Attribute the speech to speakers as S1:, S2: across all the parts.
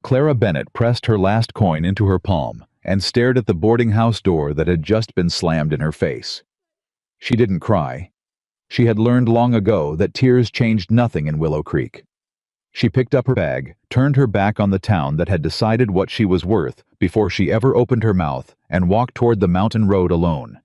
S1: Clara Bennett pressed her last coin into her palm and stared at the boarding house door that had just been slammed in her face. She didn't cry. She had learned long ago that tears changed nothing in Willow Creek. She picked up her bag, turned her back on the town that had decided what she was worth before she ever opened her mouth, and walked toward the mountain road alone.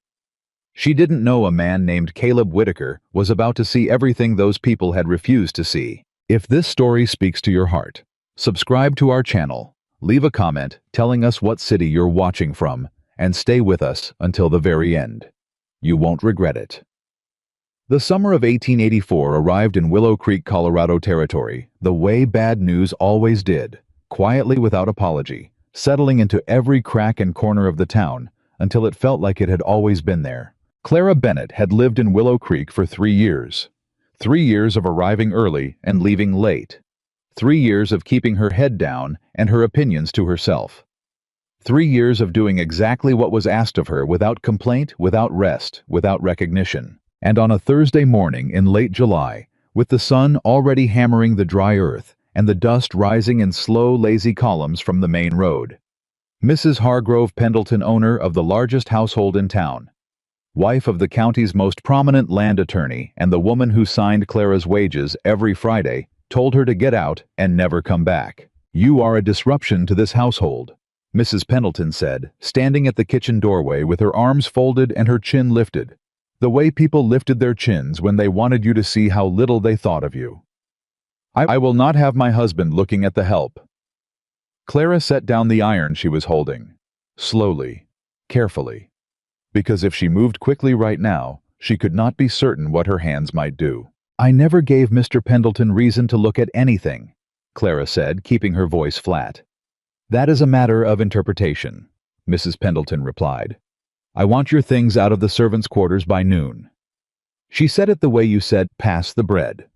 S1: She didn't know a man named Caleb Whitaker was about to see everything those people had refused to see. If this story speaks to your heart, subscribe to our channel, leave a comment telling us what city you're watching from, and stay with us until the very end. You won't regret it. The summer of 1884 arrived in Willow Creek, Colorado territory, the way bad news always did, quietly without apology, settling into every crack and corner of the town until it felt like it had always been there. Clara Bennett had lived in Willow Creek for 3 years. 3 years of arriving early and leaving late. 3 years of keeping her head down and her opinions to herself. 3 years of doing exactly what was asked of her without complaint, without rest, without recognition. And on a Thursday morning in late July, with the sun already hammering the dry earth and the dust rising in slow, lazy columns from the main road, Mrs. Hargrove Pendleton, owner of the largest household in town, wife of the county's most prominent land attorney and the woman who signed Clara's wages every Friday, told her to get out and never come back. "You are a disruption to this household," Mrs. Pendleton said, standing at the kitchen doorway with her arms folded and her chin lifted, the way people lifted their chins when they wanted you to see how little they thought of you. I will not have my husband looking at the help." Clara set down the iron she was holding, slowly, carefully, because if she moved quickly right now, she could not be certain what her hands might do. "I never gave Mr. Pendleton reason to look at anything," Clara said, keeping her voice flat. "That is a matter of interpretation," Mrs. Pendleton replied. "I want your things out of the servants' quarters by noon." She said it the way you said, "pass the bread,"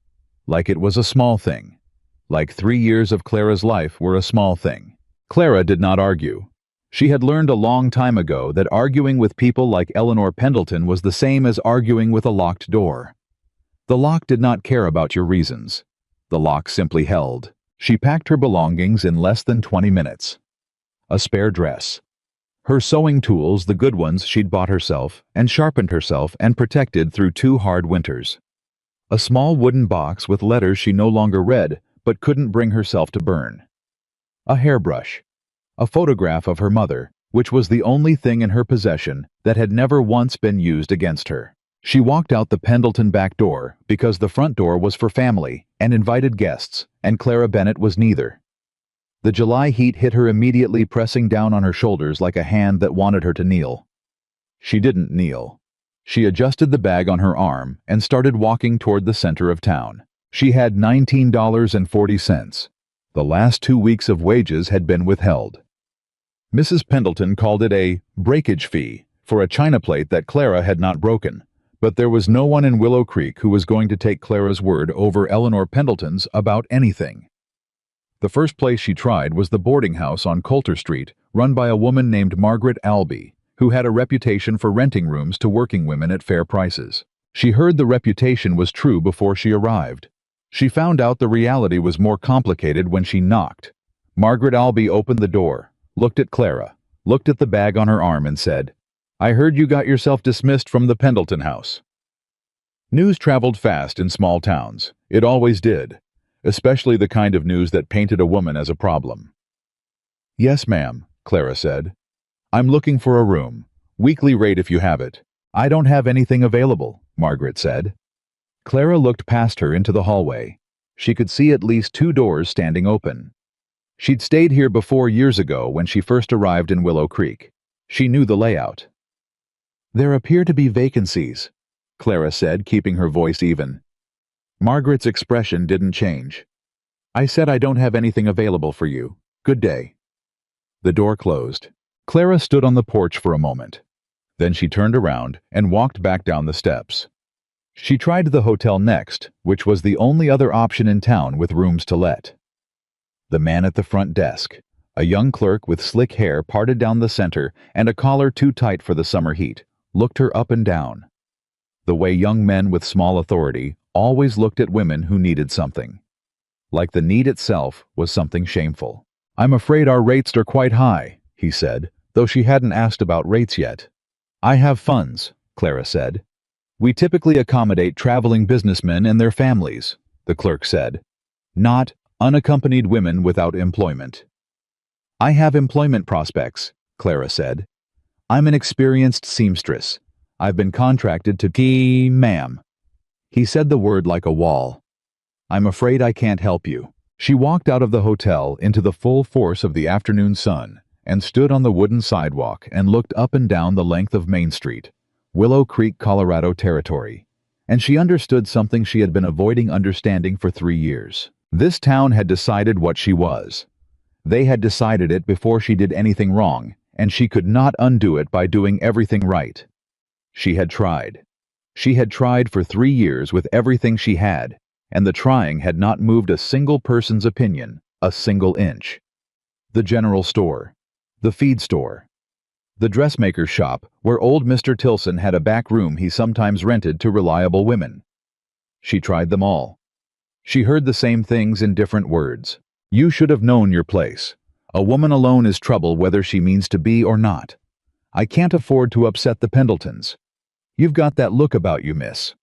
S1: like it was a small thing, like 3 years of Clara's life were a small thing. Clara did not argue. She had learned a long time ago that arguing with people like Eleanor Pendleton was the same as arguing with a locked door. The lock did not care about your reasons. The lock simply held. She packed her belongings in less than 20 minutes. A spare dress. Her sewing tools, the good ones she'd bought herself, and sharpened herself and protected through 2 hard winters. A small wooden box with letters she no longer read, but couldn't bring herself to burn. A hairbrush. A photograph of her mother, which was the only thing in her possession that had never once been used against her. She walked out the Pendleton back door because the front door was for family and invited guests, and Clara Bennett was neither. The July heat hit her immediately, pressing down on her shoulders like a hand that wanted her to kneel. She didn't kneel. She adjusted the bag on her arm and started walking toward the center of town. She had $19.40. The last 2 weeks of wages had been withheld. Mrs. Pendleton called it a breakage fee for a china plate that Clara had not broken, but there was no one in Willow Creek who was going to take Clara's word over Eleanor Pendleton's about anything. The first place she tried was the boarding house on Coulter Street, run by a woman named Margaret Albee, who had a reputation for renting rooms to working women at fair prices. She heard the reputation was true before she arrived. She found out the reality was more complicated when she knocked. Margaret Albee opened the door, looked at Clara, looked at the bag on her arm and said, "I heard you got yourself dismissed from the Pendleton house." News traveled fast in small towns. It always did, especially the kind of news that painted a woman as a problem. "Yes, ma'am," Clara said. "I'm looking for a room. Weekly rate if you have it." "I don't have anything available," Margaret said. Clara looked past her into the hallway. She could see at least 2 doors standing open. She'd stayed here before years ago when she first arrived in Willow Creek. She knew the layout. "There appear to be vacancies," Clara said, keeping her voice even. Margaret's expression didn't change. "I said I don't have anything available for you. Good day." The door closed. Clara stood on the porch for a moment. Then she turned around and walked back down the steps. She tried the hotel next, which was the only other option in town with rooms to let. The man at the front desk, a young clerk with slick hair parted down the center and a collar too tight for the summer heat, looked her up and down. The way young men with small authority always looked at women who needed something. Like the need itself was something shameful. I'm afraid our rates are quite high, he said, though she hadn't asked about rates yet. I have funds, Clara said. We typically accommodate traveling businessmen and their families, the clerk said. Not unaccompanied women without employment. I have employment prospects, Clara said. I'm an experienced seamstress. I've been contracted to ma'am. He said the word like a wall. I'm afraid I can't help you. She walked out of the hotel into the full force of the afternoon sun and stood on the wooden sidewalk and looked up and down the length of Main Street, Willow Creek, Colorado territory. And she understood something she had been avoiding understanding for 3 years. This town had decided what she was. They had decided it before she did anything wrong, and she could not undo it by doing everything right. She had tried. She had tried for 3 years with everything she had, and the trying had not moved a single person's opinion, a single inch. The general store. The feed store. The dressmaker's shop, where old Mr. Tilson had a back room he sometimes rented to reliable women. She tried them all. She heard the same things in different words. You should have known your place. A woman alone is trouble whether she means to be or not. I can't afford to upset the Pendletons. You've got that look about you, miss.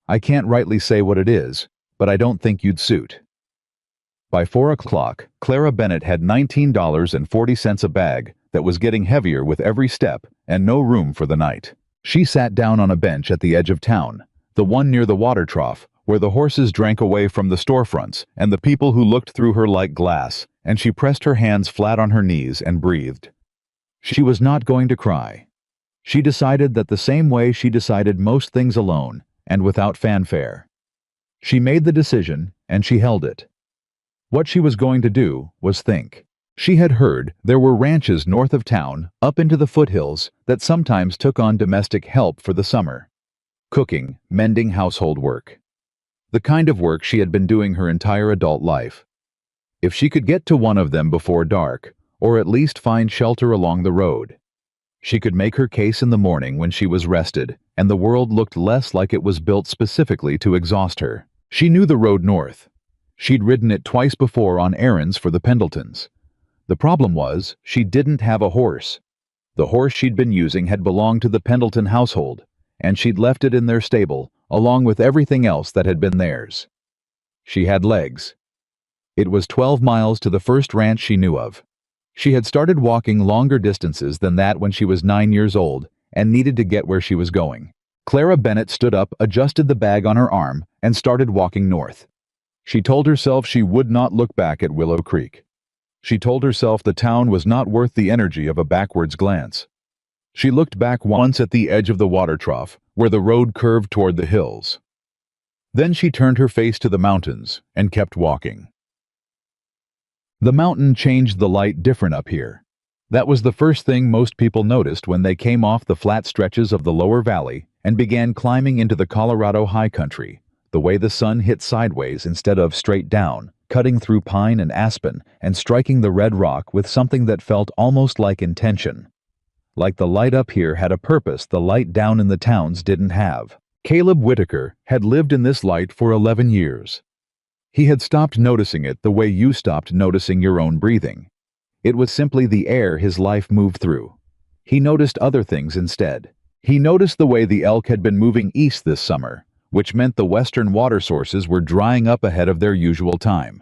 S1: I can't rightly say what it is, but I don't think you'd suit. By 4 o'clock, Clara Bennett had $19.40 a bag that was getting heavier with every step and no room for the night. She sat down on a bench at the edge of town, the one near the water trough, where the horses drank away from the storefronts and the people who looked through her like glass, and she pressed her hands flat on her knees and breathed. She was not going to cry. She decided that the same way she decided most things alone and without fanfare. She made the decision, and she held it. What she was going to do was think. She had heard there were ranches north of town, up into the foothills, that sometimes took on domestic help for the summer. Cooking, mending, household work. The kind of work she had been doing her entire adult life. If she could get to one of them before dark, or at least find shelter along the road, she could make her case in the morning when she was rested, and the world looked less like it was built specifically to exhaust her. She knew the road north. She'd ridden it twice before on errands for the Pendletons. The problem was, she didn't have a horse. The horse she'd been using had belonged to the Pendleton household, and she'd left it in their stable, along with everything else that had been theirs. She had legs. It was 12 miles to the first ranch she knew of. She had started walking longer distances than that when she was 9 years old and needed to get where she was going. Clara Bennett stood up, adjusted the bag on her arm, and started walking north. She told herself she would not look back at Willow Creek. She told herself the town was not worth the energy of a backwards glance. She looked back once at the edge of the water trough, where the road curved toward the hills. Then she turned her face to the mountains and kept walking. The mountain changed the light different up here. That was the first thing most people noticed when they came off the flat stretches of the lower valley and began climbing into the Colorado high country, the way the sun hit sideways instead of straight down, cutting through pine and aspen and striking the red rock with something that felt almost like intention. Like the light up here had a purpose the light down in the towns didn't have. Caleb Whitaker had lived in this light for 11 years. He had stopped noticing it the way you stopped noticing your own breathing. It was simply the air his life moved through. He noticed other things instead. He noticed the way the elk had been moving east this summer, which meant the western water sources were drying up ahead of their usual time.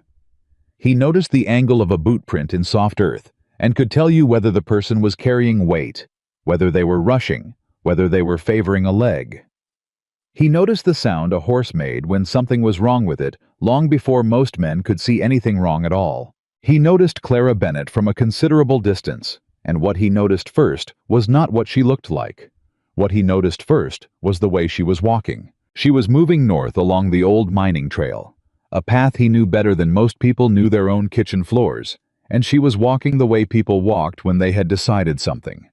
S1: He noticed the angle of a boot print in soft earth and could tell you whether the person was carrying weight, whether they were rushing, whether they were favoring a leg. He noticed the sound a horse made when something was wrong with it long before most men could see anything wrong at all. He noticed Clara Bennett from a considerable distance, and what he noticed first was not what she looked like. What he noticed first was the way she was walking. She was moving north along the old mining trail, a path he knew better than most people knew their own kitchen floors, and she was walking the way people walked when they had decided something.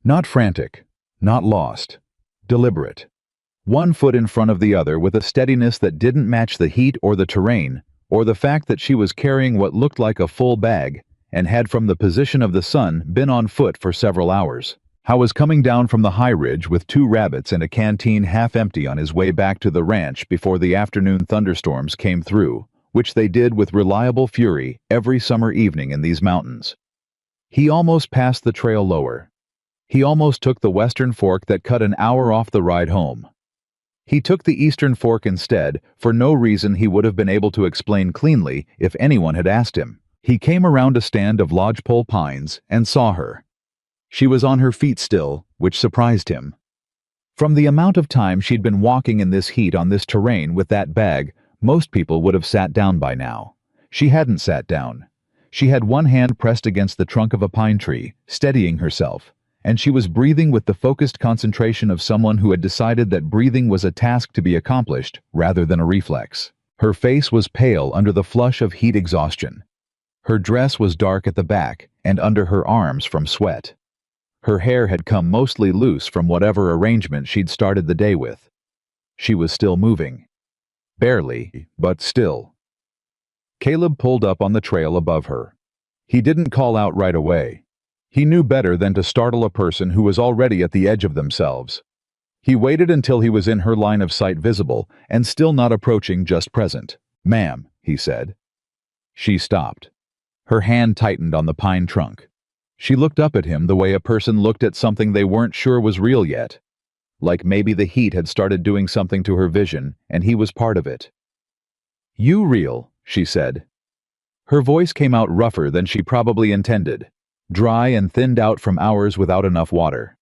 S1: Not frantic, not lost, deliberate. One foot in front of the other with a steadiness that didn't match the heat or the terrain, or the fact that she was carrying what looked like a full bag and had from the position of the sun been on foot for several hours. How was coming down from the high ridge with 2 rabbits and a canteen half empty on his way back to the ranch before the afternoon thunderstorms came through, which they did with reliable fury every summer evening in these mountains. He almost passed the trail lower. He almost took the western fork that cut an hour off the ride home. He took the eastern fork instead, for no reason he would have been able to explain cleanly if anyone had asked him. He came around a stand of lodgepole pines and saw her. She was on her feet still, which surprised him. From the amount of time she'd been walking in this heat on this terrain with that bag, most people would have sat down by now. She hadn't sat down. She had one hand pressed against the trunk of a pine tree, steadying herself, and she was breathing with the focused concentration of someone who had decided that breathing was a task to be accomplished rather than a reflex. Her face was pale under the flush of heat exhaustion. Her dress was dark at the back and under her arms from sweat. Her hair had come mostly loose from whatever arrangement she'd started the day with. She was still moving. Barely, but still. Caleb pulled up on the trail above her. He didn't call out right away. He knew better than to startle a person who was already at the edge of themselves. He waited until he was in her line of sight visible and still not approaching just present. "Ma'am," he said. She stopped. Her hand tightened on the pine trunk. She looked up at him the way a person looked at something they weren't sure was real yet. Like maybe the heat had started doing something to her vision, and he was part of it. "You real," she said. Her voice came out rougher than she probably intended, dry and thinned out from hours without enough water.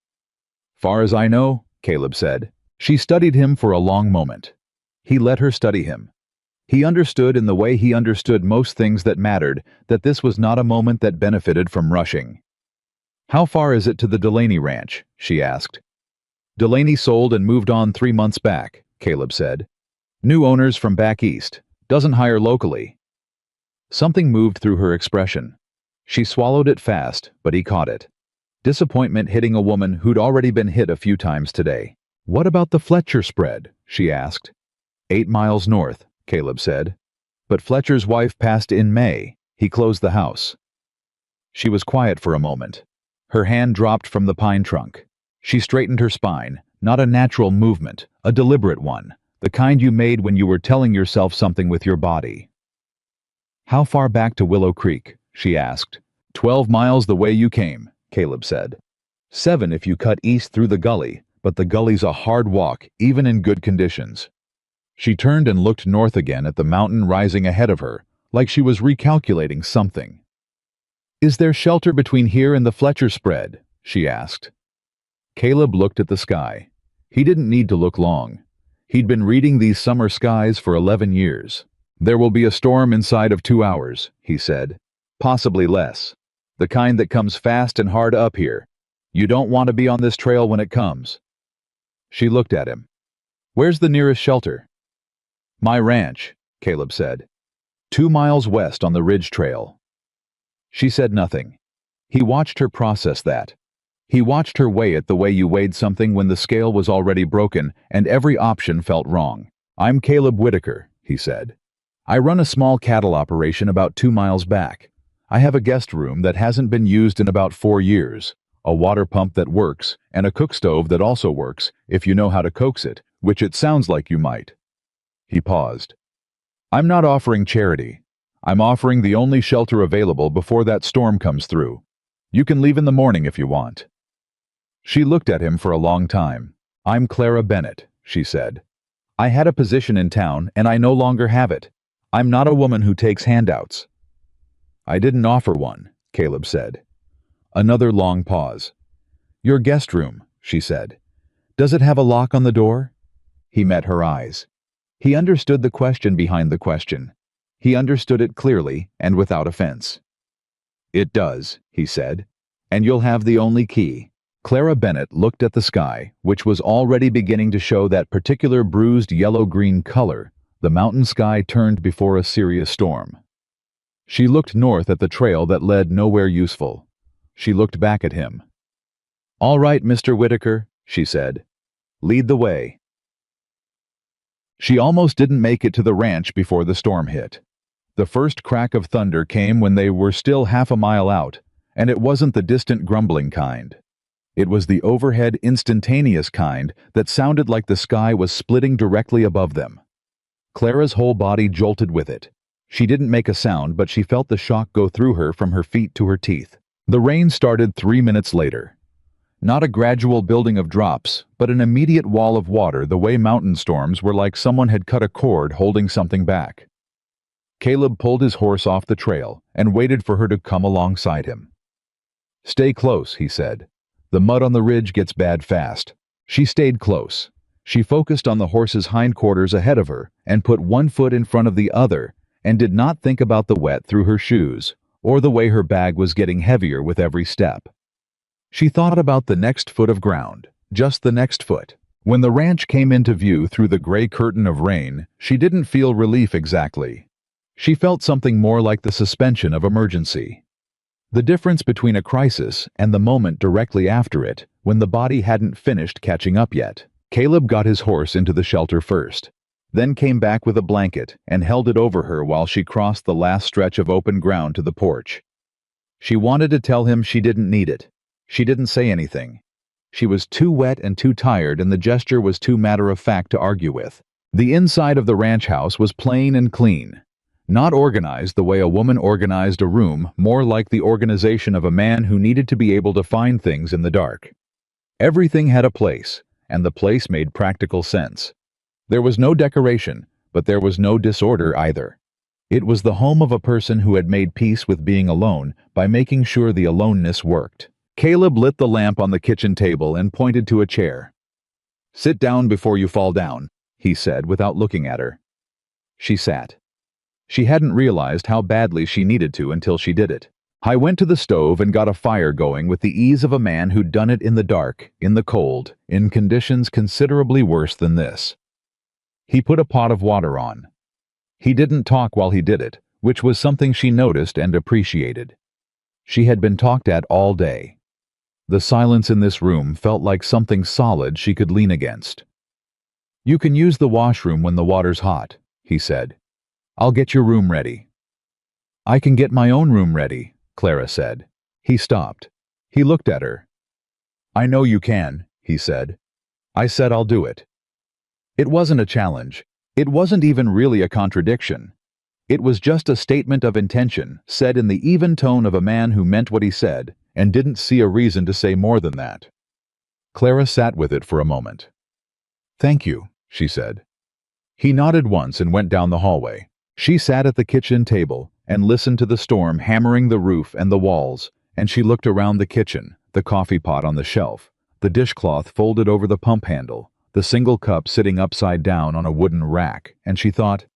S1: "Far as I know," Caleb said. She studied him for a long moment. He let her study him. He understood in the way he understood most things that mattered that this was not a moment that benefited from rushing. "How far is it to the Delaney ranch?" she asked. "Delaney sold and moved on 3 months back," Caleb said. "New owners from back east. Doesn't hire locally." Something moved through her expression. She swallowed it fast, but he caught it. Disappointment hitting a woman who'd already been hit a few times today. "What about the Fletcher spread?" she asked. 8 miles north, Caleb said. "But Fletcher's wife passed in May. He closed the house." She was quiet for a moment. Her hand dropped from the pine trunk. She straightened her spine, not a natural movement, a deliberate one, the kind you made when you were telling yourself something with your body. "How far back to Willow Creek?" she asked. 12 miles the way you came, Caleb said. 7 if you cut east through the gully, but the gully's a hard walk, even in good conditions." She turned and looked north again at the mountain rising ahead of her, like she was recalculating something. "Is there shelter between here and the Fletcher spread?" she asked. Caleb looked at the sky. He didn't need to look long. He'd been reading these summer skies for 11 years. "There will be a storm inside of 2 hours, he said. "Possibly less. The kind that comes fast and hard up here. You don't want to be on this trail when it comes." She looked at him. "Where's the nearest shelter?" "My ranch," Caleb said. 2 miles west on the ridge trail." She said nothing. He watched her process that. He watched her weigh it the way you weighed something when the scale was already broken and every option felt wrong. "I'm Caleb Whitaker," he said. "I run a small cattle operation about 2 miles back. I have a guest room that hasn't been used in about 4 years, a water pump that works, and a cook stove that also works, if you know how to coax it, which it sounds like you might." He paused. "I'm not offering charity. I'm offering the only shelter available before that storm comes through. You can leave in the morning if you want." She looked at him for a long time. "I'm Clara Bennett," she said. "I had a position in town, and I no longer have it. I'm not a woman who takes handouts." "I didn't offer one," Caleb said. Another long pause. "Your guest room," she said. "Does it have a lock on the door?" He met her eyes. He understood the question behind the question. He understood it clearly and without offense. "It does," he said. "And you'll have the only key." Clara Bennett looked at the sky, which was already beginning to show that particular bruised yellow-green color the mountain sky turned before a serious storm. She looked north at the trail that led nowhere useful. She looked back at him. "All right, Mr. Whitaker," she said. "Lead the way." She almost didn't make it to the ranch before the storm hit. The first crack of thunder came when they were still half a mile out, and it wasn't the distant grumbling kind. It was the overhead instantaneous kind that sounded like the sky was splitting directly above them. Clara's whole body jolted with it. She didn't make a sound, but she felt the shock go through her from her feet to her teeth. The rain started 3 minutes later. Not a gradual building of drops, but an immediate wall of water, the way mountain storms were like someone had cut a cord holding something back. Caleb pulled his horse off the trail and waited for her to come alongside him. "Stay close," he said. "The mud on the ridge gets bad fast." She stayed close. She focused on the horse's hindquarters ahead of her and put one foot in front of the other and did not think about the wet through her shoes or the way her bag was getting heavier with every step. She thought about the next foot of ground, just the next foot. When the ranch came into view through the gray curtain of rain, she didn't feel relief exactly. She felt something more like the suspension of emergency. The difference between a crisis and the moment directly after it, when the body hadn't finished catching up yet. Caleb got his horse into the shelter first, then came back with a blanket and held it over her while she crossed the last stretch of open ground to the porch. She wanted to tell him she didn't need it. She didn't say anything. She was too wet and too tired, and the gesture was too matter-of-fact to argue with. The inside of the ranch house was plain and clean. Not organized the way a woman organized a room, more like the organization of a man who needed to be able to find things in the dark. Everything had a place, and the place made practical sense. There was no decoration, but there was no disorder either. It was the home of a person who had made peace with being alone by making sure the aloneness worked. Caleb lit the lamp on the kitchen table and pointed to a chair. "Sit down before you fall down," he said without looking at her. She sat. She hadn't realized how badly she needed to until she did it. "I went to the stove and got a fire going with the ease of a man who'd done it in the dark, in the cold, in conditions considerably worse than this." He put a pot of water on. He didn't talk while he did it, which was something she noticed and appreciated. She had been talked at all day. The silence in this room felt like something solid she could lean against. "You can use the washroom when the water's hot," he said. "I'll get your room ready." "I can get my own room ready," Clara said. He stopped. He looked at her. "I know you can," he said. "I said I'll do it." It wasn't a challenge. It wasn't even really a contradiction. It was just a statement of intention, said in the even tone of a man who meant what he said and didn't see a reason to say more than that. Clara sat with it for a moment. "Thank you," she said. He nodded once and went down the hallway. She sat at the kitchen table and listened to the storm hammering the roof and the walls, and she looked around the kitchen, the coffee pot on the shelf, the dishcloth folded over the pump handle, the single cup sitting upside down on a wooden rack, and she thought,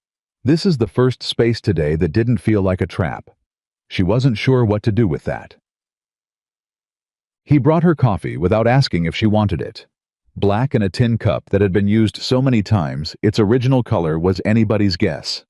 S1: this is the first space today that didn't feel like a trap. She wasn't sure what to do with that. He brought her coffee without asking if she wanted it. Black in a tin cup that had been used so many times, its original color was anybody's guess.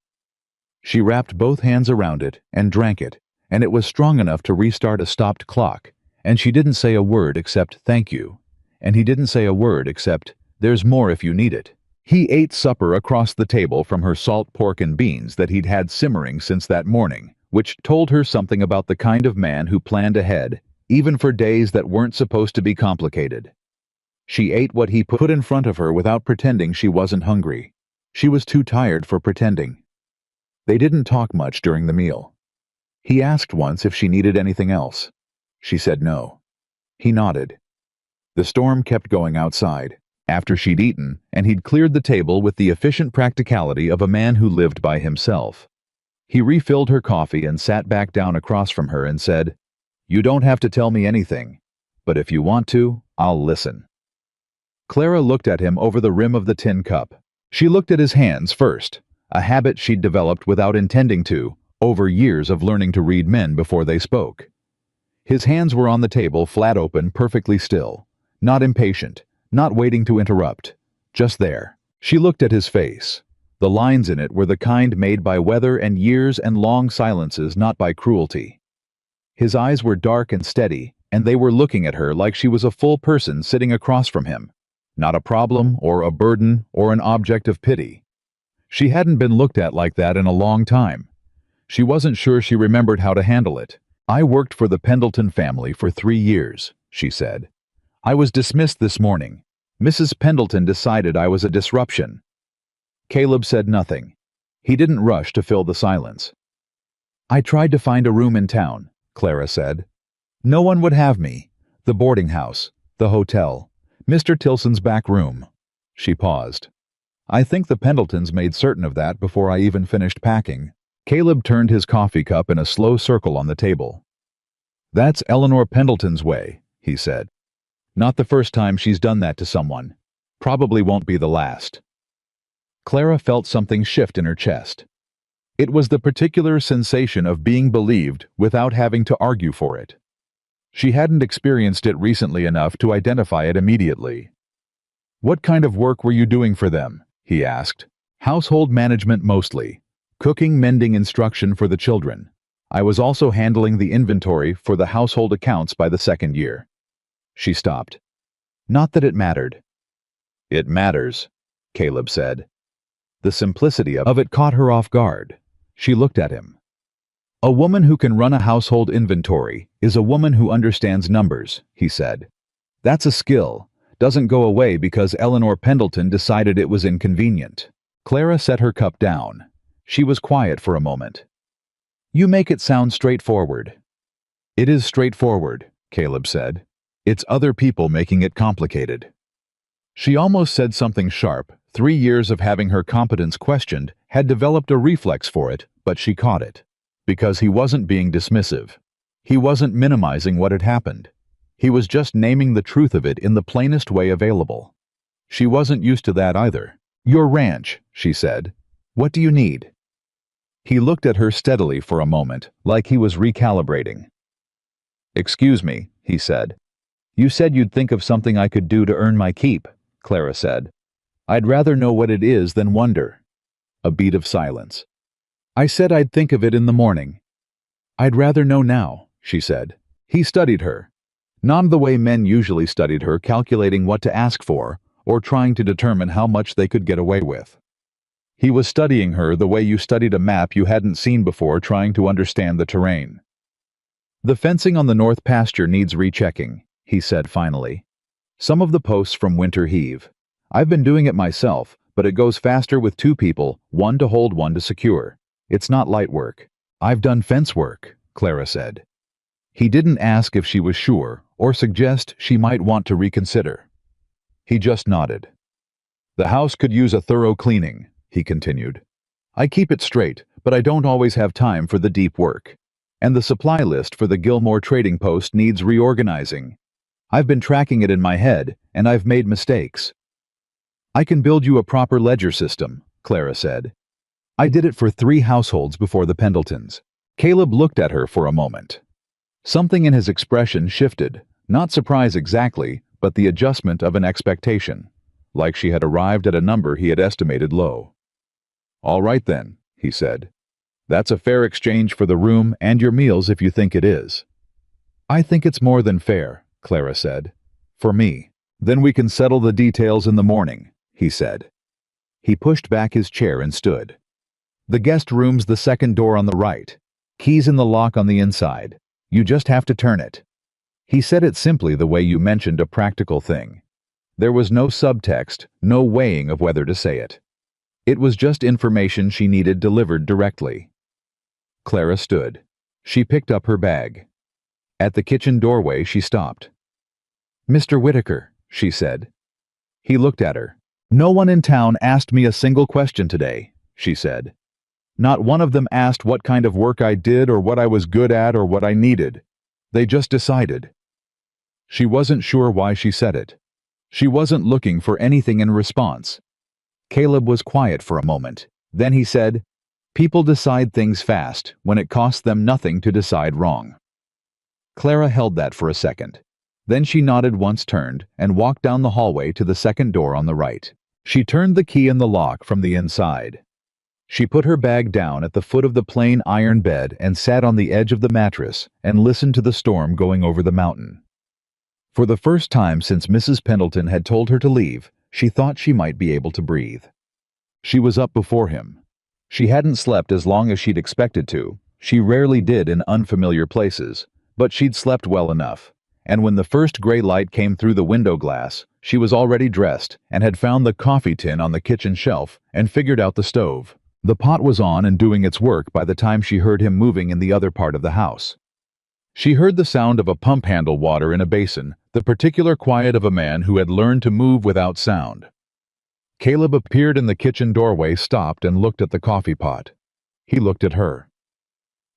S1: She wrapped both hands around it and drank it, and it was strong enough to restart a stopped clock, and she didn't say a word except "thank you," and he didn't say a word except "there's more if you need it." He ate supper across the table from her salt pork and beans that he'd had simmering since that morning, which told her something about the kind of man who planned ahead, even for days that weren't supposed to be complicated. She ate what he put in front of her without pretending she wasn't hungry. She was too tired for pretending. They didn't talk much during the meal. He asked once if she needed anything else. She said no. He nodded. The storm kept going outside. After she'd eaten, and he'd cleared the table with the efficient practicality of a man who lived by himself. He refilled her coffee and sat back down across from her and said, "You don't have to tell me anything, but if you want to, I'll listen." Clara looked at him over the rim of the tin cup. She looked at his hands first, a habit she'd developed without intending to, over years of learning to read men before they spoke. His hands were on the table, flat open, perfectly still, not impatient, not waiting to interrupt, just there. She looked at his face. The lines in it were the kind made by weather and years and long silences, not by cruelty. His eyes were dark and steady, and they were looking at her like she was a full person sitting across from him, not a problem or a burden or an object of pity. She hadn't been looked at like that in a long time. She wasn't sure she remembered how to handle it. "I worked for the Pendleton family for 3 years, she said. "I was dismissed this morning. Mrs. Pendleton decided I was a disruption." Caleb said nothing. He didn't rush to fill the silence. "I tried to find a room in town," Clara said. "No one would have me. The boarding house, the hotel, Mr. Tilson's back room." She paused. "I think the Pendletons made certain of that before I even finished packing." Caleb turned his coffee cup in a slow circle on the table. "That's Eleanor Pendleton's way," he said. "Not the first time she's done that to someone. Probably won't be the last." Clara felt something shift in her chest. It was the particular sensation of being believed without having to argue for it. She hadn't experienced it recently enough to identify it immediately. "What kind of work were you doing for them?" he asked. "Household management mostly. Cooking, mending, instruction for the children. I was also handling the inventory for the household accounts by the second year." She stopped. "Not that it mattered." "It matters," Caleb said. The simplicity of it caught her off guard. She looked at him. "A woman who can run a household inventory is a woman who understands numbers," he said. "That's a skill. Doesn't go away because Eleanor Pendleton decided it was inconvenient." Clara set her cup down. She was quiet for a moment. "You make it sound straightforward." "It is straightforward," Caleb said. "It's other people making it complicated." She almost said something sharp. 3 years of having her competence questioned had developed a reflex for it, but she caught it. Because he wasn't being dismissive. He wasn't minimizing what had happened. He was just naming the truth of it in the plainest way available. She wasn't used to that either. "Your ranch," she said. "What do you need?" He looked at her steadily for a moment, like he was recalibrating. "Excuse me," he said. "You said you'd think of something I could do to earn my keep," Clara said. "I'd rather know what it is than wonder." A beat of silence. "I said I'd think of it in the morning." "I'd rather know now," she said. He studied her. Not the way men usually studied her, calculating what to ask for, or trying to determine how much they could get away with. He was studying her the way you studied a map you hadn't seen before, trying to understand the terrain. "The fencing on the north pasture needs rechecking," he said finally. "Some of the posts from winter heave. I've been doing it myself, but it goes faster with 2 people, one to hold, one to secure. It's not light work." "I've done fence work," Clara said. He didn't ask if she was sure, or suggest she might want to reconsider. He just nodded. "The house could use a thorough cleaning," he continued. "I keep it straight, but I don't always have time for the deep work. And the supply list for the Gilmore trading post needs reorganizing. I've been tracking it in my head, and I've made mistakes." "I can build you a proper ledger system," Clara said. "I did it for 3 households before the Pendletons." Caleb looked at her for a moment. Something in his expression shifted, not surprise exactly, but the adjustment of an expectation, like she had arrived at a number he had estimated low. "All right then," he said. "That's a fair exchange for the room and your meals if you think it is." "I think it's more than fair," Clara said. "For me. Then we can settle the details in the morning," he said. He pushed back his chair and stood. "The guest room's the second door on the right. Keys in the lock on the inside. You just have to turn it." He said it simply the way you mentioned a practical thing. There was no subtext, no weighing of whether to say it. It was just information she needed delivered directly. Clara stood. She picked up her bag. At the kitchen doorway she stopped. "Mr. Whitaker," she said. He looked at her. "No one in town asked me a single question today," she said. "Not one of them asked what kind of work I did or what I was good at or what I needed. They just decided." She wasn't sure why she said it. She wasn't looking for anything in response. Caleb was quiet for a moment. Then he said, "People decide things fast when it costs them nothing to decide wrong." Clara held that for a second. Then she nodded once, turned, and walked down the hallway to the second door on the right. She turned the key in the lock from the inside. She put her bag down at the foot of the plain iron bed and sat on the edge of the mattress and listened to the storm going over the mountain. For the first time since Mrs. Pendleton had told her to leave, she thought she might be able to breathe. She was up before him. She hadn't slept as long as she'd expected to. She rarely did in unfamiliar places, but she'd slept well enough. And when the first gray light came through the window glass, she was already dressed and had found the coffee tin on the kitchen shelf and figured out the stove. The pot was on and doing its work by the time she heard him moving in the other part of the house. She heard the sound of a pump handle water in a basin, the particular quiet of a man who had learned to move without sound. Caleb appeared in the kitchen doorway, stopped, and looked at the coffee pot. He looked at her.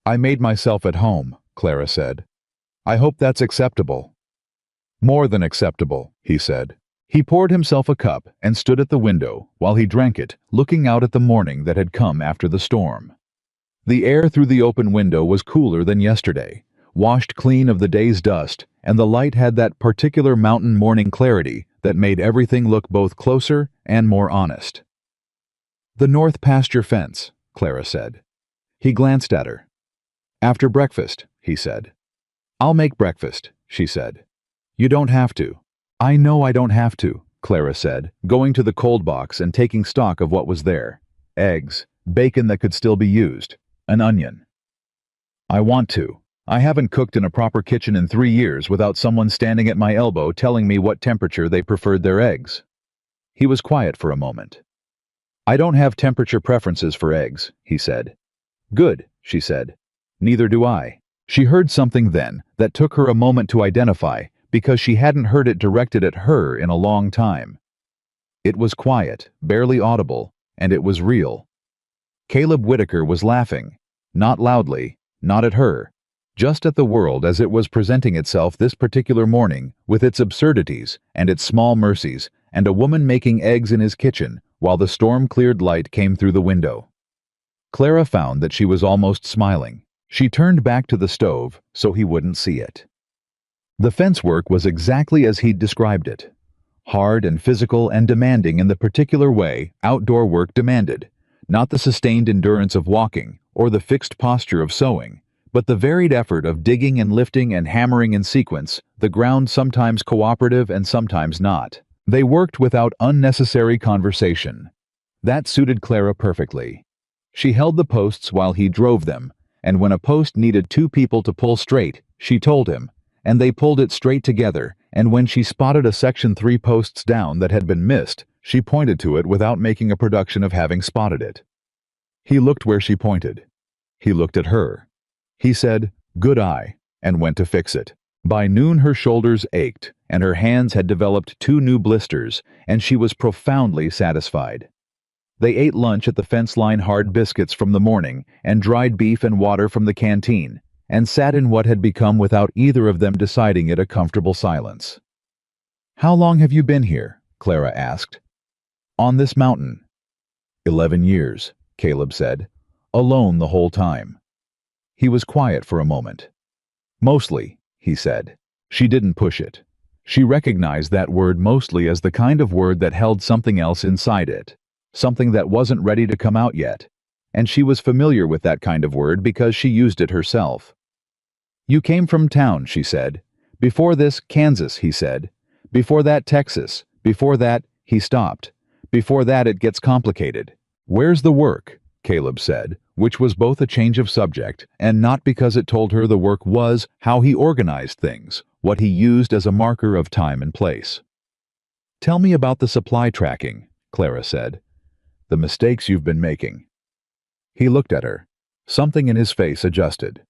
S1: "I made myself at home," Clara said. "I hope that's acceptable." "More than acceptable," he said. He poured himself a cup and stood at the window while he drank it, looking out at the morning that had come after the storm. The air through the open window was cooler than yesterday, washed clean of the day's dust, and the light had that particular mountain morning clarity that made everything look both closer and more honest. "The north pasture fence," Clara said. He glanced at her. "After breakfast," he said. "I'll make breakfast," she said. "You don't have to." "I know I don't have to," Clara said, going to the cold box and taking stock of what was there. Eggs, bacon that could still be used, an onion. "I want to. I haven't cooked in a proper kitchen in 3 years without someone standing at my elbow telling me what temperature they preferred their eggs." He was quiet for a moment. "I don't have temperature preferences for eggs," he said. "Good," she said. "Neither do I." She heard something then that took her a moment to identify, because she hadn't heard it directed at her in a long time. It was quiet, barely audible, and it was real. Caleb Whitaker was laughing, not loudly, not at her, just at the world as it was presenting itself this particular morning, with its absurdities and its small mercies, and a woman making eggs in his kitchen while the storm-cleared light came through the window. Clara found that she was almost smiling. She turned back to the stove so he wouldn't see it. The fence work was exactly as he'd described it. Hard and physical and demanding in the particular way outdoor work demanded, not the sustained endurance of walking or the fixed posture of sewing, but the varied effort of digging and lifting and hammering in sequence, the ground sometimes cooperative and sometimes not. They worked without unnecessary conversation. That suited Clara perfectly. She held the posts while he drove them, and when a post needed 2 people to pull straight, she told him, and they pulled it straight together, and when she spotted a section 3 posts down that had been missed, she pointed to it without making a production of having spotted it. He looked where she pointed. He looked at her. He said, "Good eye," and went to fix it. By noon her shoulders ached, and her hands had developed 2 new blisters, and she was profoundly satisfied. They ate lunch at the fence-line, hard biscuits from the morning, and dried beef and water from the canteen, and sat in what had become, without either of them deciding it, a comfortable silence. "How long have you been here?" Clara asked. "On this mountain." 11 years, Caleb said. "Alone the whole time." He was quiet for a moment. "Mostly," he said. She didn't push it. She recognized that word mostly as the kind of word that held something else inside it, something that wasn't ready to come out yet, and she was familiar with that kind of word because she used it herself. "You came from town," she said. "Before this, Kansas," he said. "Before that, Texas. Before that," he stopped. "Before that, it gets complicated." "Where's the work?" Caleb said, which was both a change of subject, and not because it told her the work was how he organized things, what he used as a marker of time and place. "Tell me about the supply tracking," Clara said. "The mistakes you've been making." He looked at her. Something in his face adjusted.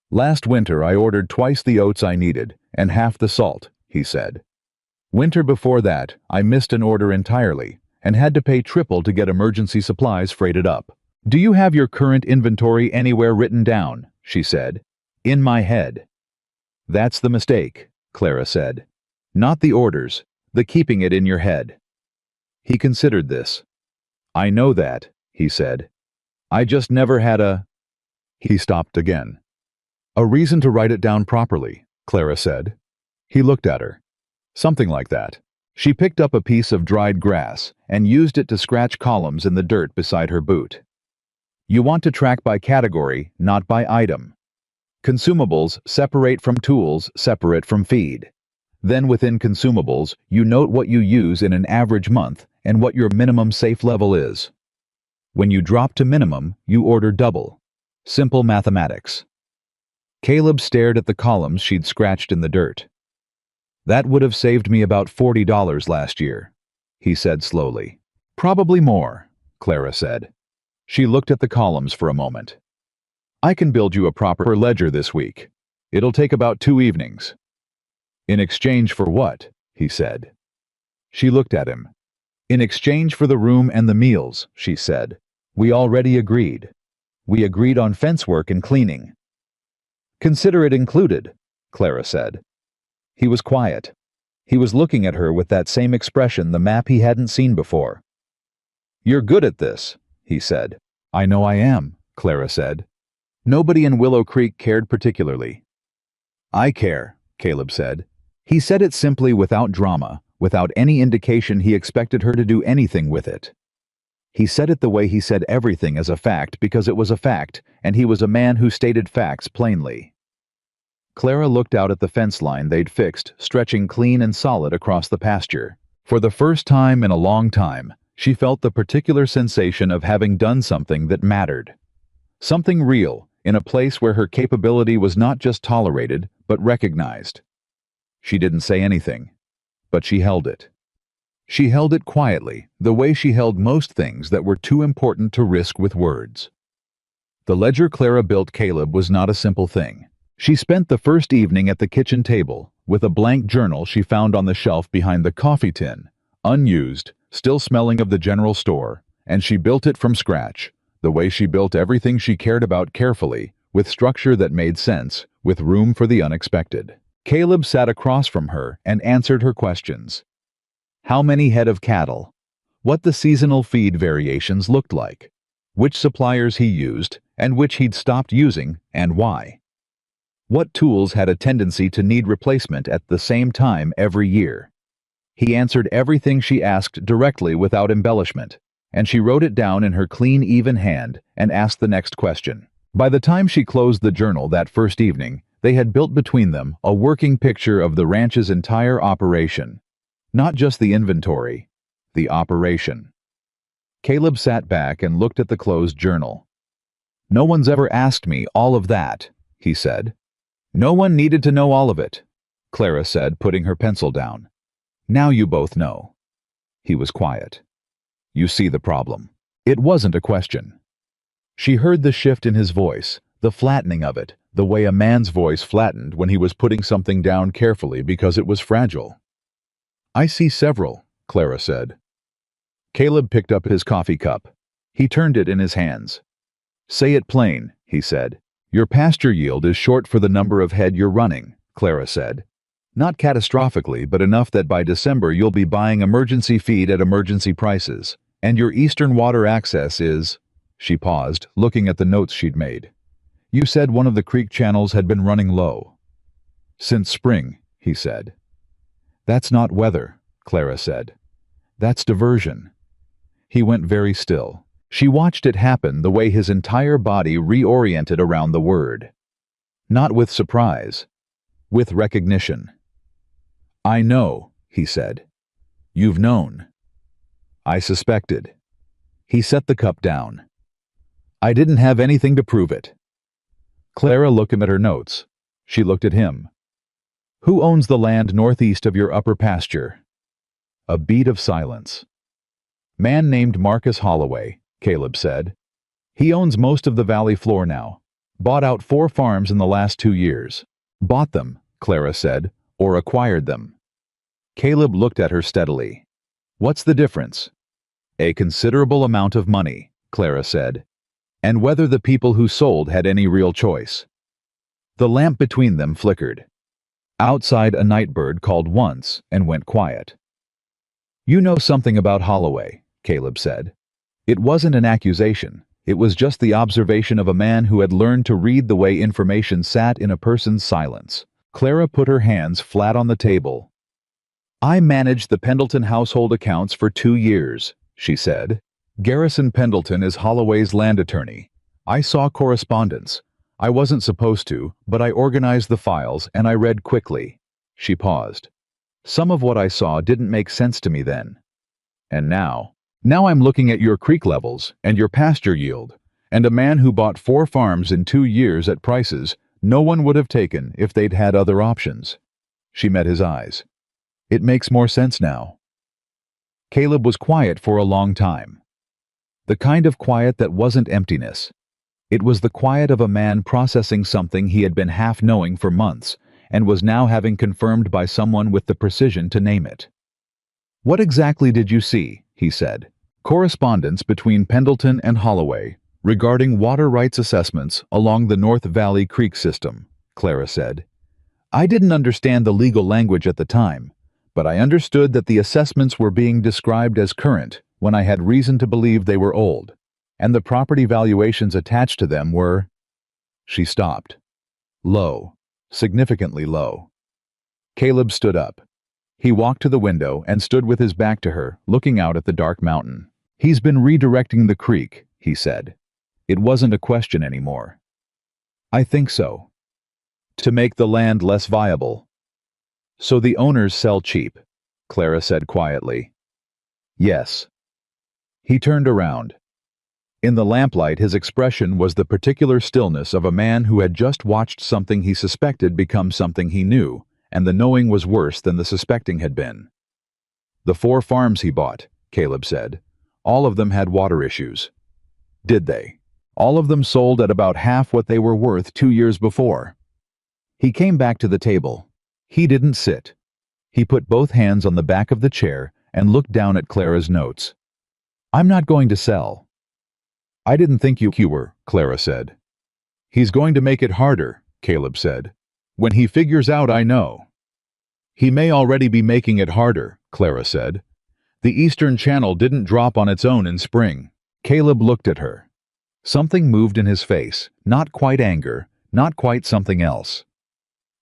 S1: "Last winter I ordered twice the oats I needed, and half the salt," he said. "Winter before that, I missed an order entirely, and had to pay triple to get emergency supplies freighted up." "Do you have your current inventory anywhere written down?" she said. "In my head." "That's the mistake," Clara said. "Not the orders, the keeping it in your head." He considered this. "I know that," he said. "I just never had a—" He stopped again. "A reason to write it down properly," Clara said. He looked at her. "Something like that." She picked up a piece of dried grass and used it to scratch columns in the dirt beside her boot. "You want to track by category, not by item. Consumables separate from tools, separate from feed. Then within consumables, you note what you use in an average month and what your minimum safe level is. When you drop to minimum, you order double. Simple mathematics." Caleb stared at the columns she'd scratched in the dirt. "That would have saved me about $40 last year," he said slowly. "Probably more," Clara said. She looked at the columns for a moment. I can build you a proper ledger this week. It'll take about 2 evenings. In exchange for what? He said. She looked at him. In exchange for the room and the meals, she said. We already agreed. We agreed on fence work and cleaning. Consider it included, Clara said. He was quiet. He was looking at her with that same expression, the map he hadn't seen before. You're good at this, he said. I know I am, Clara said. Nobody in Willow Creek cared particularly. I care, Caleb said. He said it simply, without drama, without any indication he expected her to do anything with it. He said it the way he said everything, as a fact, because it was a fact, and he was a man who stated facts plainly. Clara looked out at the fence line they'd fixed, stretching clean and solid across the pasture. For the first time in a long time, she felt the particular sensation of having done something that mattered. Something real, in a place where her capability was not just tolerated, but recognized. She didn't say anything, but she held it. She held it quietly, the way she held most things that were too important to risk with words. The ledger Clara built Caleb was not a simple thing. She spent the first evening at the kitchen table, with a blank journal she found on the shelf behind the coffee tin, unused, still smelling of the general store, and she built it from scratch, the way she built everything she cared about, carefully, with structure that made sense, with room for the unexpected. Caleb sat across from her and answered her questions. How many head of cattle? What the seasonal feed variations looked like? Which suppliers he used, and which he'd stopped using, and why? What tools had a tendency to need replacement at the same time every year? He answered everything she asked directly, without embellishment, and she wrote it down in her clean, even hand and asked the next question. By the time she closed the journal that first evening, they had built between them a working picture of the ranch's entire operation. Not just the inventory, the operation. Caleb sat back and looked at the closed journal. No one's ever asked me all of that, he said. No one needed to know all of it, Clara said, putting her pencil down. Now you both know. He was quiet. You see the problem. It wasn't a question. She heard the shift in his voice, the flattening of it, the way a man's voice flattened when he was putting something down carefully because it was fragile. I see several, Clara said. Caleb picked up his coffee cup. He turned it in his hands. Say it plain, he said. Your pasture yield is short for the number of head you're running, Clara said. Not catastrophically, but enough that by December you'll be buying emergency feed at emergency prices, and your eastern water access is... She paused, looking at the notes she'd made. You said one of the creek channels had been running low. Since spring, he said. That's not weather, Clara said. That's diversion. He went very still. She watched it happen, the way his entire body reoriented around the word. Not with surprise, with recognition. I know, he said. You've known. I suspected. He set the cup down. I didn't have anything to prove it. Clara looked at her notes. She looked at him. Who owns the land northeast of your upper pasture? A beat of silence. Man named Marcus Holloway, Caleb said. He owns most of the valley floor now. Bought out 4 farms in the last 2 years. Bought them, Clara said, or acquired them. Caleb looked at her steadily. What's the difference? A considerable amount of money, Clara said. And whether the people who sold had any real choice. The lamp between them flickered. Outside, a night bird called once and went quiet. You know something about Holloway, Caleb said. It wasn't an accusation. It was just the observation of a man who had learned to read the way information sat in a person's silence. Clara put her hands flat on the table. I managed the Pendleton household accounts for 2 years, she said. Garrison Pendleton is Holloway's land attorney. I saw correspondence. I wasn't supposed to, but I organized the files and I read quickly. She paused. Some of what I saw didn't make sense to me then. And now I'm looking at your creek levels and your pasture yield, and a man who bought 4 farms in 2 years at prices no one would have taken if they'd had other options. She met his eyes. It makes more sense now. Caleb was quiet for a long time. The kind of quiet that wasn't emptiness. It was the quiet of a man processing something he had been half knowing for months, and was now having confirmed by someone with the precision to name it. "What exactly did you see?" he said. "Correspondence between Pendleton and Holloway regarding water rights assessments along the North Valley Creek system," Clara said. "I didn't understand the legal language at the time, but I understood that the assessments were being described as current when I had reason to believe they were old, and the property valuations attached to them were—" She stopped. Low. Significantly low. Caleb stood up. He walked to the window and stood with his back to her, looking out at the dark mountain. "He's been redirecting the creek," he said. It wasn't a question anymore. "I think so. To make the land less viable." "So the owners sell cheap," Clara said quietly. "Yes." He turned around. In the lamplight, his expression was the particular stillness of a man who had just watched something he suspected become something he knew, and the knowing was worse than the suspecting had been. "The 4 farms he bought," Caleb said. "All of them had water issues." "Did they?" "All of them sold at about half what they were worth 2 years before." He came back to the table. He didn't sit. He put both hands on the back of the chair and looked down at Clara's notes. "I'm not going to sell." "I didn't think you were," Clara said. "He's going to make it harder," Caleb said. "When he figures out I know." "He may already be making it harder," Clara said. "The Eastern Channel didn't drop on its own in spring." Caleb looked at her. Something moved in his face, not quite anger, not quite something else.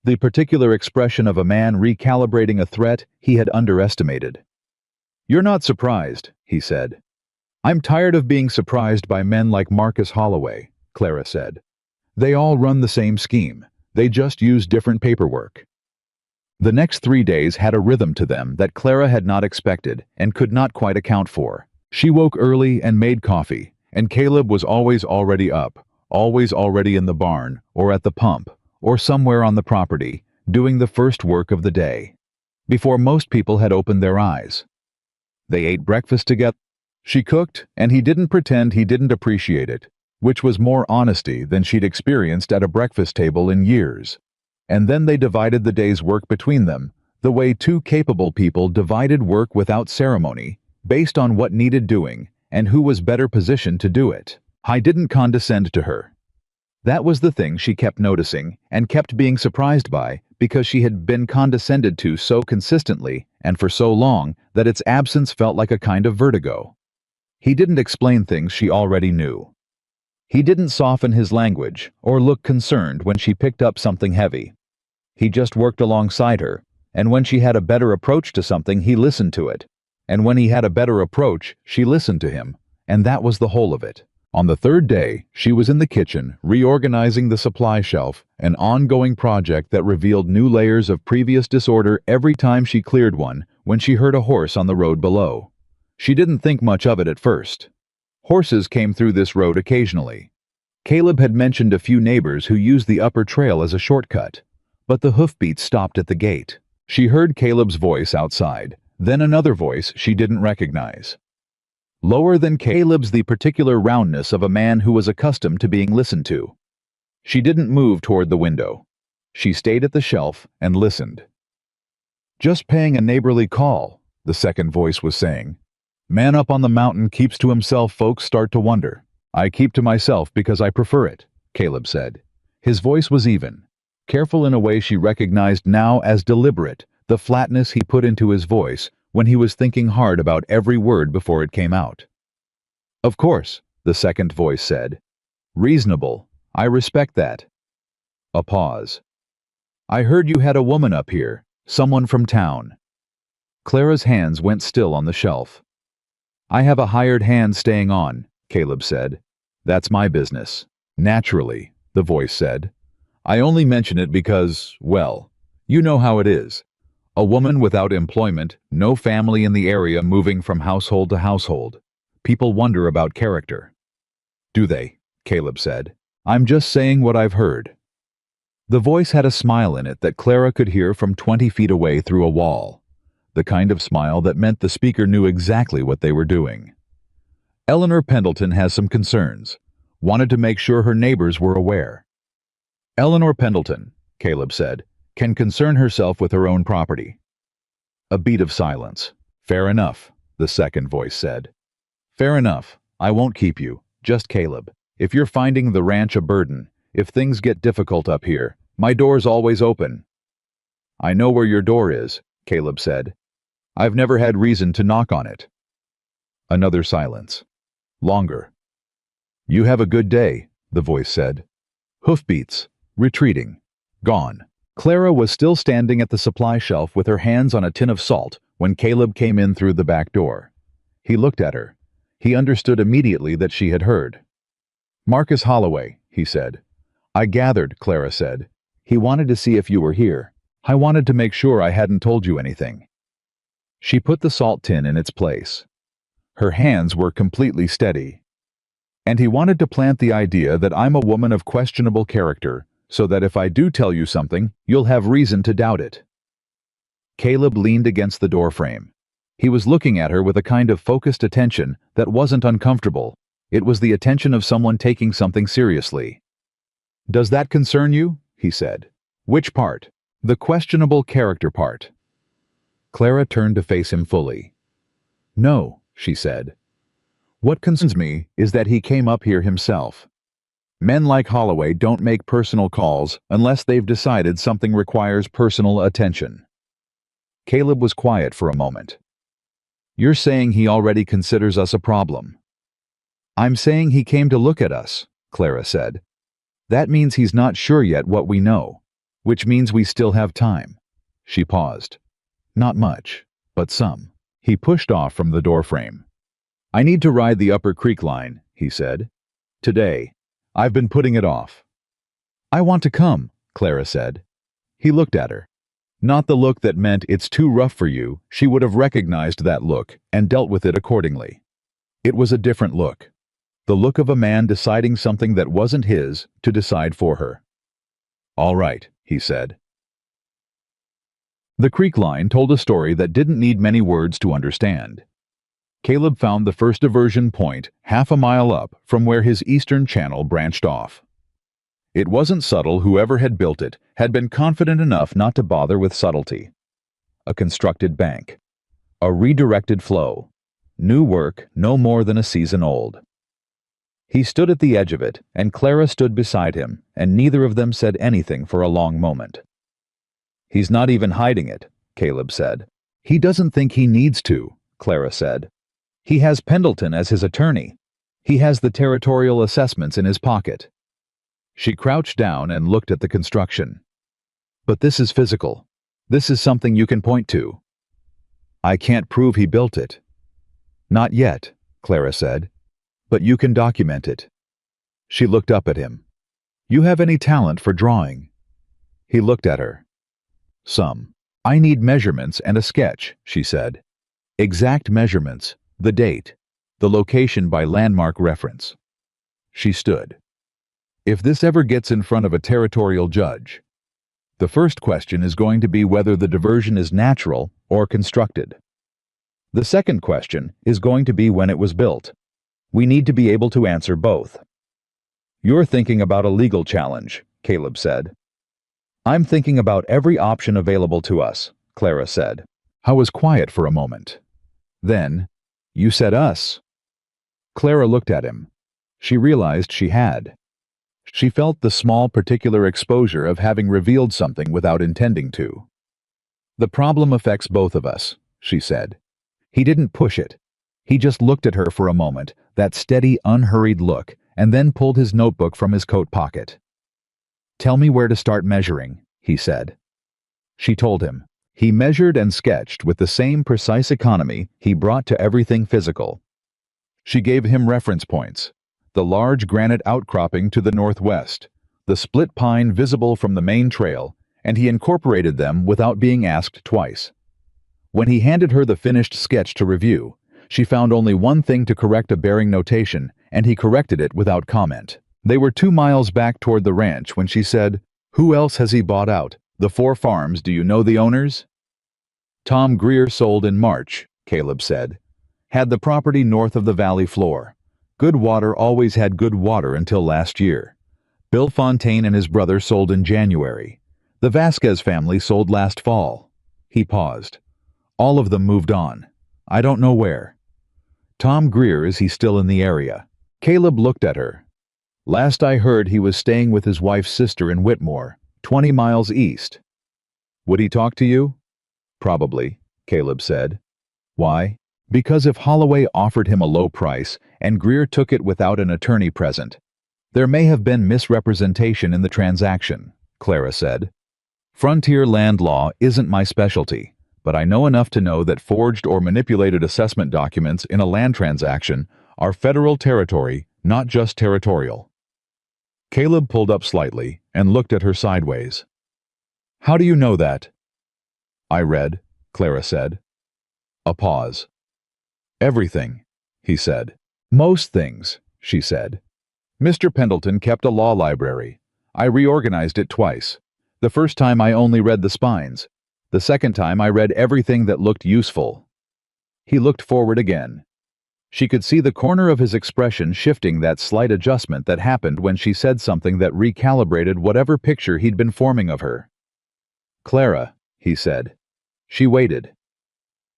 S1: The particular expression of a man recalibrating a threat he had underestimated. "You're not surprised," he said. "I'm tired of being surprised by men like Marcus Holloway," Clara said. "They all run the same scheme. They just use different paperwork." The next 3 days had a rhythm to them that Clara had not expected and could not quite account for. She woke early and made coffee, and Caleb was always already up, always already in the barn, or at the pump, or somewhere on the property, doing the first work of the day, before most people had opened their eyes. They ate breakfast together. She cooked, and he didn't pretend he didn't appreciate it, which was more honesty than she'd experienced at a breakfast table in years. And then they divided the day's work between them, the way 2 capable people divided work without ceremony, based on what needed doing and who was better positioned to do it. I didn't condescend to her. That was the thing she kept noticing and kept being surprised by, because she had been condescended to so consistently and for so long that its absence felt like a kind of vertigo. He didn't explain things she already knew. He didn't soften his language or look concerned when she picked up something heavy. He just worked alongside her, and when she had a better approach to something, he listened to it. And when he had a better approach, she listened to him, and that was the whole of it. On the 3rd day, she was in the kitchen, reorganizing the supply shelf, an ongoing project that revealed new layers of previous disorder every time she cleared one, when she heard a horse on the road below. She didn't think much of it at first. Horses came through this road occasionally. Caleb had mentioned a few neighbors who used the upper trail as a shortcut, but the hoofbeats stopped at the gate. She heard Caleb's voice outside, then another voice she didn't recognize. Lower than Caleb's, the particular roundness of a man who was accustomed to being listened to. She didn't move toward the window. She stayed at the shelf and listened. "Just paying a neighborly call," the second voice was saying. "Man up on the mountain keeps to himself, folks start to wonder. I keep to myself because I prefer it," Caleb said. His voice was even, careful in a way she recognized now as deliberate, the flatness he put into his voice when he was thinking hard about every word before it came out. "Of course," the second voice said. "Reasonable. I respect that." A pause. "I heard you had a woman up here, someone from town." Clara's hands went still on the shelf. "I have a hired hand staying on," Caleb said. "That's my business." "Naturally," the voice said. "I only mention it because, well, you know how it is. A woman without employment, no family in the area, moving from household to household. People wonder about character." "Do they?" Caleb said. "I'm just saying what I've heard." The voice had a smile in it that Clara could hear from 20 feet away through a wall. The kind of smile that meant the speaker knew exactly what they were doing. Eleanor Pendleton has some concerns. Wanted to make sure her neighbors were aware. Eleanor Pendleton, Caleb said, can concern herself with her own property. A beat of silence. Fair enough, the second voice said. Fair enough. I won't keep you. Just Caleb. If you're finding the ranch a burden, if things get difficult up here, my door's always open. I know where your door is, Caleb said. I've never had reason to knock on it. Another silence. Longer. You have a good day, the voice said. Hoofbeats. Retreating. Gone. Clara was still standing at the supply shelf with her hands on a tin of salt when Caleb came in through the back door. He looked at her. He understood immediately that she had heard. Marcus Holloway, he said. I gathered, Clara said. He wanted to see if you were here. I wanted to make sure I hadn't told you anything. She put the salt tin in its place. Her hands were completely steady. And he wanted to plant the idea that I'm a woman of questionable character, so that if I do tell you something, you'll have reason to doubt it. Caleb leaned against the doorframe. He was looking at her with a kind of focused attention that wasn't uncomfortable. It was the attention of someone taking something seriously. Does that concern you? He said. Which part? The questionable character part. Clara turned to face him fully. No, she said. What concerns me is that he came up here himself. Men like Holloway don't make personal calls unless they've decided something requires personal attention. Caleb was quiet for a moment. You're saying he already considers us a problem. I'm saying he came to look at us, Clara said. That means he's not sure yet what we know, which means we still have time. She paused. Not much, but some. He pushed off from the doorframe. I need to ride the Upper Creek line, he said. Today. I've been putting it off. I want to come, Clara said. He looked at her. Not the look that meant it's too rough for you. She would have recognized that look and dealt with it accordingly. It was a different look. The look of a man deciding something that wasn't his to decide for her. All right, he said. The creek line told a story that didn't need many words to understand. Caleb found the first diversion point half a mile up from where his eastern channel branched off. It wasn't subtle. Whoever had built it had been confident enough not to bother with subtlety. A constructed bank. A redirected flow. New work no more than a season old. He stood at the edge of it, and Clara stood beside him, and neither of them said anything for a long moment. He's not even hiding it, Caleb said. He doesn't think he needs to, Clara said. He has Pendleton as his attorney. He has the territorial assessments in his pocket. She crouched down and looked at the construction. But this is physical. This is something you can point to. I can't prove he built it. Not yet, Clara said. But you can document it. She looked up at him. You have any talent for drawing? He looked at her. Some. I need measurements and a sketch, she said. Exact measurements, the date, the location by landmark reference. She stood. If this ever gets in front of a territorial judge, the first question is going to be whether the diversion is natural or constructed. The second question is going to be when it was built. We need to be able to answer both. You're thinking about a legal challenge, Caleb said. I'm thinking about every option available to us, Clara said. I was quiet for a moment. Then, you said us. Clara looked at him. She realized she had. She felt the small particular exposure of having revealed something without intending to. The problem affects both of us, she said. He didn't push it. He just looked at her for a moment, that steady, unhurried look, and then pulled his notebook from his coat pocket. Tell me where to start measuring, he said. She told him. He measured and sketched with the same precise economy he brought to everything physical. She gave him reference points. The large granite outcropping to the northwest, the split pine visible from the main trail, and he incorporated them without being asked twice. When he handed her the finished sketch to review, she found only one thing to correct: a bearing notation, and he corrected it without comment. They were 2 miles back toward the ranch when she said, Who else has he bought out? The 4 farms, do you know the owners? Tom Greer sold in March, Caleb said. Had the property north of the valley floor. Good water always had good water until last year. Bill Fontaine and his brother sold in January. The Vasquez family sold last fall. He paused. All of them moved on. I don't know where. Tom Greer, is he still in the area? Caleb looked at her. Last I heard, he was staying with his wife's sister in Whitmore, 20 miles east. Would he talk to you? Probably, Caleb said. Why? Because if Holloway offered him a low price and Greer took it without an attorney present, there may have been misrepresentation in the transaction, Clara said. Frontier land law isn't my specialty, but I know enough to know that forged or manipulated assessment documents in a land transaction are federal territory, not just territorial. Caleb pulled up slightly and looked at her sideways. How do you know that? I read, Clara said. A pause. Everything, he said. Most things, she said. Mr. Pendleton kept a law library. I reorganized it twice. The first time I only read the spines. The second time I read everything that looked useful. He looked forward again. She could see the corner of his expression shifting, that slight adjustment that happened when she said something that recalibrated whatever picture he'd been forming of her. Clara, he said. She waited.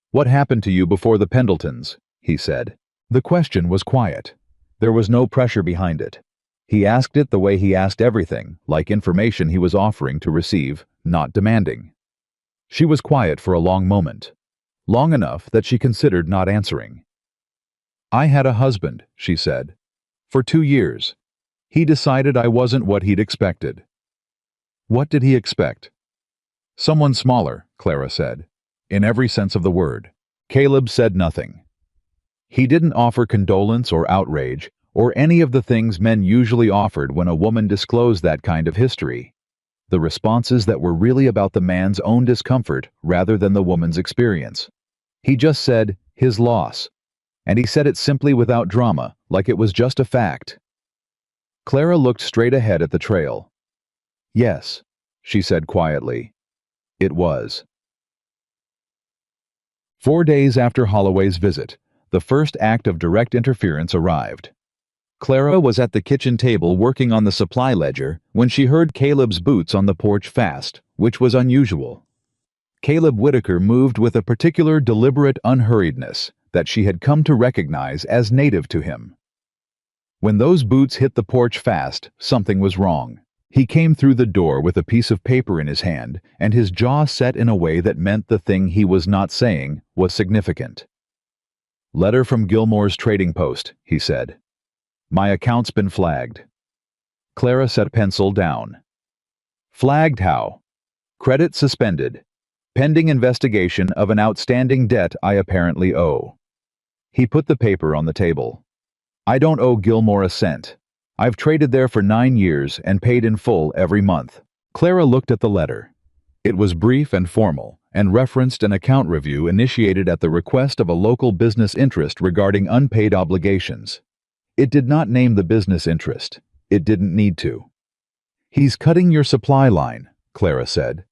S1: What happened to you before the Pendletons? He said. The question was quiet. There was no pressure behind it. He asked it the way he asked everything, like information he was offering to receive, not demanding. She was quiet for a long moment. Long enough that she considered not answering. I had a husband, she said. For 2 years. He decided I wasn't what he'd expected. What did he expect? Someone smaller, Clara said. In every sense of the word. Caleb said nothing. He didn't offer condolence or outrage, or any of the things men usually offered when a woman disclosed that kind of history. The responses that were really about the man's own discomfort rather than the woman's experience. He just said, his loss. And he said it simply without drama, like it was just a fact. Clara looked straight ahead at the trail. Yes, she said quietly. It was. 4 days after Holloway's visit, the first act of direct interference arrived. Clara was at the kitchen table working on the supply ledger when she heard Caleb's boots on the porch fast, which was unusual. Caleb Whitaker moved with a particular deliberate unhurriedness that she had come to recognize as native to him. When those boots hit the porch fast, something was wrong. He came through the door with a piece of paper in his hand, and his jaw set in a way that meant the thing he was not saying was significant. Letter from Gilmore's trading post, he said. My account's been flagged. Clara set pencil down. Flagged how? Credit suspended. Pending investigation of an outstanding debt I apparently owe. He put the paper on the table. I don't owe Gilmore a cent. I've traded there for 9 years and paid in full every month. Clara looked at the letter. It was brief and formal, and referenced an account review initiated at the request of a local business interest regarding unpaid obligations. It did not name the business interest. It didn't need to. He's cutting your supply line, Clara said.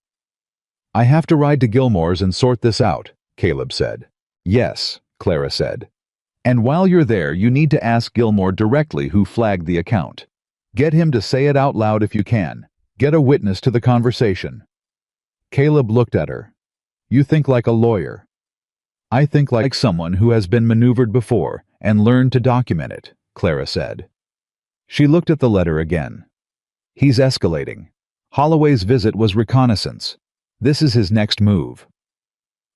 S1: I have to ride to Gilmore's and sort this out, Caleb said. Yes, Clara said. And while you're there, you need to ask Gilmore directly who flagged the account. Get him to say it out loud if you can. Get a witness to the conversation. Caleb looked at her. You think like a lawyer. I think like someone who has been maneuvered before and learned to document it, Clara said. She looked at the letter again. He's escalating. Holloway's visit was reconnaissance. This is his next move.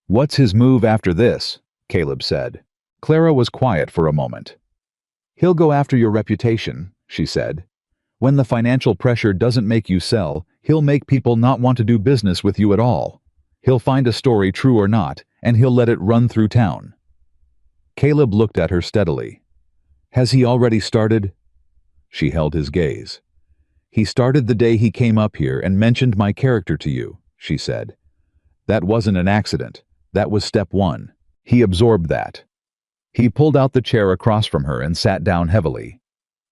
S1: What's his move after this? Caleb said. Clara was quiet for a moment. He'll go after your reputation, she said. When the financial pressure doesn't make you sell, he'll make people not want to do business with you at all. He'll find a story, true or not, and he'll let it run through town. Caleb looked at her steadily. Has he already started? She held his gaze. He started the day he came up here and mentioned my character to you, she said. That wasn't an accident. That was step 1. He absorbed that. He pulled out the chair across from her and sat down heavily.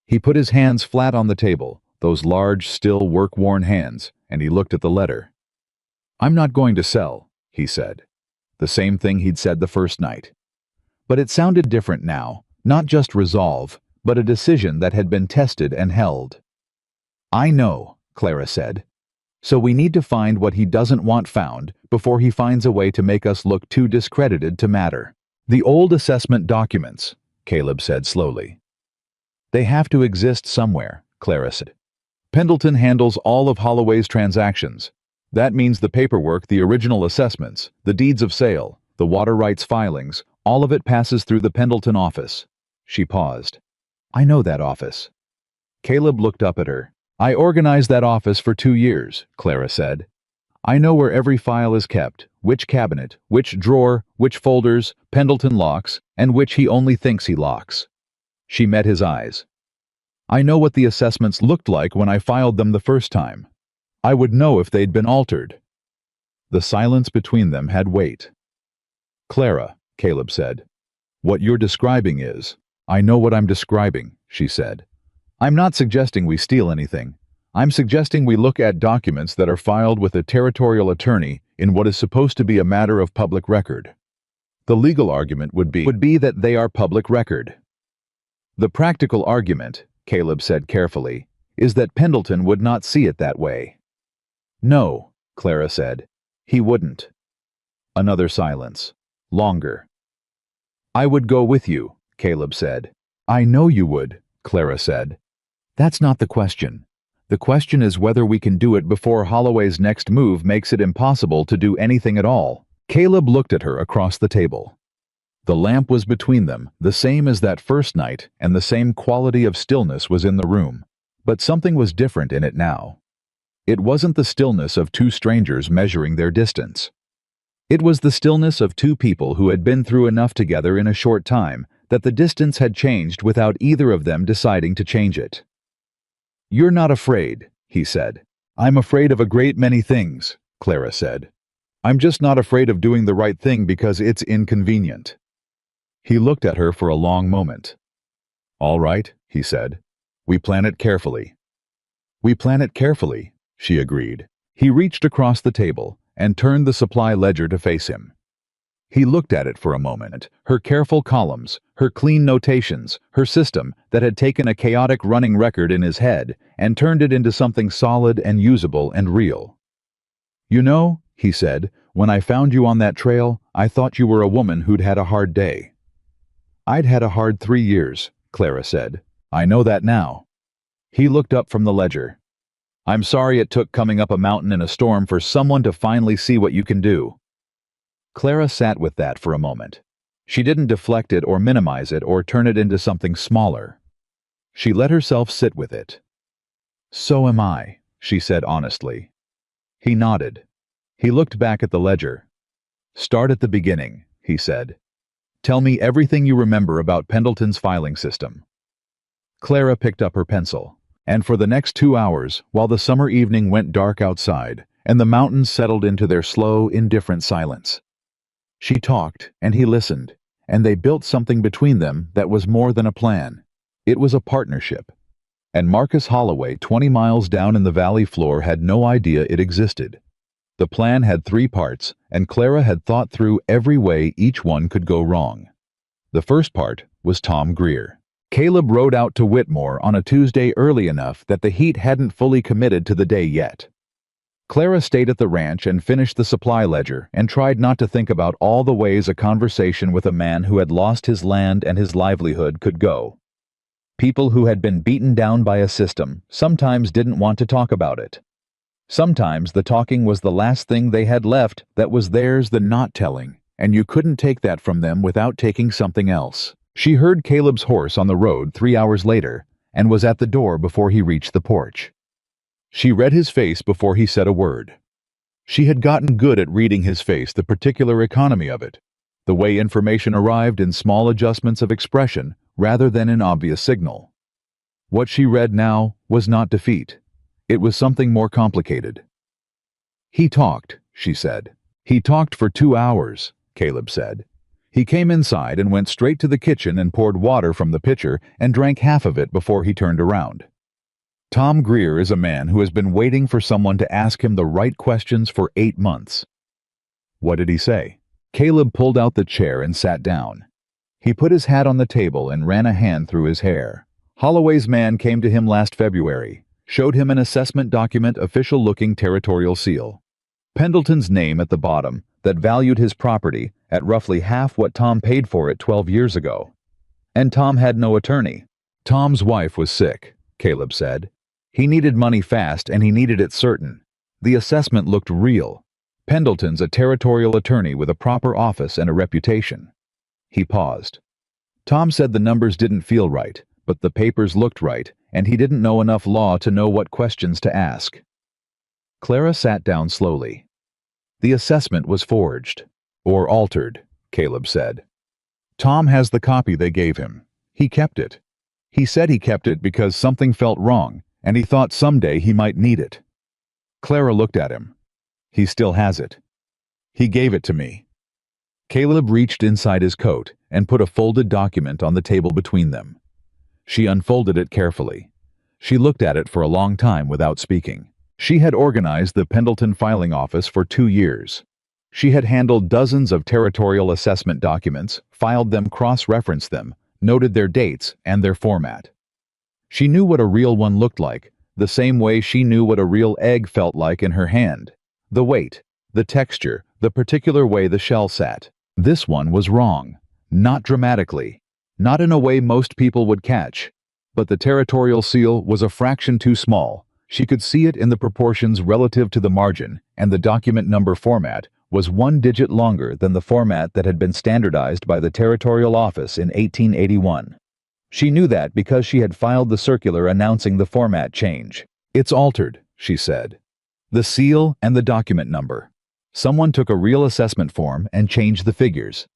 S1: He put his hands flat on the table, those large, still work-worn hands, and he looked at the letter. I'm not going to sell, he said. The same thing he'd said the first night. But it sounded different now, not just resolve, but a decision that had been tested and held. "I know," Clara said. "So we need to find what he doesn't want found before he finds a way to make us look too discredited to matter." "The old assessment documents," Caleb said slowly. "They have to exist somewhere," Clara said. "Pendleton handles all of Holloway's transactions. That means the paperwork, the original assessments, the deeds of sale, the water rights filings, all of it passes through the Pendleton office." She paused. "I know that office." Caleb looked up at her. "I organized that office for 2 years," Clara said. "I know where every file is kept, which cabinet, which drawer, which folders Pendleton locks, and which he only thinks he locks." She met his eyes. "I know what the assessments looked like when I filed them the first time. I would know if they'd been altered." The silence between them had weight. "Clara," Caleb said, "what you're describing is—" "I know what I'm describing," she said. "I'm not suggesting we steal anything. I'm suggesting we look at documents that are filed with a territorial attorney in what is supposed to be a matter of public record. The legal argument would be that they are public record. The practical argument," Caleb said carefully, "is that Pendleton would not see it that way." "No," Clara said. "He wouldn't." Another silence. Longer. "I would go with you," Caleb said. "I know you would," Clara said. "That's not the question. The question is whether we can do it before Holloway's next move makes it impossible to do anything at all." Caleb looked at her across the table. The lamp was between them, the same as that first night, and the same quality of stillness was in the room. But something was different in it now. It wasn't the stillness of two strangers measuring their distance. It was the stillness of two people who had been through enough together in a short time that the distance had changed without either of them deciding to change it. "You're not afraid," he said. "I'm afraid of a great many things," Clara said. "I'm just not afraid of doing the right thing because it's inconvenient." He looked at her for a long moment. "All right," he said. "We plan it carefully." "We plan it carefully," she agreed. He reached across the table and turned the supply ledger to face him. He looked at it for a moment, her careful columns, her clean notations, her system that had taken a chaotic running record in his head and turned it into something solid and usable and real. "You know," he said, "when I found you on that trail, I thought you were a woman who'd had a hard day." "I'd had a hard 3 years," Clara said. "I know that now." He looked up from the ledger. "I'm sorry it took coming up a mountain in a storm for someone to finally see what you can do." Clara sat with that for a moment. She didn't deflect it or minimize it or turn it into something smaller. She let herself sit with it. "So am I," she said honestly. He nodded. He looked back at the ledger. "Start at the beginning," he said. "Tell me everything you remember about Pendleton's filing system." Clara picked up her pencil, and for the next 2 hours, while the summer evening went dark outside and the mountains settled into their slow, indifferent silence, she talked and he listened, and they built something between them that was more than a plan. It was a partnership. And Marcus Holloway, 20 miles down in the valley floor, had no idea it existed. The plan had 3 parts, and Clara had thought through every way each one could go wrong. The first part was Tom Greer. Caleb rode out to Whitmore on a Tuesday early enough that the heat hadn't fully committed to the day yet. Clara stayed at the ranch and finished the supply ledger and tried not to think about all the ways a conversation with a man who had lost his land and his livelihood could go. People who had been beaten down by a system sometimes didn't want to talk about it. Sometimes the talking was the last thing they had left that was theirs, the not telling, and you couldn't take that from them without taking something else. She heard Caleb's horse on the road 3 hours later and was at the door before he reached the porch. She read his face before he said a word. She had gotten good at reading his face, the particular economy of it, the way information arrived in small adjustments of expression rather than in obvious signal. What she read now was not defeat. It was something more complicated. "He talked," she said. "He talked for 2 hours," Caleb said. He came inside and went straight to the kitchen and poured water from the pitcher and drank half of it before he turned around. Tom Greer is a man who has been waiting for someone to ask him the right questions for 8 months. What did he say? Caleb pulled out the chair and sat down. He put his hat on the table and ran a hand through his hair. Holloway's man came to him last February, showed him an assessment document, official-looking territorial seal. Pendleton's name at the bottom that valued his property at roughly half what Tom paid for it 12 years ago. And Tom had no attorney. Tom's wife was sick, Caleb said. He needed money fast and he needed it certain. The assessment looked real. Pendleton's a territorial attorney with a proper office and a reputation. He paused. Tom said the numbers didn't feel right, but the papers looked right, and he didn't know enough law to know what questions to ask. Clara sat down slowly. The assessment was forged, or altered, Caleb said. Tom has the copy they gave him. He kept it. He said he kept it because something felt wrong, and he thought someday he might need it. Clara looked at him. He still has it. He gave it to me. Caleb reached inside his coat and put a folded document on the table between them. She unfolded it carefully. She looked at it for a long time without speaking. She had organized the Pendleton filing office for 2 years. She had handled dozens of territorial assessment documents, filed them, cross-referenced them, noted their dates and their format. She knew what a real one looked like, the same way she knew what a real egg felt like in her hand. The weight, the texture, the particular way the shell sat. This one was wrong. Not dramatically. Not in a way most people would catch. But the territorial seal was a fraction too small. She could see it in the proportions relative to the margin, and the document number format was 1 digit longer than the format that had been standardized by the Territorial Office in 1881. She knew that because she had filed the circular announcing the format change. "It's altered," she said. "The seal and the document number. Someone took a real assessment form and changed the figures."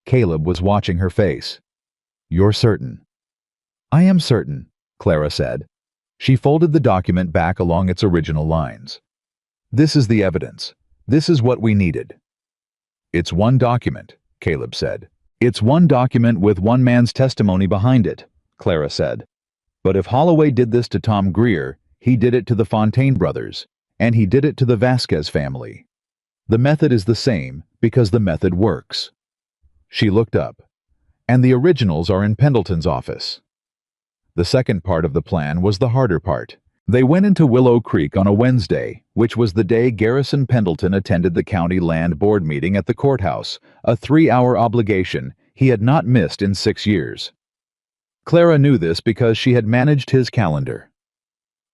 S1: Caleb was watching her face. "You're certain?" "I am certain," Clara said. She folded the document back along its original lines. "This is the evidence. This is what we needed." "It's one document," Caleb said. "It's one document with one man's testimony behind it," Clara said. "But if Holloway did this to Tom Greer, he did it to the Fontaine brothers, and he did it to the Vasquez family. The method is the same because the method works." She looked up. "And the originals are in Pendleton's office." The second part of the plan was the harder part. They went into Willow Creek on a Wednesday, which was the day Garrison Pendleton attended the county land board meeting at the courthouse, a 3-hour obligation he had not missed in 6 years. Clara knew this because she had managed his calendar.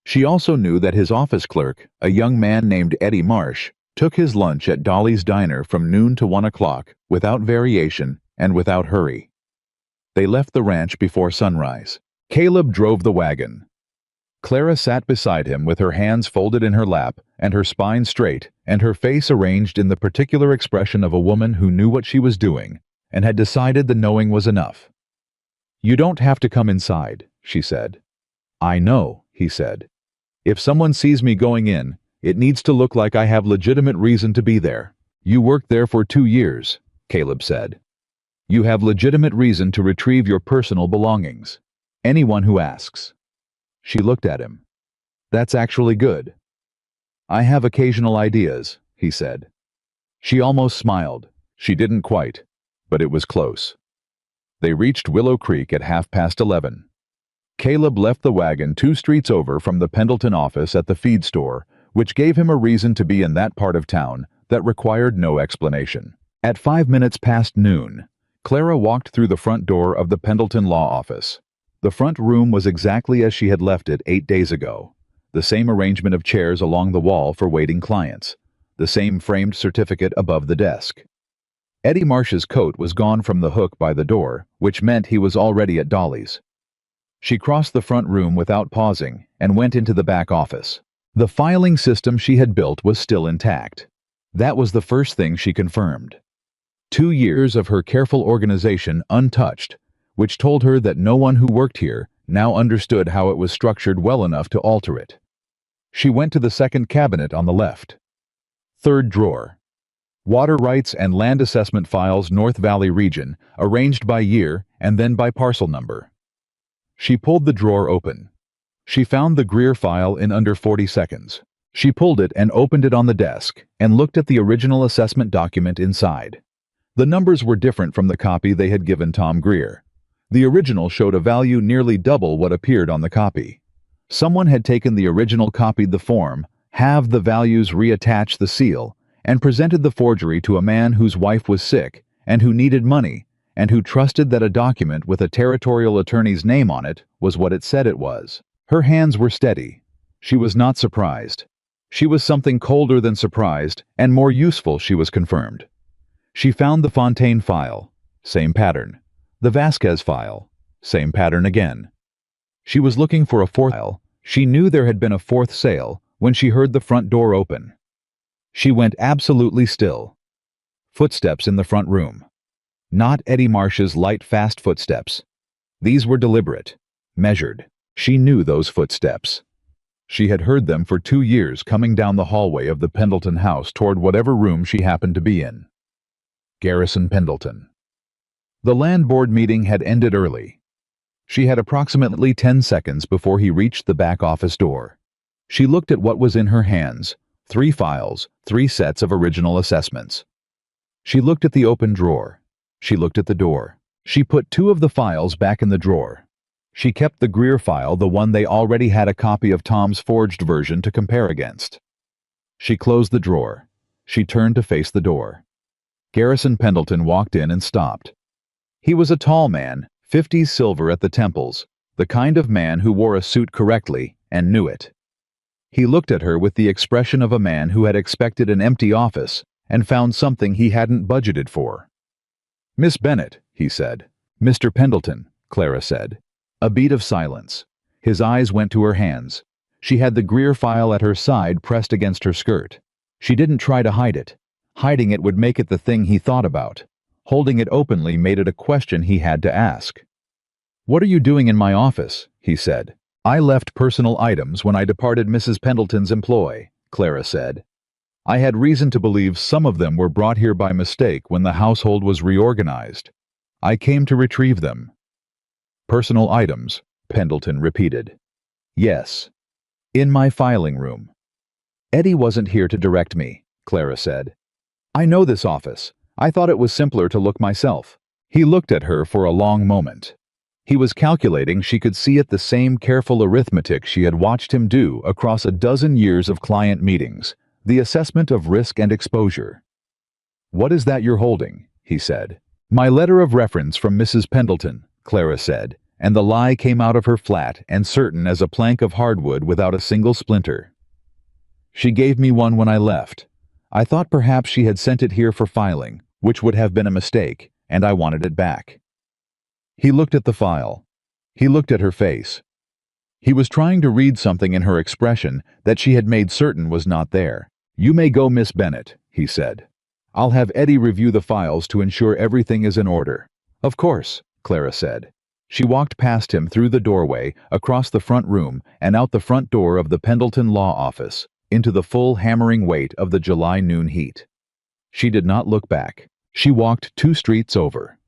S1: She also knew that his office clerk, a young man named Eddie Marsh, took his lunch at Dolly's Diner from noon to 1 o'clock, without variation and without hurry. They left the ranch before sunrise. Caleb drove the wagon. Clara sat beside him with her hands folded in her lap and her spine straight and her face arranged in the particular expression of a woman who knew what she was doing and had decided the knowing was enough. "You don't have to come inside," she said. "I know," he said. "If someone sees me going in, it needs to look like I have legitimate reason to be there." "You worked there for 2 years," Caleb said. "You have legitimate reason to retrieve your personal belongings. Anyone who asks." She looked at him. "That's actually good." "I have occasional ideas," he said. She almost smiled. She didn't quite, but it was close. They reached Willow Creek at 11:30. Caleb left the wagon 2 streets over from the Pendleton office at the feed store, which gave him a reason to be in that part of town that required no explanation. At 5 minutes past noon, Clara walked through the front door of the Pendleton law office. The front room was exactly as she had left it 8 days ago. The same arrangement of chairs along the wall for waiting clients. The same framed certificate above the desk. Eddie Marsh's coat was gone from the hook by the door, which meant he was already at Dolly's. She crossed the front room without pausing and went into the back office. The filing system she had built was still intact. That was the first thing she confirmed. 2 years of her careful organization untouched, which told her that no one who worked here now understood how it was structured well enough to alter it. She went to the second cabinet on the left. Third drawer. Water rights and land assessment files, North Valley region, arranged by year and then by parcel number. She pulled the drawer open. She found the Greer file in under 40 seconds. She pulled it and opened it on the desk and looked at the original assessment document inside. The numbers were different from the copy they had given Tom Greer. The original showed a value nearly double what appeared on the copy. Someone had taken the original, copied the form, halved the values, reattached the seal, and presented the forgery to a man whose wife was sick and who needed money, and who trusted that a document with a territorial attorney's name on it was what it said it was. Her hands were steady. She was not surprised. She was something colder than surprised, and more useful, she was confirmed. She found the Fontaine file, same pattern. The Vasquez file, same pattern again. She was looking for a fourth file. She knew there had been a fourth sale when she heard the front door open. She went absolutely still. Footsteps in the front room. Not Eddie Marsh's light, fast footsteps. These were deliberate, measured. She knew those footsteps. She had heard them for 2 years coming down the hallway of the Pendleton house toward whatever room she happened to be in. Garrison Pendleton. The land board meeting had ended early. She had approximately 10 seconds before he reached the back office door. She looked at what was in her hands: 3 files, 3 sets of original assessments. She looked at the open drawer. She looked at the door. She put 2 of the files back in the drawer. She kept the Greer file, the one they already had a copy of Tom's forged version to compare against. She closed the drawer. She turned to face the door. Garrison Pendleton walked in and stopped. He was a tall man, 50s silver at the temples, the kind of man who wore a suit correctly and knew it. He looked at her with the expression of a man who had expected an empty office and found something he hadn't budgeted for. "Miss Bennet," he said. "Mr. Pendleton," Clara said. A beat of silence. His eyes went to her hands. She had the Greer file at her side, pressed against her skirt. She didn't try to hide it. Hiding it would make it the thing he thought about. Holding it openly made it a question he had to ask. "What are you doing in my office?" he said. "I left personal items when I departed Mrs. Pendleton's employ," Clara said. "I had reason to believe some of them were brought here by mistake when the household was reorganized. I came to retrieve them." "Personal items," Pendleton repeated. "Yes. In my filing room." "Eddie wasn't here to direct me," Clara said. "I know this office. I thought it was simpler to look myself." He looked at her for a long moment. He was calculating. She could see it, the same careful arithmetic she had watched him do across a dozen years of client meetings, the assessment of risk and exposure. "What is that you're holding?" he said. "My letter of reference from Mrs. Pendleton," Clara said, and the lie came out of her flat and certain as a plank of hardwood without a single splinter. "She gave me one when I left. I thought perhaps she had sent it here for filing, which would have been a mistake, and I wanted it back." He looked at the file. He looked at her face. He was trying to read something in her expression that she had made certain was not there. "You may go, Miss Bennet," he said. "I'll have Eddie review the files to ensure everything is in order." "Of course," Clara said. She walked past him through the doorway, across the front room, and out the front door of the Pendleton Law Office, into the full hammering weight of the July noon heat. She did not look back. She walked 2 streets over.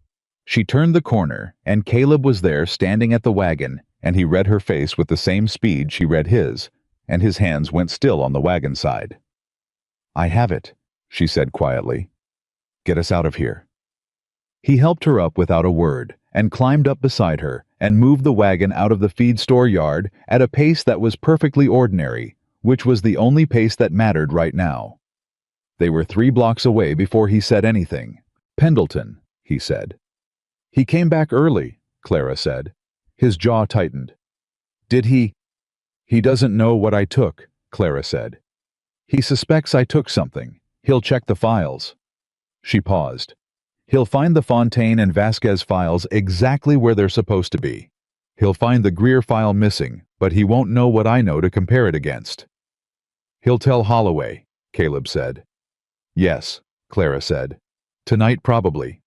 S1: She turned the corner, and Caleb was there standing at the wagon, and he read her face with the same speed she read his, and his hands went still on the wagon side. "I have it," she said quietly. "Get us out of here." He helped her up without a word, and climbed up beside her, and moved the wagon out of the feed store yard at a pace that was perfectly ordinary, which was the only pace that mattered right now. They were 3 blocks away before he said anything. "Pendleton," he said. "He came back early," Clara said. His jaw tightened. "Did he?" "He doesn't know what I took," Clara said. "He suspects I took something. He'll check the files." She paused. "He'll find the Fontaine and Vasquez files exactly where they're supposed to be. He'll find the Greer file missing, but he won't know what I know to compare it against." "He'll tell Holloway," Caleb said. "Yes," Clara said. "Tonight probably."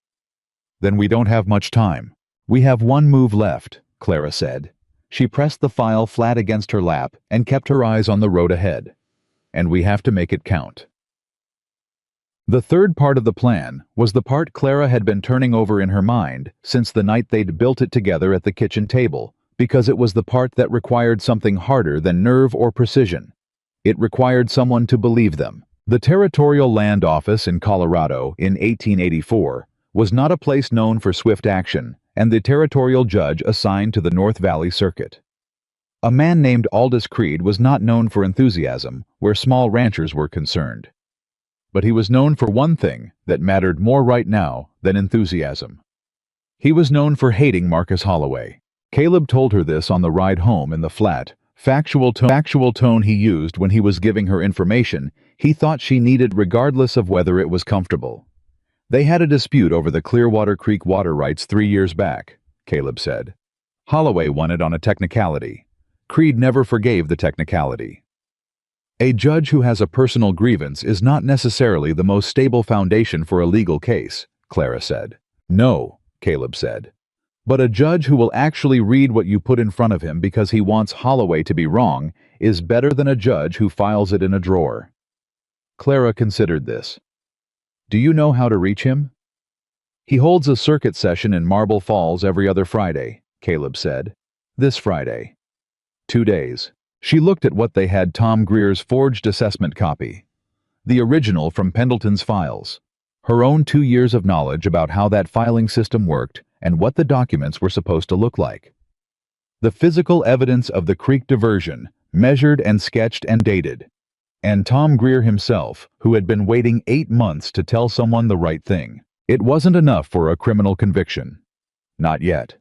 S1: "Then we don't have much time." "We have 1 move left," Clara said. She pressed the file flat against her lap and kept her eyes on the road ahead. "And we have to make it count." The third part of the plan was the part Clara had been turning over in her mind since the night they'd built it together at the kitchen table, because it was the part that required something harder than nerve or precision. It required someone to believe them. The Territorial Land Office in Colorado in 1884 was not a place known for swift action, and the territorial judge assigned to the North Valley Circuit. A man named Aldous Creed was not known for enthusiasm where small ranchers were concerned. But he was known for one thing that mattered more right now than enthusiasm. He was known for hating Marcus Holloway. Caleb told her this on the ride home in the flat, factual tone he used when he was giving her information he thought she needed regardless of whether it was comfortable. They had a dispute over the Clearwater Creek water rights 3 years back, Caleb said. Holloway won it on a technicality. Creed never forgave the technicality. A judge who has a personal grievance is not necessarily the most stable foundation for a legal case, Clara said. No, Caleb said. But a judge who will actually read what you put in front of him because he wants Holloway to be wrong is better than a judge who files it in a drawer. Clara considered this. Do you know how to reach him? He holds a circuit session in Marble Falls every other Friday, Caleb said. This Friday. 2 days. She looked at what they had Tom Greer's forged assessment copy. The original from Pendleton's files. Her own 2 years of knowledge about how that filing system worked and what the documents were supposed to look like. The physical evidence of the creek diversion, measured and sketched and dated. And Tom Greer himself, who had been waiting 8 months to tell someone the right thing. It wasn't enough for a criminal conviction. Not yet.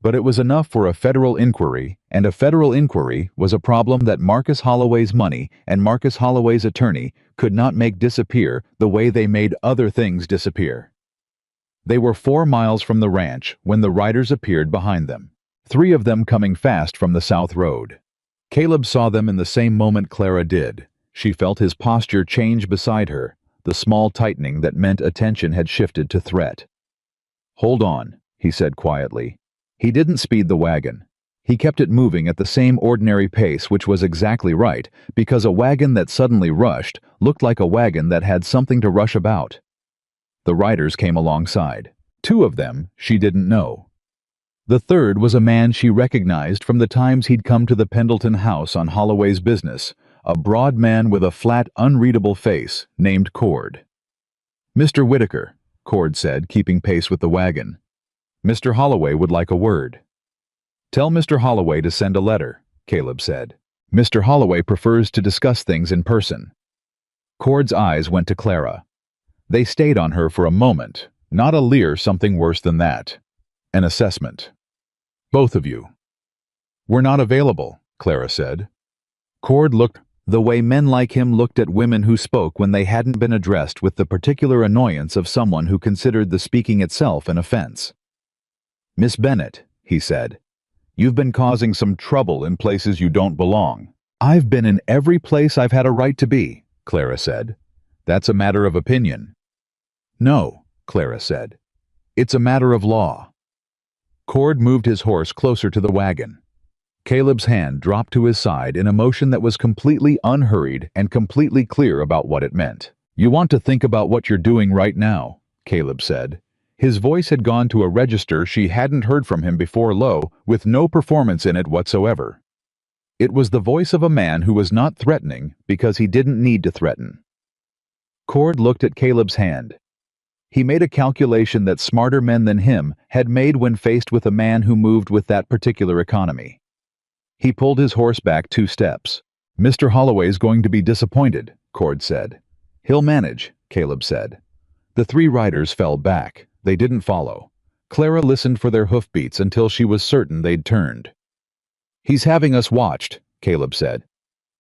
S1: But it was enough for a federal inquiry, and a federal inquiry was a problem that Marcus Holloway's money and Marcus Holloway's attorney could not make disappear the way they made other things disappear. They were 4 miles from the ranch when the riders appeared behind them, 3 of them coming fast from the south road. Caleb saw them in the same moment Clara did. She felt his posture change beside her, the small tightening that meant attention had shifted to threat. Hold on, he said quietly. He didn't speed the wagon. He kept it moving at the same ordinary pace, which was exactly right, because a wagon that suddenly rushed looked like a wagon that had something to rush about. The riders came alongside. 2 of them she didn't know. The third was a man she recognized from the times he'd come to the Pendleton house on Holloway's business, a broad man with a flat, unreadable face named Cord. Mr. Whitaker, Cord said, keeping pace with the wagon. Mr. Holloway would like a word. Tell Mr. Holloway to send a letter, Caleb said. Mr. Holloway prefers to discuss things in person. Cord's eyes went to Clara. They stayed on her for a moment, not a leer, something worse than that. An assessment. Both of you. We're not available, Clara said. Cord looked the way men like him looked at women who spoke when they hadn't been addressed with the particular annoyance of someone who considered the speaking itself an offense. Miss Bennett, he said, you've been causing some trouble in places you don't belong. I've been in every place I've had a right to be, Clara said. That's a matter of opinion. No, Clara said. It's a matter of law. Cord moved his horse closer to the wagon. Caleb's hand dropped to his side in a motion that was completely unhurried and completely clear about what it meant. You want to think about what you're doing right now, Caleb said. His voice had gone to a register she hadn't heard from him before, low, with no performance in it whatsoever. It was the voice of a man who was not threatening because he didn't need to threaten. Cord looked at Caleb's hand. He made a calculation that smarter men than him had made when faced with a man who moved with that particular economy. He pulled his horse back 2 steps. Mr. Holloway's going to be disappointed, Cord said. He'll manage, Caleb said. The 3 riders fell back. They didn't follow. Clara listened for their hoofbeats until she was certain they'd turned. He's having us watched, Caleb said.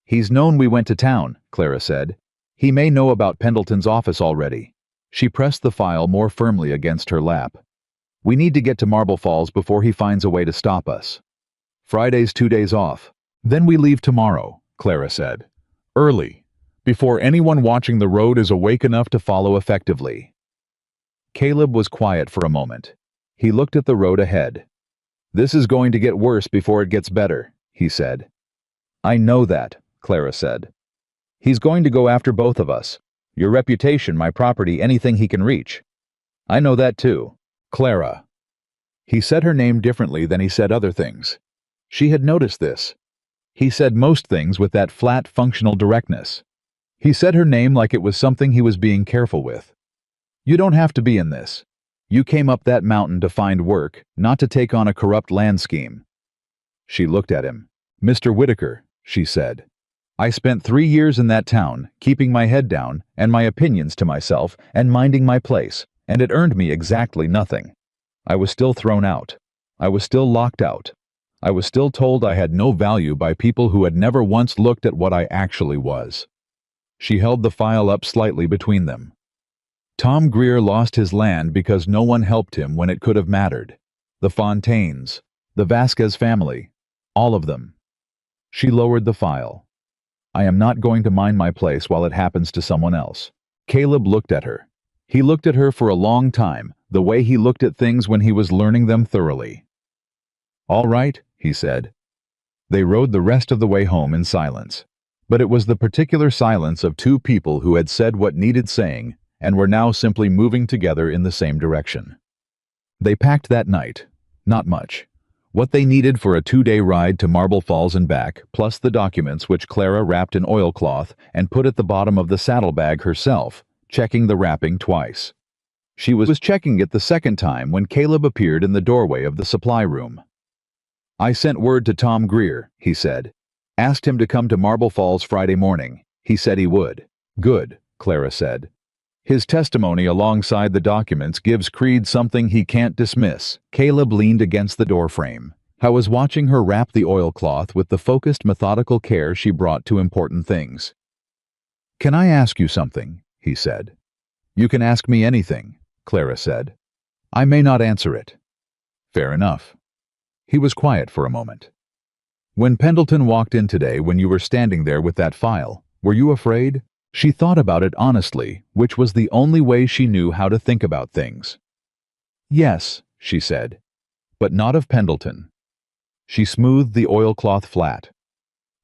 S1: He's known we went to town, Clara said. He may know about Pendleton's office already. She pressed the file more firmly against her lap. We need to get to Marble Falls before he finds a way to stop us. Friday's 2 days off. Then we leave tomorrow, Clara said. Early, before anyone watching the road is awake enough to follow effectively. Caleb was quiet for a moment. He looked at the road ahead. This is going to get worse before it gets better, he said. I know that, Clara said. He's going to go after both of us. Your reputation, my property, anything he can reach. I know that too. Clara. He said her name differently than he said other things. She had noticed this. He said most things with that flat, functional directness. He said her name like it was something he was being careful with. You don't have to be in this. You came up that mountain to find work, not to take on a corrupt land scheme. She looked at him. Mr. Whitaker, she said. I spent 3 years in that town, keeping my head down, and my opinions to myself, and minding my place, and it earned me exactly nothing. I was still thrown out. I was still locked out. I was still told I had no value by people who had never once looked at what I actually was. She held the file up slightly between them. Tom Greer lost his land because no one helped him when it could have mattered. The Fontaines, the Vasquez family, all of them. She lowered the file. I am not going to mind my place while it happens to someone else. Caleb looked at her. He looked at her for a long time, the way he looked at things when he was learning them thoroughly. All right, he said. They rode the rest of the way home in silence. But it was the particular silence of two people who had said what needed saying and were now simply moving together in the same direction. They packed that night. Not much. What they needed for a 2-day ride to Marble Falls and back, plus the documents which Clara wrapped in oilcloth and put at the bottom of the saddlebag herself, checking the wrapping twice. She was checking it the second time when Caleb appeared in the doorway of the supply room. I sent word to Tom Greer, he said. Asked him to come to Marble Falls Friday morning. He said he would. Good, Clara said. His testimony alongside the documents gives Creed something he can't dismiss. Caleb leaned against the doorframe. I was watching her wrap the oilcloth with the focused, methodical care she brought to important things. Can I ask you something? He said. You can ask me anything, Clara said. I may not answer it. Fair enough. He was quiet for a moment. When Pendleton walked in today when you were standing there with that file, were you afraid? She thought about it honestly, which was the only way she knew how to think about things. Yes, she said, but not of Pendleton. She smoothed the oilcloth flat.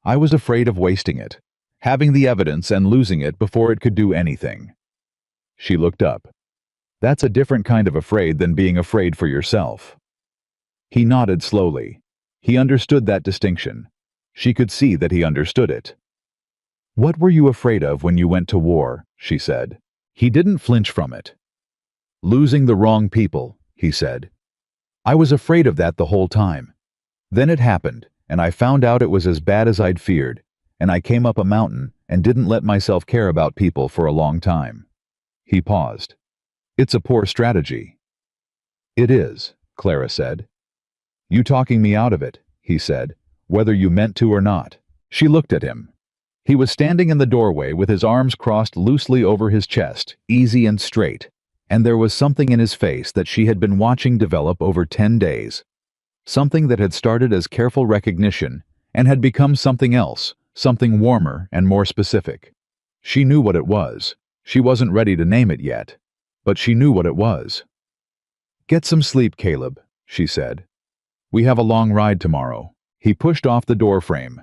S1: I was afraid of wasting it, having the evidence and losing it before it could do anything. She looked up. That's a different kind of afraid than being afraid for yourself. He nodded slowly. He understood that distinction. She could see that he understood it. What were you afraid of when you went to war? She said. He didn't flinch from it. Losing the wrong people, he said. I was afraid of that the whole time. Then it happened, and I found out it was as bad as I'd feared, and I came up a mountain and didn't let myself care about people for a long time. He paused. It's a poor strategy. It is, Clara said. You talking me out of it, he said, whether you meant to or not. She looked at him. He was standing in the doorway with his arms crossed loosely over his chest, easy and straight, and there was something in his face that she had been watching develop over 10 days. Something that had started as careful recognition and had become something else, something warmer and more specific. She knew what it was. She wasn't ready to name it yet, but she knew what it was. Get some sleep, Caleb, she said. We have a long ride tomorrow. He pushed off the doorframe.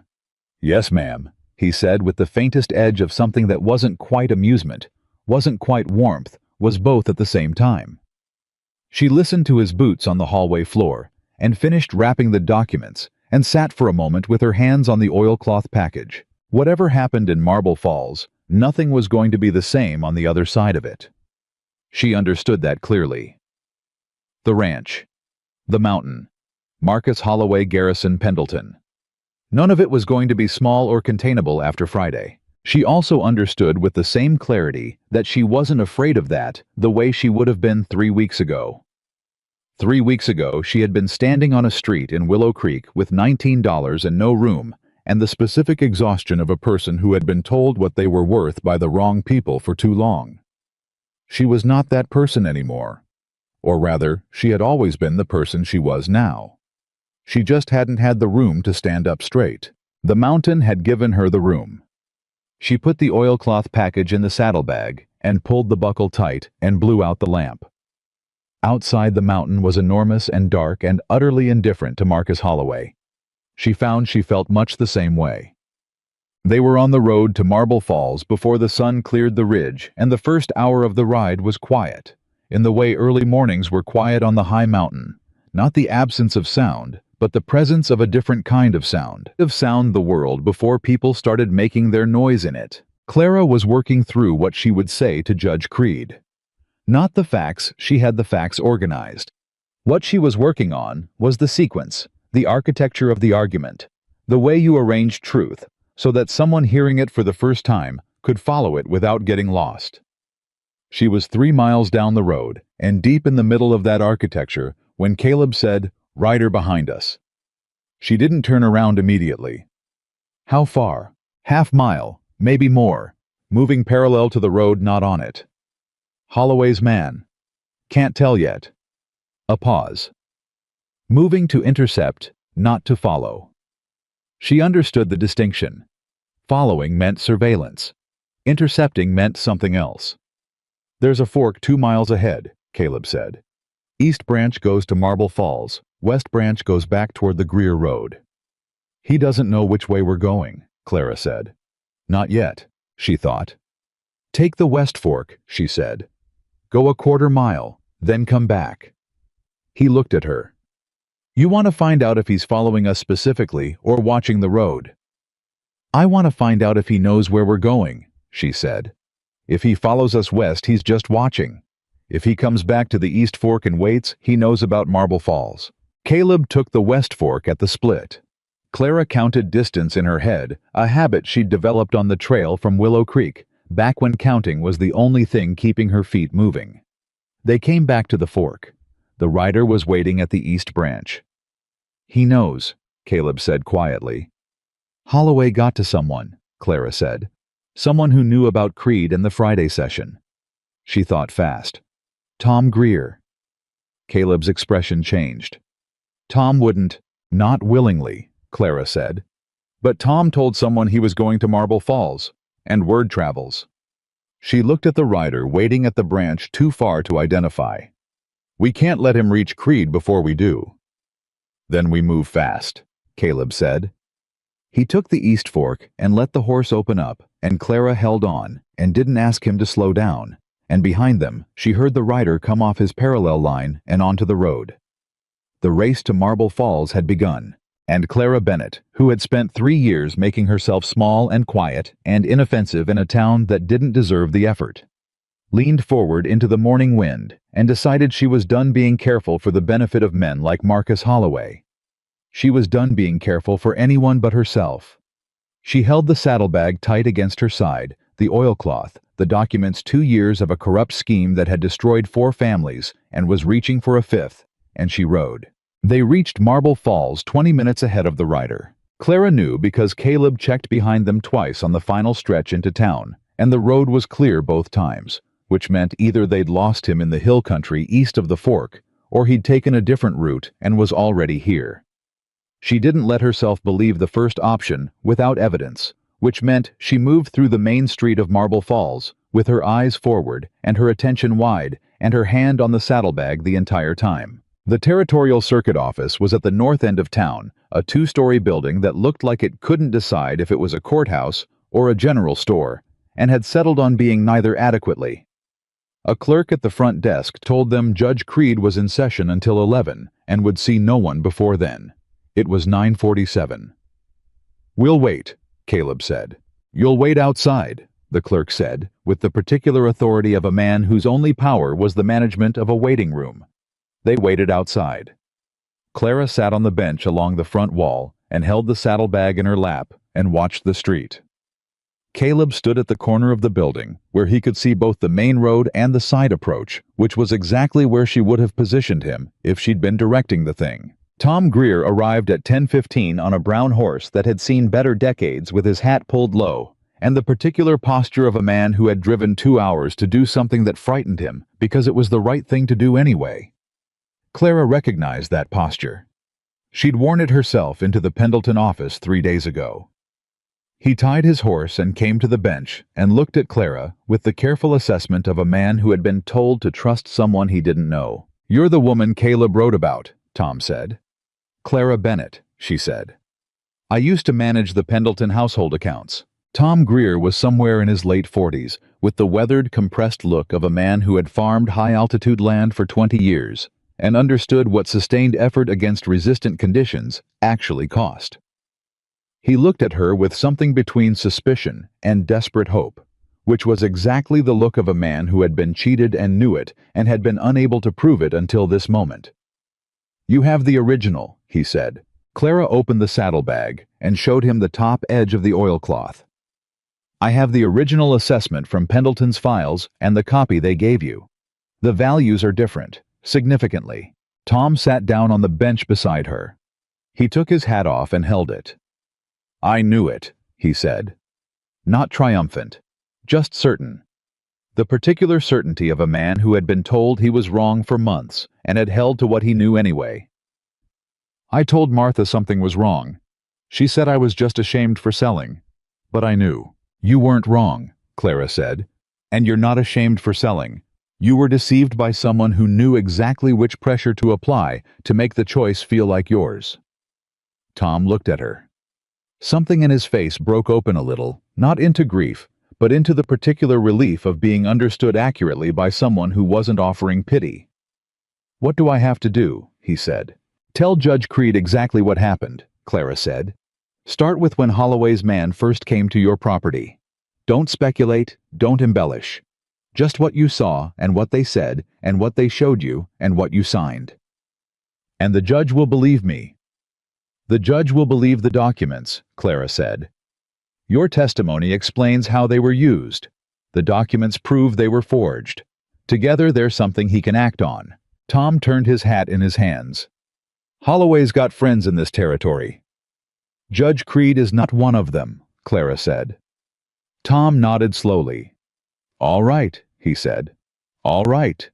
S1: Yes, ma'am, he said with the faintest edge of something that wasn't quite amusement, wasn't quite warmth, was both at the same time. She listened to his boots on the hallway floor and finished wrapping the documents and sat for a moment with her hands on the oilcloth package. Whatever happened in Marble Falls, nothing was going to be the same on the other side of it. She understood that clearly. The ranch. The mountain. Marcus Holloway Garrison Pendleton. None of it was going to be small or containable after Friday. She also understood with the same clarity that she wasn't afraid of that the way she would have been 3 weeks ago. 3 weeks ago, she had been standing on a street in Willow Creek with $19 and no room, and the specific exhaustion of a person who had been told what they were worth by the wrong people for too long. She was not that person anymore. Or rather, she had always been the person she was now. She just hadn't had the room to stand up straight. The mountain had given her the room. She put the oilcloth package in the saddlebag and pulled the buckle tight and blew out the lamp. Outside, the mountain was enormous and dark and utterly indifferent to Marcus Holloway. She found she felt much the same way. They were on the road to Marble Falls before the sun cleared the ridge, and the first hour of the ride was quiet, in the way early mornings were quiet on the high mountain, not the absence of sound, but the presence of a different kind of sound the world before people started making their noise in it. Clara was working through what she would say to Judge Creed. Not the facts, she had the facts organized. What she was working on was the sequence, the architecture of the argument, the way you arrange truth so that someone hearing it for the first time could follow it without getting lost. She was 3 miles down the road and deep in the middle of that architecture when Caleb said, "Rider behind us." She didn't turn around immediately. How far? Half mile, maybe more, moving parallel to the road, not on it. Holloway's man. Can't tell yet. A pause. Moving to intercept, not to follow. She understood the distinction. Following meant surveillance. Intercepting meant something else. "There's a fork 2 miles ahead," Caleb said. "East Branch goes to Marble Falls. West Branch goes back toward the Greer Road." "He doesn't know which way we're going," Clara said. Not yet, she thought. "Take the West Fork," she said. "Go a 1/4 mile, then come back." He looked at her. "You want to find out if he's following us specifically or watching the road?" "I want to find out if he knows where we're going," she said. "If he follows us west, he's just watching. If he comes back to the East Fork and waits, he knows about Marble Falls." Caleb took the West Fork at the split. Clara counted distance in her head, a habit she'd developed on the trail from Willow Creek, back when counting was the only thing keeping her feet moving. They came back to the fork. The rider was waiting at the East Branch. "He knows," Caleb said quietly. "Holloway got to someone," Clara said. "Someone who knew about Creed and the Friday session." She thought fast. "Tom Greer." Caleb's expression changed. "Tom wouldn't, not willingly," Clara said. "But Tom told someone he was going to Marble Falls, and word travels." She looked at the rider waiting at the branch too far to identify. "We can't let him reach Creed before we do." "Then we move fast," Caleb said. He took the East Fork and let the horse open up, and Clara held on and didn't ask him to slow down, and behind them she heard the rider come off his parallel line and onto the road. The race to Marble Falls had begun, and Clara Bennett, who had spent 3 years making herself small and quiet and inoffensive in a town that didn't deserve the effort, leaned forward into the morning wind and decided she was done being careful for the benefit of men like Marcus Holloway. She was done being careful for anyone but herself. She held the saddlebag tight against her side, the oilcloth, the documents, 2 years of a corrupt scheme that had destroyed 4 families and was reaching for a 5th, and she rode. They reached Marble Falls 20 minutes ahead of the rider. Clara knew because Caleb checked behind them twice on the final stretch into town, and the road was clear both times, which meant either they'd lost him in the hill country east of the fork, or he'd taken a different route and was already here. She didn't let herself believe the first option without evidence, which meant she moved through the main street of Marble Falls, with her eyes forward and her attention wide and her hand on the saddlebag the entire time. The Territorial Circuit Office was at the north end of town, a 2-story building that looked like it couldn't decide if it was a courthouse or a general store, and had settled on being neither adequately. A clerk at the front desk told them Judge Creed was in session until 11 and would see no one before then. It was 9:47. "We'll wait," Caleb said. "You'll wait outside," the clerk said, with the particular authority of a man whose only power was the management of a waiting room. They waited outside. Clara sat on the bench along the front wall and held the saddlebag in her lap and watched the street. Caleb stood at the corner of the building, where he could see both the main road and the side approach, which was exactly where she would have positioned him if she'd been directing the thing. Tom Greer arrived at 10:15 on a brown horse that had seen better decades, with his hat pulled low, and the particular posture of a man who had driven 2 hours to do something that frightened him because it was the right thing to do anyway. Clara recognized that posture. She'd worn it herself into the Pendleton office 3 days ago. He tied his horse and came to the bench and looked at Clara with the careful assessment of a man who had been told to trust someone he didn't know. "You're the woman Caleb wrote about," Tom said. "Clara Bennett," she said. "I used to manage the Pendleton household accounts." Tom Greer was somewhere in his late 40s, with the weathered, compressed look of a man who had farmed high-altitude land for 20 years and understood what sustained effort against resistant conditions actually cost. He looked at her with something between suspicion and desperate hope, which was exactly the look of a man who had been cheated and knew it and had been unable to prove it until this moment. "You have the original," he said. Clara opened the saddlebag and showed him the top edge of the oilcloth. "I have the original assessment from Pendleton's files and the copy they gave you. The values are different, significantly." Tom sat down on the bench beside her. He took his hat off and held it. "I knew it," he said. Not triumphant, just certain. The particular certainty of a man who had been told he was wrong for months and had held to what he knew anyway. "I told Martha something was wrong. She said I was just ashamed for selling. But I knew." "You weren't wrong," Clara said. "And you're not ashamed for selling. You were deceived by someone who knew exactly which pressure to apply to make the choice feel like yours." Tom looked at her. Something in his face broke open a little, not into grief, but into the particular relief of being understood accurately by someone who wasn't offering pity. "What do I have to do?" he said. "Tell Judge Creed exactly what happened," Clara said. "Start with when Holloway's man first came to your property. Don't speculate, don't embellish. Just what you saw and what they said and what they showed you and what you signed. And the judge will believe me." "The judge will believe the documents," Clara said. "Your testimony explains how they were used. The documents prove they were forged. Together there's something he can act on." Tom turned his hat in his hands. "Holloway's got friends in this territory." "Judge Creed is not one of them," Clara said. Tom nodded slowly. "All right," he said. "All right."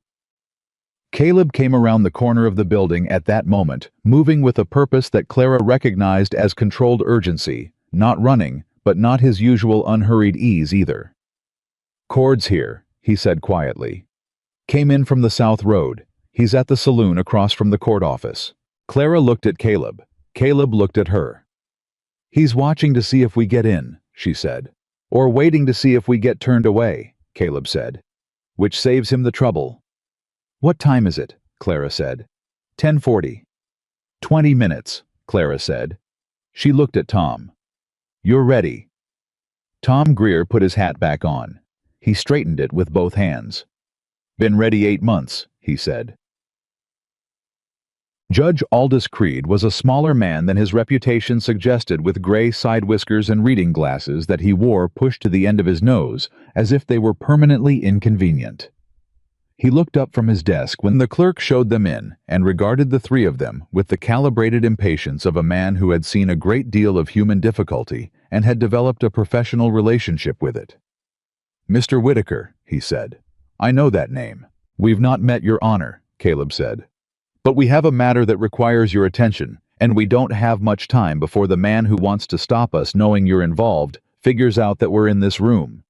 S1: Caleb came around the corner of the building at that moment, moving with a purpose that Clara recognized as controlled urgency, not running, but not his usual unhurried ease either. "Cord's here," he said quietly. "Came in from the South Road. He's at the saloon across from the court office." Clara looked at Caleb. Caleb looked at her. "He's watching to see if we get in," she said. "Or waiting to see if we get turned away," Caleb said. "Which saves him the trouble." "What time is it?" Clara said. 10:40. 20 minutes, Clara said. She looked at Tom. "You're ready." Tom Greer put his hat back on. He straightened it with both hands. "Been ready 8 months," he said. Judge Aldous Creed was a smaller man than his reputation suggested, with gray side whiskers and reading glasses that he wore pushed to the end of his nose, as if they were permanently inconvenient. He looked up from his desk when the clerk showed them in and regarded the three of them with the calibrated impatience of a man who had seen a great deal of human difficulty and had developed a professional relationship with it. "Mr. Whitaker," he said. "I know that name." "We've not met, Your Honor," Caleb said. "But we have a matter that requires your attention, and we don't have much time before the man who wants to stop us knowing you're involved figures out that we're in this room."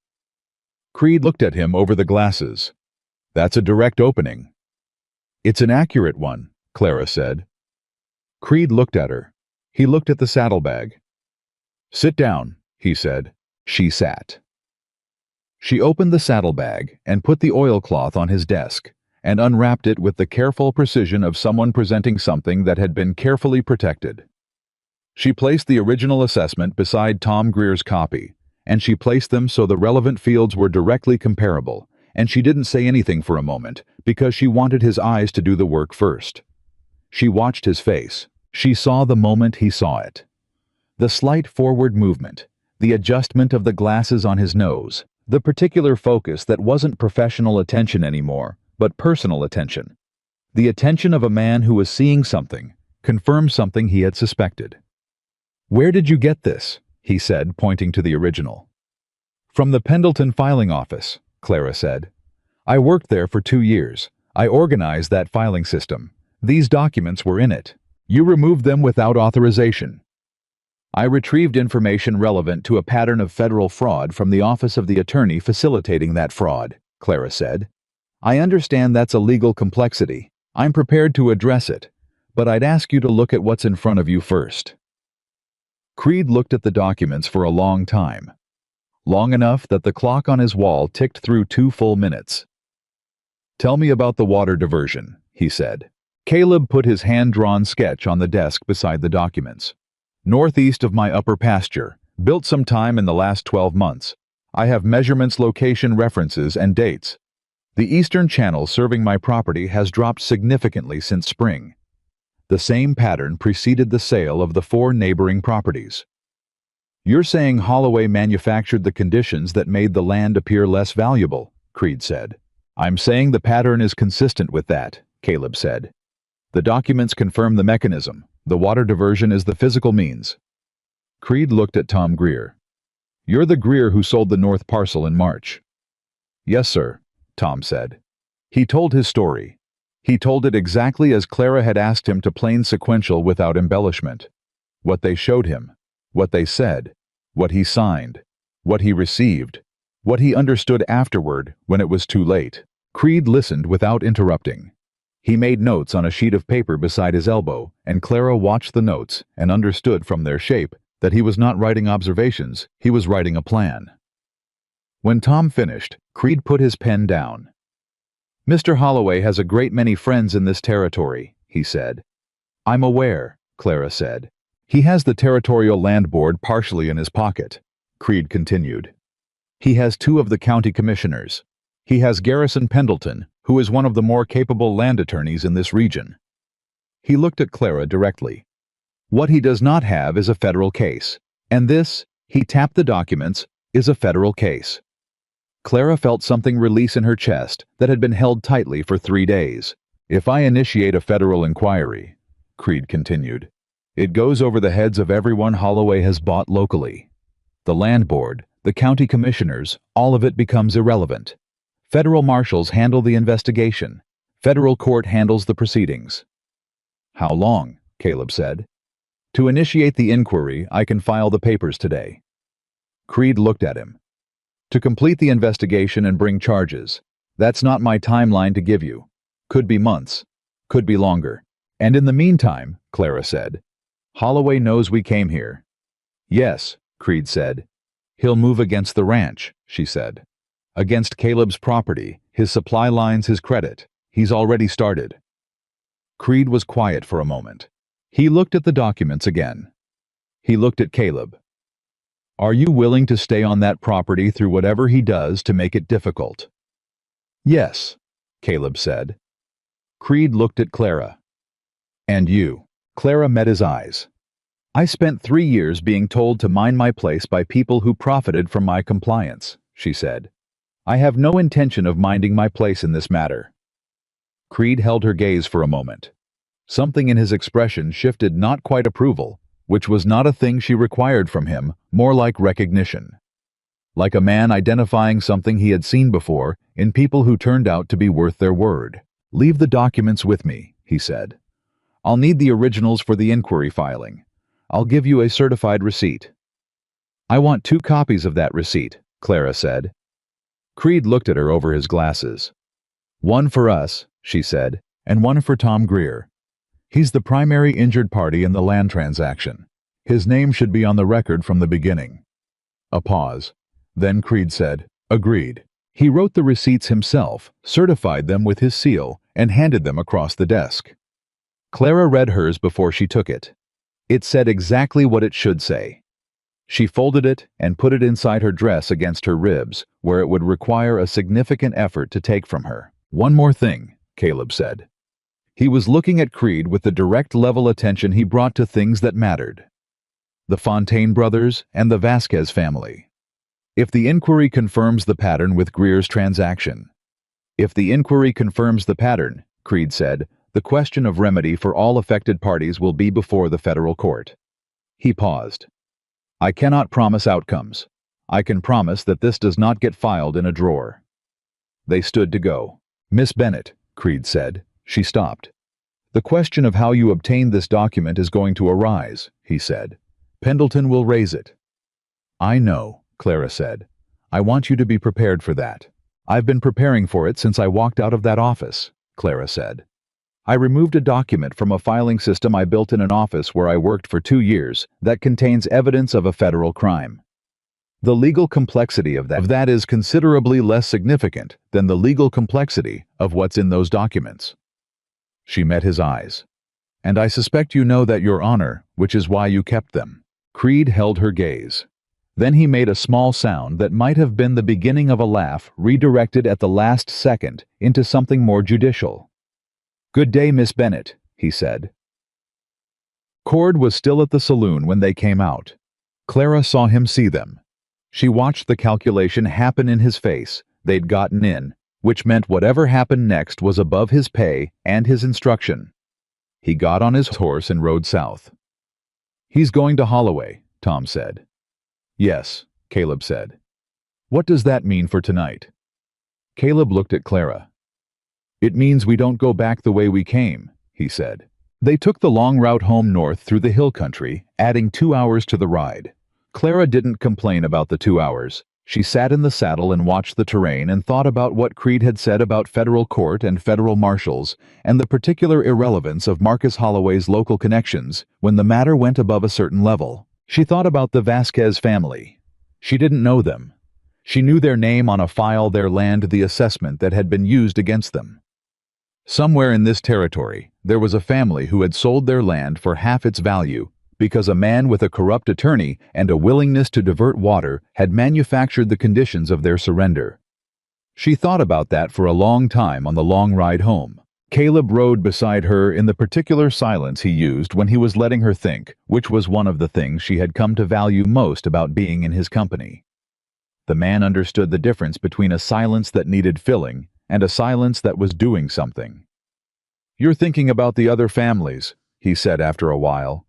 S1: Creed looked at him over the glasses. "That's a direct opening." "It's an accurate one," Clara said. Creed looked at her. He looked at the saddlebag. "Sit down," he said. She sat. She opened the saddlebag and put the oilcloth on his desk, and unwrapped it with the careful precision of someone presenting something that had been carefully protected. She placed the original assessment beside Tom Greer's copy, and she placed them so the relevant fields were directly comparable, and she didn't say anything for a moment because she wanted his eyes to do the work first. She watched his face. She saw the moment he saw it. The slight forward movement, the adjustment of the glasses on his nose, the particular focus that wasn't professional attention anymore, but personal attention. The attention of a man who was seeing something, confirmed something he had suspected. "Where did you get this?" he said, pointing to the original. "From the Pendleton filing office," Clara said. "I worked there for 2 years. I organized that filing system. These documents were in it. You removed them without authorization." "I retrieved information relevant to a pattern of federal fraud from the office of the attorney facilitating that fraud," Clara said. "I understand that's a legal complexity. I'm prepared to address it, but I'd ask you to look at what's in front of you first." Creed looked at the documents for a long time. Long enough that the clock on his wall ticked through 2 full minutes. "Tell me about the water diversion," he said. Caleb put his hand-drawn sketch on the desk beside the documents. "Northeast of my upper pasture, built some time in the last 12 months. I have measurements, location references, and dates. The eastern channel serving my property has dropped significantly since spring. The same pattern preceded the sale of the 4 neighboring properties. You're saying Holloway manufactured the conditions that made the land appear less valuable, Creed said. I'm saying the pattern is consistent with that, Caleb said. The documents confirm the mechanism. The water diversion is the physical means. Creed looked at Tom Greer. You're the Greer who sold the north parcel in March. Yes, sir, Tom said. He told his story. He told it exactly as Clara had asked him to, plain sequential without embellishment. What they showed him, what they said, what he signed, what he received, what he understood afterward when it was too late. Creed listened without interrupting. He made notes on a sheet of paper beside his elbow, and Clara watched the notes and understood from their shape that he was not writing observations, he was writing a plan. When Tom finished, Creed put his pen down. Mr. Holloway has a great many friends in this territory, he said. I'm aware, Clara said. He has the Territorial Land Board partially in his pocket, Creed continued. He has 2 of the county commissioners. He has Garrison Pendleton, who is one of the more capable land attorneys in this region. He looked at Clara directly. What he does not have is a federal case, and this, he tapped the documents, is a federal case. Clara felt something release in her chest that had been held tightly for 3 days. If I initiate a federal inquiry, Creed continued, it goes over the heads of everyone Holloway has bought locally. The land board, the county commissioners, all of it becomes irrelevant. Federal marshals handle the investigation. Federal court handles the proceedings. How long? Caleb said. To initiate the inquiry, I can file the papers today. Creed looked at him. To complete the investigation and bring charges. That's not my timeline to give you. Could be months. Could be longer. And in the meantime, Clara said, Holloway knows we came here. Yes, Creed said. He'll move against the ranch, she said. Against Caleb's property, his supply lines, his credit. He's already started. Creed was quiet for a moment. He looked at the documents again. He looked at Caleb. Are you willing to stay on that property through whatever he does to make it difficult? Yes, Caleb said. Creed looked at Clara. And you? Clara met his eyes. I spent 3 years being told to mind my place by people who profited from my compliance, she said. I have no intention of minding my place in this matter. Creed held her gaze for a moment. Something in his expression shifted, not quite approval, which was not a thing she required from him, more like recognition. Like a man identifying something he had seen before in people who turned out to be worth their word. Leave the documents with me, he said. I'll need the originals for the inquiry filing. I'll give you a certified receipt. I want 2 copies of that receipt, Clara said. Creed looked at her over his glasses. One for us, she said, and one for Tom Greer. He's the primary injured party in the land transaction. His name should be on the record from the beginning. A pause. Then Creed said, Agreed. He wrote the receipts himself, certified them with his seal, and handed them across the desk. Clara read hers before she took it. It said exactly what it should say. She folded it and put it inside her dress against her ribs, where it would require a significant effort to take from her. One more thing, Caleb said. He was looking at Creed with the direct level attention he brought to things that mattered. The Fontaine brothers and the Vasquez family. If the inquiry confirms the pattern with Greer's transaction. If the inquiry confirms the pattern, Creed said, the question of remedy for all affected parties will be before the federal court. He paused. I cannot promise outcomes. I can promise that this does not get filed in a drawer. They stood to go. Miss Bennett, Creed said. She stopped. The question of how you obtained this document is going to arise, he said. Pendleton will raise it. I know, Clara said. I want you to be prepared for that. I've been preparing for it since I walked out of that office, Clara said. I removed a document from a filing system I built in an office where I worked for 2 years that contains evidence of a federal crime. The legal complexity of that is considerably less significant than the legal complexity of what's in those documents. She met his eyes. And I suspect you know that, Your Honor, which is why you kept them. Creed held her gaze. Then he made a small sound that might have been the beginning of a laugh redirected at the last second into something more judicial. "Good day, Miss Bennet," he said. Cord was still at the saloon when they came out. Clara saw him see them. She watched the calculation happen in his face. They'd gotten in, which meant whatever happened next was above his pay and his instruction. He got on his horse and rode south. "He's going to Holloway," Tom said. "Yes," Caleb said. "What does that mean for tonight?" Caleb looked at Clara. "It means we don't go back the way we came," he said. They took the long route home north through the hill country, adding 2 hours to the ride. Clara didn't complain about the 2 hours. She sat in the saddle and watched the terrain and thought about what Creed had said about federal court and federal marshals and the particular irrelevance of Marcus Holloway's local connections when the matter went above a certain level. She thought about the Vasquez family. She didn't know them. She knew their name on a file, their land, the assessment that had been used against them. Somewhere in this territory, there was a family who had sold their land for half its value because a man with a corrupt attorney and a willingness to divert water had manufactured the conditions of their surrender. She thought about that for a long time on the long ride home. Caleb rode beside her in the particular silence he used when he was letting her think, which was one of the things she had come to value most about being in his company. The man understood the difference between a silence that needed filling and a silence that was doing something. "You're thinking about the other families," he said after a while.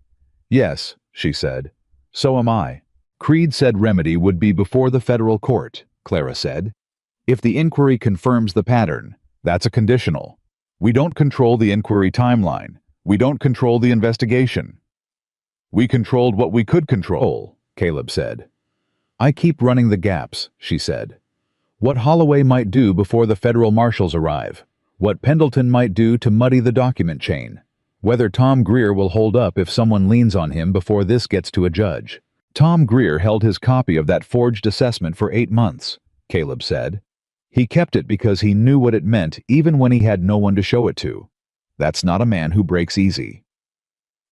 S1: "Yes," she said. "So am I." "Creed said remedy would be before the federal court," Clara said. "If the inquiry confirms the pattern, that's a conditional. We don't control the inquiry timeline. We don't control the investigation." "We controlled what we could control," Caleb said. "I keep running the gaps," she said. "What Holloway might do before the federal marshals arrive. What Pendleton might do to muddy the document chain. Whether Tom Greer will hold up if someone leans on him before this gets to a judge." "Tom Greer held his copy of that forged assessment for 8 months, Caleb said. "He kept it because he knew what it meant even when he had no one to show it to. That's not a man who breaks easy."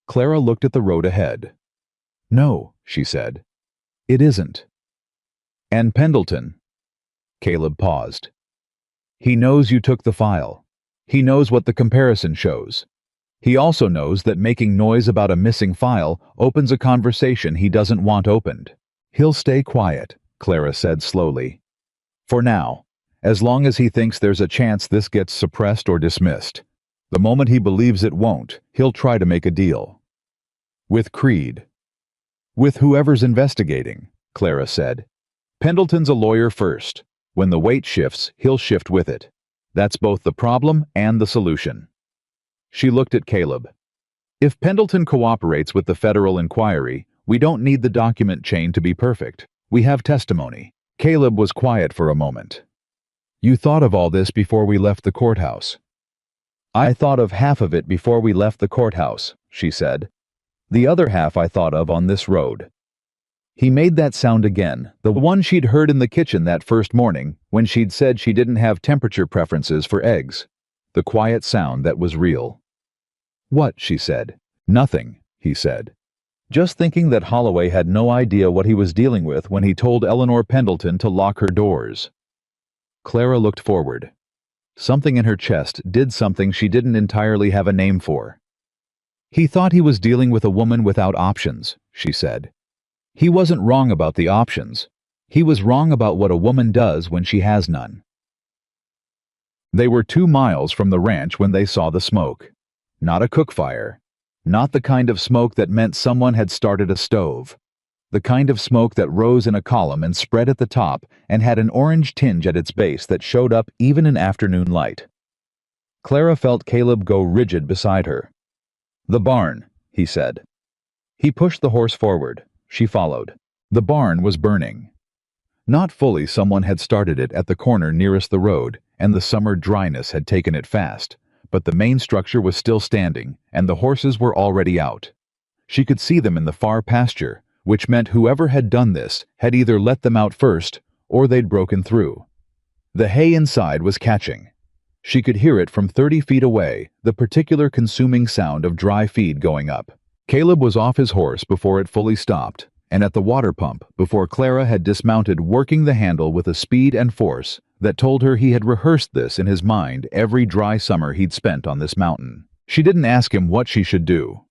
S1: Clara looked at the road ahead. "No," she said. "It isn't." "And Pendleton." Caleb paused. "He knows you took the file. He knows what the comparison shows. He also knows that making noise about a missing file opens a conversation he doesn't want opened. He'll stay quiet," Clara said slowly. "For now, as long as he thinks there's a chance this gets suppressed or dismissed. The moment he believes it won't, he'll try to make a deal." "With Creed?" "With whoever's investigating," Clara said. "Pendleton's a lawyer first. When the weight shifts, he'll shift with it. That's both the problem and the solution." She looked at Caleb. "If Pendleton cooperates with the federal inquiry, we don't need the document chain to be perfect. We have testimony." Caleb was quiet for a moment. "You thought of all this before we left the courthouse." "I thought of half of it before we left the courthouse," she said. "The other half I thought of on this road." He made that sound again, the one she'd heard in the kitchen that first morning when she'd said she didn't have temperature preferences for eggs. The quiet sound that was real. "What?" she said. "Nothing," he said. "Just thinking that Holloway had no idea what he was dealing with when he told Eleanor Pendleton to lock her doors." Clara looked forward. Something in her chest did something she didn't entirely have a name for. "He thought he was dealing with a woman without options," she said. "He wasn't wrong about the options. He was wrong about what a woman does when she has none." They were 2 miles from the ranch when they saw the smoke. Not a cook fire. Not the kind of smoke that meant someone had started a stove. The kind of smoke that rose in a column and spread at the top and had an orange tinge at its base that showed up even in afternoon light. Clara felt Caleb go rigid beside her. "The barn," he said. He pushed the horse forward. She followed. The barn was burning. Not fully. Someone had started it at the corner nearest the road, and the summer dryness had taken it fast, but the main structure was still standing, and the horses were already out. She could see them in the far pasture, which meant whoever had done this had either let them out first, or they'd broken through. The hay inside was catching. She could hear it from 30 feet away, the particular consuming sound of dry feed going up. Caleb was off his horse before it fully stopped, and at the water pump before Clara had dismounted, working the handle with a speed and force that told her he had rehearsed this in his mind every dry summer he'd spent on this mountain. She didn't ask him what she should do.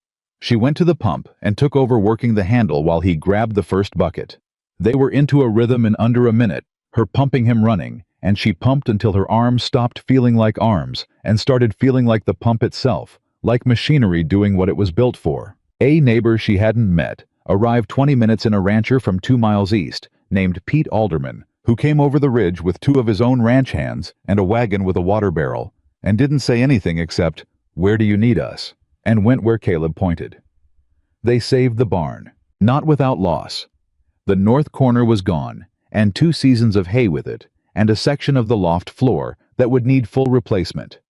S1: She went to the pump and took over working the handle while he grabbed the first bucket. They were into a rhythm in under a minute, her pumping him running, and she pumped until her arms stopped feeling like arms and started feeling like the pump itself, like machinery doing what it was built for. A neighbor she hadn't met arrived 20 minutes in, a rancher from 2 miles east named Pete Alderman, who came over the ridge with 2 of his own ranch hands and a wagon with a water barrel, and didn't say anything except, "Where do you need us?" and went where Caleb pointed. They saved the barn, not without loss. The north corner was gone, and 2 seasons of hay with it, and a section of the loft floor that would need full replacement.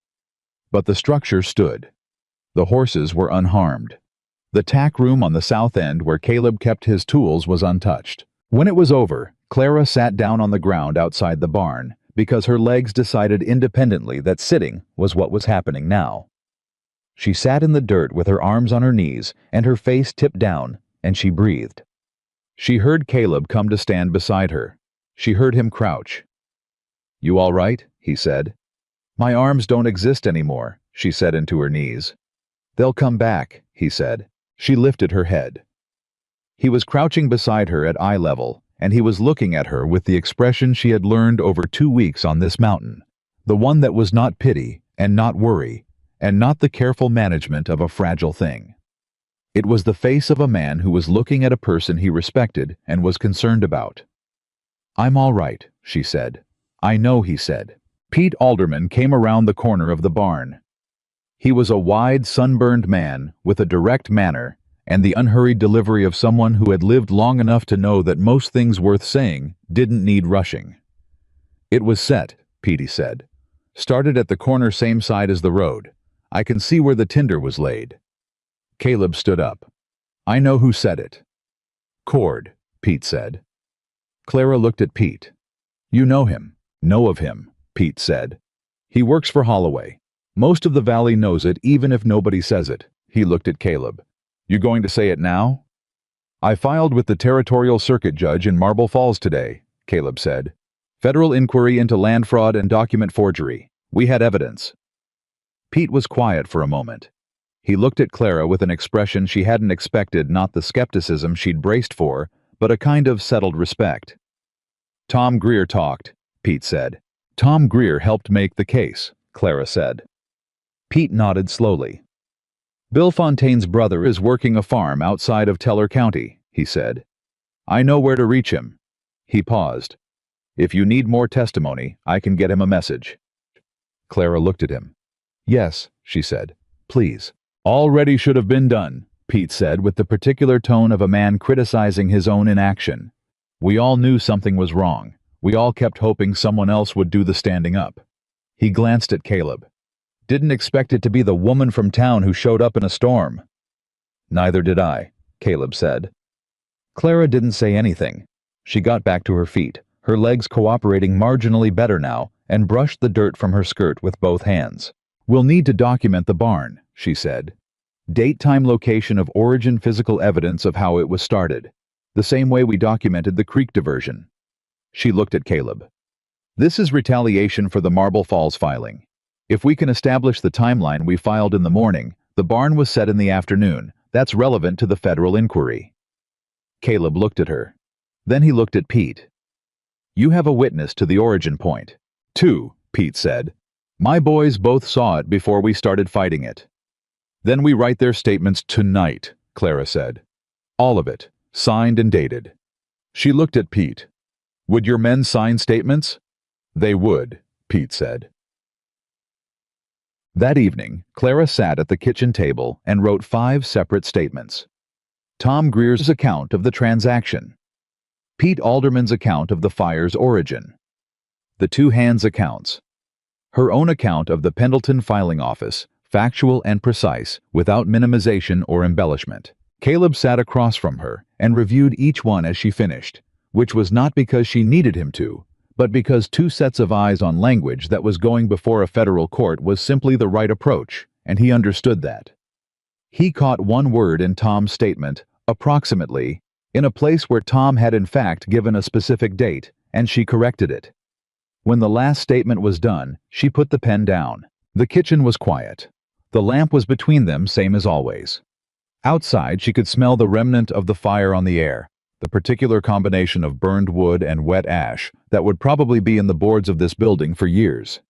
S1: But the structure stood. The horses were unharmed. The tack room on the south end where Caleb kept his tools was untouched. When it was over, Clara sat down on the ground outside the barn because her legs decided independently that sitting was what was happening now. She sat in the dirt with her arms on her knees and her face tipped down, and she breathed. She heard Caleb come to stand beside her. She heard him crouch. "You all right?" he said. "My arms don't exist anymore," she said into her knees. "They'll come back," he said. She lifted her head. He was crouching beside her at eye level, and he was looking at her with the expression she had learned over 2 weeks on this mountain, the one that was not pity and not worry, and not the careful management of a fragile thing. It was the face of a man who was looking at a person he respected and was concerned about. "I'm all right," she said. "I know," he said. Pete Alderman came around the corner of the barn. He was a wide, sunburned man with a direct manner and the unhurried delivery of someone who had lived long enough to know that most things worth saying didn't need rushing. "It was set," Petey said. "Started at the corner same side as the road. I can see where the tinder was laid." Caleb stood up. "I know who said it." "Cord," Pete said. Clara looked at Pete. "You know him." "Know of him," Pete said. "He works for Holloway. Most of the valley knows it even if nobody says it." He looked at Caleb. "You going to say it now?" "I filed with the territorial circuit judge in Marble Falls today," Caleb said. "Federal inquiry into land fraud and document forgery. We had evidence." Pete was quiet for a moment. He looked at Clara with an expression she hadn't expected, not the skepticism she'd braced for, but a kind of settled respect. "Tom Greer talked," Pete said. "Tom Greer helped make the case," Clara said. Pete nodded slowly. "Bill Fontaine's brother is working a farm outside of Teller County," he said. "I know where to reach him." He paused. "If you need more testimony, I can get him a message." Clara looked at him. "Yes," she said. "Please." "Already should have been done," Pete said with the particular tone of a man criticizing his own inaction. "We all knew something was wrong. We all kept hoping someone else would do the standing up." He glanced at Caleb. "Didn't expect it to be the woman from town who showed up in a storm." "Neither did I," Caleb said. Clara didn't say anything. She got back to her feet, her legs cooperating marginally better now, and brushed the dirt from her skirt with both hands. "We'll need to document the barn," she said. "Date, time, location of origin, physical evidence of how it was started. The same way we documented the creek diversion." She looked at Caleb. "This is retaliation for the Marble Falls filing. If we can establish the timeline we filed in the morning, the barn was set in the afternoon. That's relevant to the federal inquiry." Caleb looked at her. Then he looked at Pete. "You have a witness to the origin point." "Two," Pete said. "My boys both saw it before we started fighting it." "Then we write their statements tonight," Clara said. "All of it, signed and dated." She looked at Pete. "Would your men sign statements?" "They would," Pete said. That evening, Clara sat at the kitchen table and wrote 5 separate statements. Tom Greer's account of the transaction. Pete Alderman's account of the fire's origin. The 2 hands' accounts. Her own account of the Pendleton filing office, factual and precise, without minimization or embellishment. Caleb sat across from her and reviewed each one as she finished, which was not because she needed him to, but because 2 sets of eyes on language that was going before a federal court was simply the right approach, and he understood that. He caught one word in Tom's statement, approximately, in a place where Tom had in fact given a specific date, and she corrected it. When the last statement was done, she put the pen down. The kitchen was quiet. The lamp was between them, same as always. Outside, she could smell the remnant of the fire on the air, the particular combination of burned wood and wet ash that would probably be in the boards of this building for years.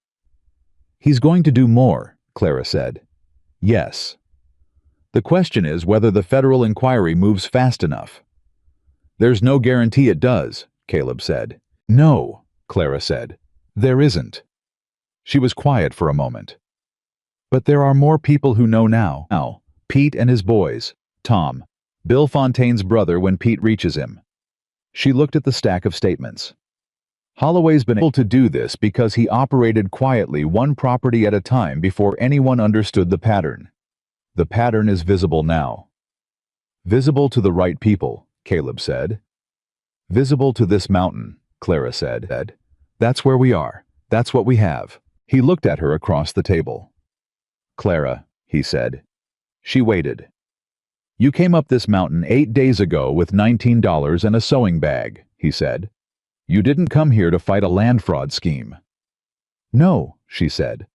S1: "He's going to do more," Clara said. "Yes. The question is whether the federal inquiry moves fast enough." "There's no guarantee it does," Caleb said. "No," Clara said. "There isn't." She was quiet for a moment. "But there are more people who know now. Pete and his boys, Tom, Bill Fontaine's brother when Pete reaches him." She looked at the stack of statements. "Holloway's been able to do this because he operated quietly one property at a time before anyone understood the pattern. The pattern is visible now." "Visible to the right people," Caleb said. "Visible to this mountain," Clara said. "That's where we are. That's what we have." He looked at her across the table. "Clara," he said. She waited. "You came up this mountain 8 days ago with $19 and a sewing bag," he said. "You didn't come here to fight a land fraud scheme." "No," she said.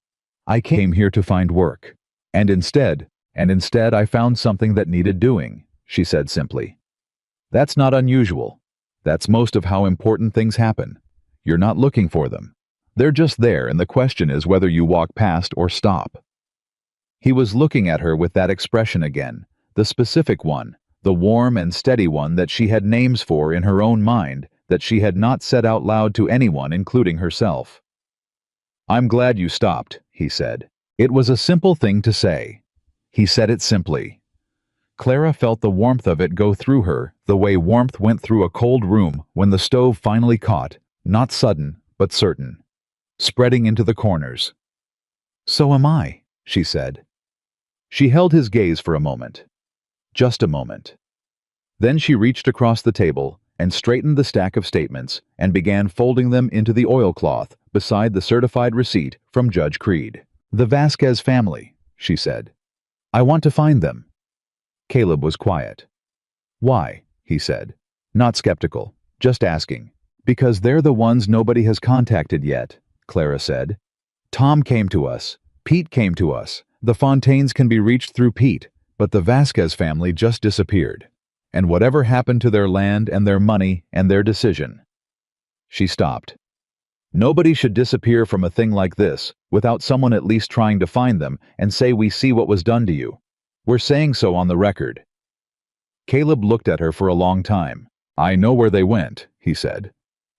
S1: "I came here to find work. And instead I found something that needed doing," she said simply. "That's not unusual. That's most of how important things happen. You're not looking for them. They're just there, and the question is whether you walk past or stop." He was looking at her with that expression again, the specific one, the warm and steady one that she had names for in her own mind that she had not said out loud to anyone, including herself. "I'm glad you stopped," he said. It was a simple thing to say. He said it simply. Clara felt the warmth of it go through her, the way warmth went through a cold room when the stove finally caught, not sudden, but certain, spreading into the corners. "So am I," she said. She held his gaze for a moment. Just a moment. Then she reached across the table and straightened the stack of statements and began folding them into the oilcloth beside the certified receipt from Judge Creed. "The Vasquez family," she said. "I want to find them." Caleb was quiet. "Why?" he said. Not skeptical, just asking. "Because they're the ones nobody has contacted yet," Clara said. "Tom came to us. Pete came to us. The Fontaines can be reached through Pete, but the Vasquez family just disappeared. And whatever happened to their land and their money and their decision?" She stopped. "Nobody should disappear from a thing like this without someone at least trying to find them and say, 'We see what was done to you. We're saying so on the record.'" Caleb looked at her for a long time. "I know where they went," he said.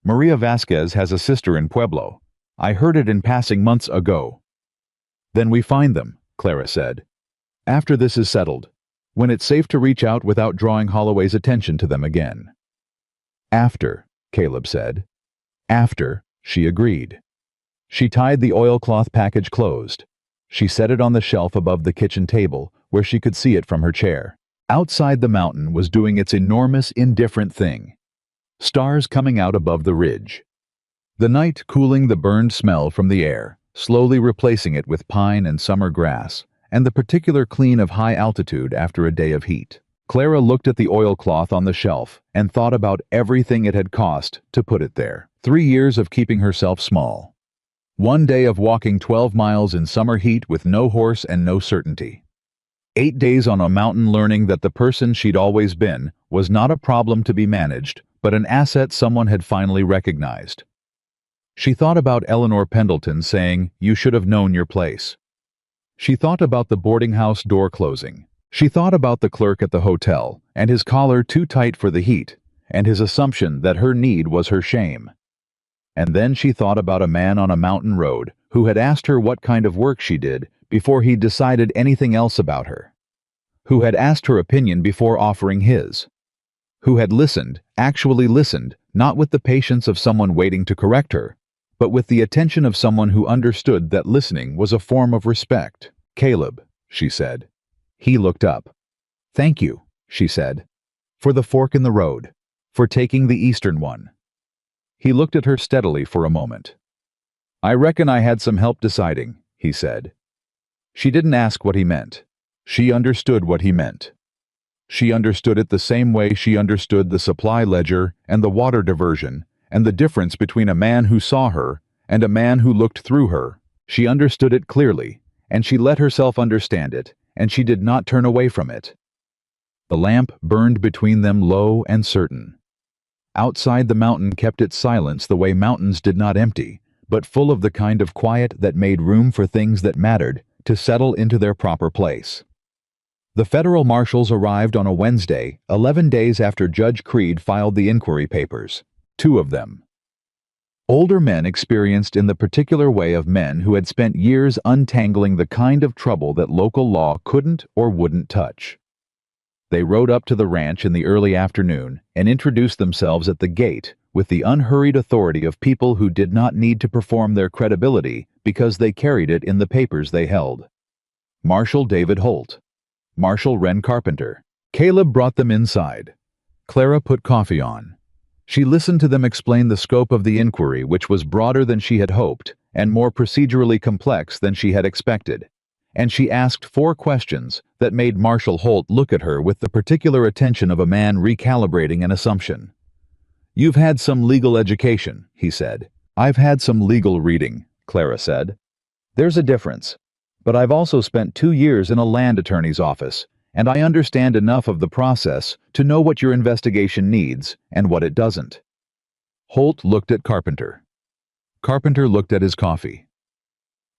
S1: "Maria Vasquez has a sister in Pueblo. I heard it in passing months ago." "Then we find them," Clara said. "After this is settled, when it's safe to reach out without drawing Holloway's attention to them again." "After," Caleb said. "After," she agreed. She tied the oilcloth package closed. She set it on the shelf above the kitchen table, where she could see it from her chair. Outside, the mountain was doing its enormous, indifferent thing. Stars coming out above the ridge. The night cooling the burned smell from the air, slowly replacing it with pine and summer grass, and the particular clean of high altitude after a day of heat. Clara looked at the oilcloth on the shelf and thought about everything it had cost to put it there. 3 years of keeping herself small. 1 day of walking 12 miles in summer heat with no horse and no certainty. 8 days on a mountain learning that the person she'd always been was not a problem to be managed, but an asset someone had finally recognized. She thought about Eleanor Pendleton saying, "You should have known your place." She thought about the boarding house door closing. She thought about the clerk at the hotel and his collar too tight for the heat, and his assumption that her need was her shame. And then she thought about a man on a mountain road who had asked her what kind of work she did before he'd decided anything else about her. Who had asked her opinion before offering his. Who had listened, actually listened, not with the patience of someone waiting to correct her, but with the attention of someone who understood that listening was a form of respect. "Caleb," she said. He looked up. "Thank you," she said. "For the fork in the road. For taking the eastern one." He looked at her steadily for a moment. "I reckon I had some help deciding," he said. She didn't ask what he meant. She understood what he meant. She understood it the same way she understood the supply ledger and the water diversion, and the difference between a man who saw her and a man who looked through her. She understood it clearly, and she let herself understand it, and she did not turn away from it. The lamp burned between them low and certain. Outside, the mountain kept its silence the way mountains did not empty, but full of the kind of quiet that made room for things that mattered to settle into their proper place. The federal marshals arrived on a Wednesday, 11 days after Judge Creed filed the inquiry papers. 2 of them. Older men experienced in the particular way of men who had spent years untangling the kind of trouble that local law couldn't or wouldn't touch. They rode up to the ranch in the early afternoon and introduced themselves at the gate with the unhurried authority of people who did not need to perform their credibility because they carried it in the papers they held. Marshal David Holt. Marshal Wren Carpenter. Caleb brought them inside. Clara put coffee on. She listened to them explain the scope of the inquiry, which was broader than she had hoped and more procedurally complex than she had expected. And she asked 4 questions that made Marshal Holt look at her with the particular attention of a man recalibrating an assumption. "You've had some legal education," he said. "I've had some legal reading," Clara said. "There's a difference. But I've also spent 2 years in a land attorney's office, and I understand enough of the process to know what your investigation needs and what it doesn't." Holt looked at Carpenter. Carpenter looked at his coffee.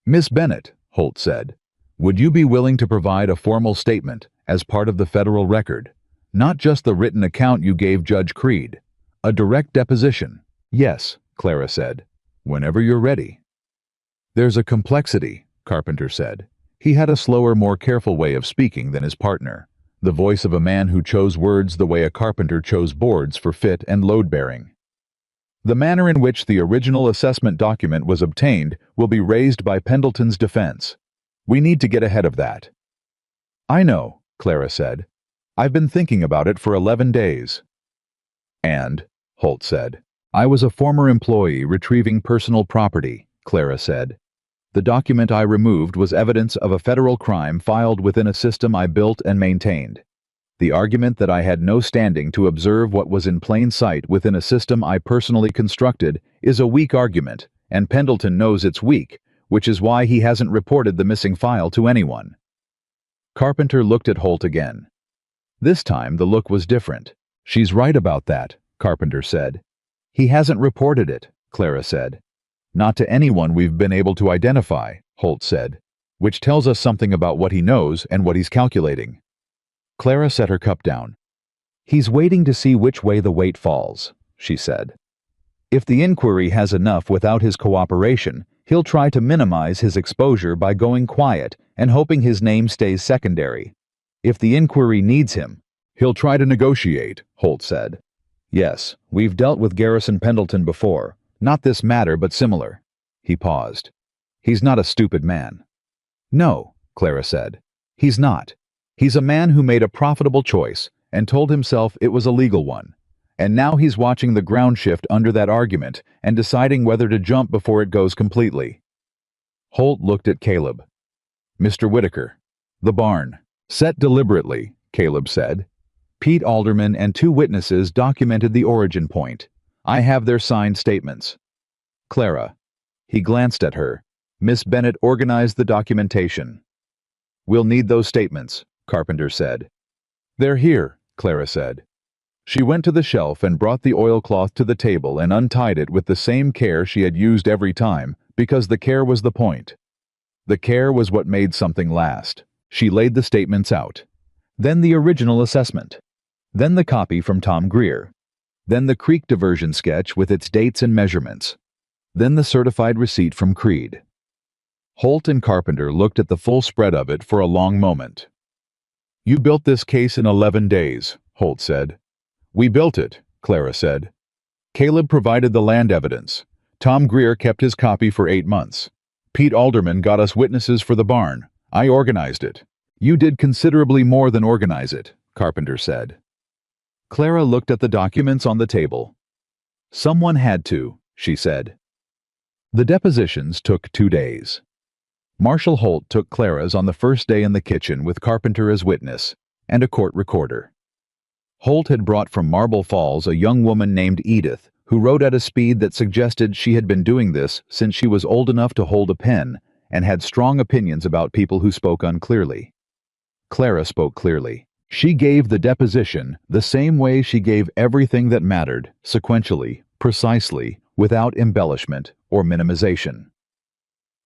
S1: "Miss Bennett," Holt said, "would you be willing to provide a formal statement as part of the federal record? Not just the written account you gave Judge Creed. A direct deposition." "Yes," Clara said, "whenever you're ready." "There's a complexity," Carpenter said. He had a slower, more careful way of speaking than his partner, the voice of a man who chose words the way a carpenter chose boards for fit and load-bearing. "The manner in which the original assessment document was obtained will be raised by Pendleton's defense. We need to get ahead of that." "I know," Clara said. "I've been thinking about it for 11 days. "And," Holt said. "I was a former employee retrieving personal property," Clara said. "The document I removed was evidence of a federal crime filed within a system I built and maintained. The argument that I had no standing to observe what was in plain sight within a system I personally constructed is a weak argument, and Pendleton knows it's weak, which is why he hasn't reported the missing file to anyone." Carpenter looked at Holt again. This time the look was different. "She's right about that," Carpenter said. "He hasn't reported it," Clara said. "Not to anyone we've been able to identify," Holt said, "which tells us something about what he knows and what he's calculating." Clara set her cup down. "He's waiting to see which way the weight falls," she said. "If the inquiry has enough without his cooperation, he'll try to minimize his exposure by going quiet and hoping his name stays secondary. If the inquiry needs him, he'll try to negotiate," Holt said. "Yes, we've dealt with Garrison Pendleton before. Not this matter, but similar." He paused. "He's not a stupid man." "No," Clara said. "He's not. He's a man who made a profitable choice and told himself it was a legal one. And now he's watching the ground shift under that argument and deciding whether to jump before it goes completely." Holt looked at Caleb. "Mr. Whitaker, the barn. Set deliberately," Caleb said. "Pete Alderman and 2 witnesses documented the origin point. I have their signed statements." "Clara." He glanced at her. "Miss Bennett organized the documentation." "We'll need those statements," Carpenter said. "They're here," Clara said. She went to the shelf and brought the oilcloth to the table and untied it with the same care she had used every time, because the care was the point. The care was what made something last. She laid the statements out. Then the original assessment. Then the copy from Tom Greer. Then the creek diversion sketch with its dates and measurements. Then the certified receipt from Creed. Holt and Carpenter looked at the full spread of it for a long moment. "You built this case in 11 days, Holt said. "We built it," Clara said. "Caleb provided the land evidence. Tom Greer kept his copy for 8 months. Pete Alderman got us witnesses for the barn. I organized it." "You did considerably more than organize it," Carpenter said. Clara looked at the documents on the table. "Someone had to," she said. The depositions took 2 days. Marshal Holt took Clara's on the first day in the kitchen with Carpenter as witness and a court recorder. Holt had brought from Marble Falls a young woman named Edith, who wrote at a speed that suggested she had been doing this since she was old enough to hold a pen, and had strong opinions about people who spoke unclearly. Clara spoke clearly. She gave the deposition the same way she gave everything that mattered, sequentially, precisely, without embellishment or minimization.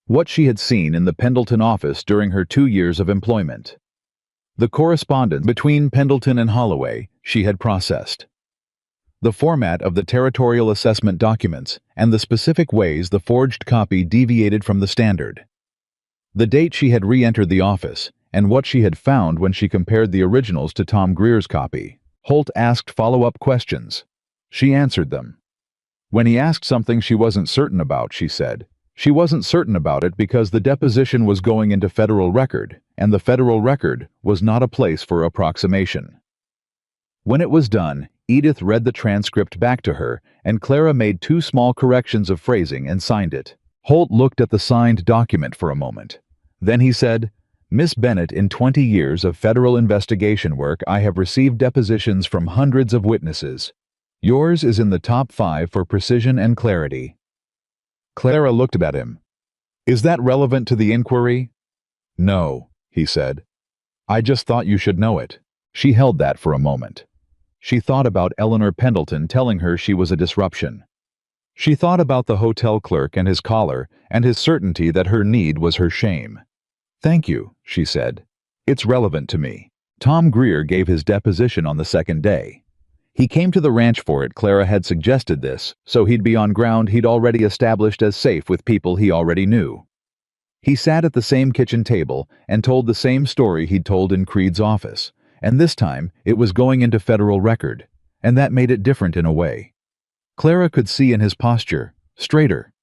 S1: What she had seen in the Pendleton office during her 2 years of employment. The correspondence between Pendleton and Holloway she had processed. The format of the territorial assessment documents and the specific ways the forged copy deviated from the standard. The date she had re-entered the office and what she had found when she compared the originals to Tom Greer's copy. Holt asked follow-up questions. She answered them. When he asked something she wasn't certain about, she said, she wasn't certain about it because the deposition was going into federal record, and the federal record was not a place for approximation. When it was done, Edith read the transcript back to her, and Clara made 2 small corrections of phrasing and signed it. Holt looked at the signed document for a moment. Then he said, "Miss Bennett, in 20 years of federal investigation work, I have received depositions from hundreds of witnesses. Yours is in the top 5 for precision and clarity." Clara looked at him. "Is that relevant to the inquiry?" "No," he said. "I just thought you should know it." She held that for a moment. She thought about Eleanor Pendleton telling her she was a disruption. She thought about the hotel clerk and his collar and his certainty that her need was her shame. "Thank you," she said. "It's relevant to me." Tom Greer gave his deposition on the 2nd day. He came to the ranch for it. Clara had suggested this, so he'd be on ground he'd already established as safe with people he already knew. He sat at the same kitchen table and told the same story he'd told in Creed's office, and this time it was going into federal record, and that made it different in a way. Clara could see in his posture, straighter,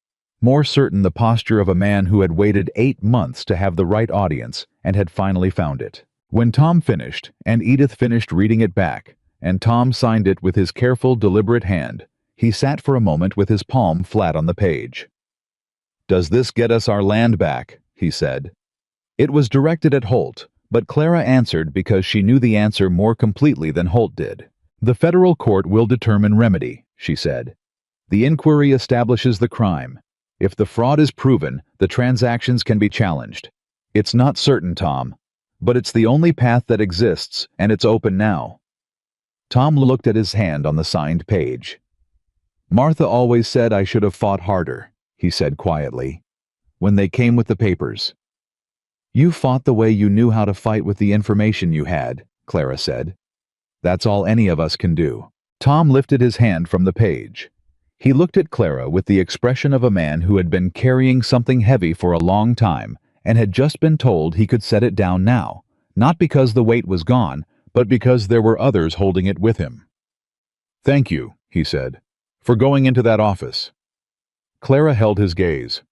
S1: more certain, the posture of a man who had waited 8 months to have the right audience and had finally found it. When Tom finished, and Edith finished reading it back, and Tom signed it with his careful, deliberate hand, he sat for a moment with his palm flat on the page. "Does this get us our land back?" he said. It was directed at Holt, but Clara answered because she knew the answer more completely than Holt did. "The federal court will determine remedy," she said. "The inquiry establishes the crime. If the fraud is proven, the transactions can be challenged. It's not certain, Tom, but it's the only path that exists, and it's open now." Tom looked at his hand on the signed page. "Martha always said I should have fought harder," he said quietly, "when they came with the papers." "You fought the way you knew how to fight with the information you had," Clara said. "That's all any of us can do." Tom lifted his hand from the page. He looked at Clara with the expression of a man who had been carrying something heavy for a long time and had just been told he could set it down now, not because the weight was gone, but because there were others holding it with him. "Thank you," he said, "for going into that office." Clara held his gaze.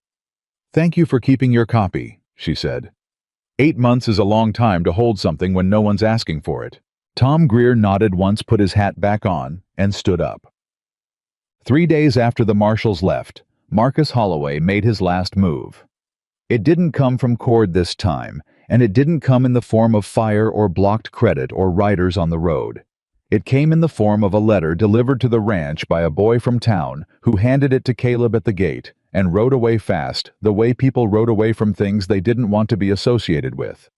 S1: "Thank you for keeping your copy," she said. 8 months is a long time to hold something when no one's asking for it. Tom Greer nodded once, put his hat back on, and stood up. 3 days after the marshals left, Marcus Holloway made his last move. It didn't come from Cord this time, and it didn't come in the form of fire or blocked credit or riders on the road. It came in the form of a letter delivered to the ranch by a boy from town who handed it to Caleb at the gate and rode away fast, the way people rode away from things they didn't want to be associated with.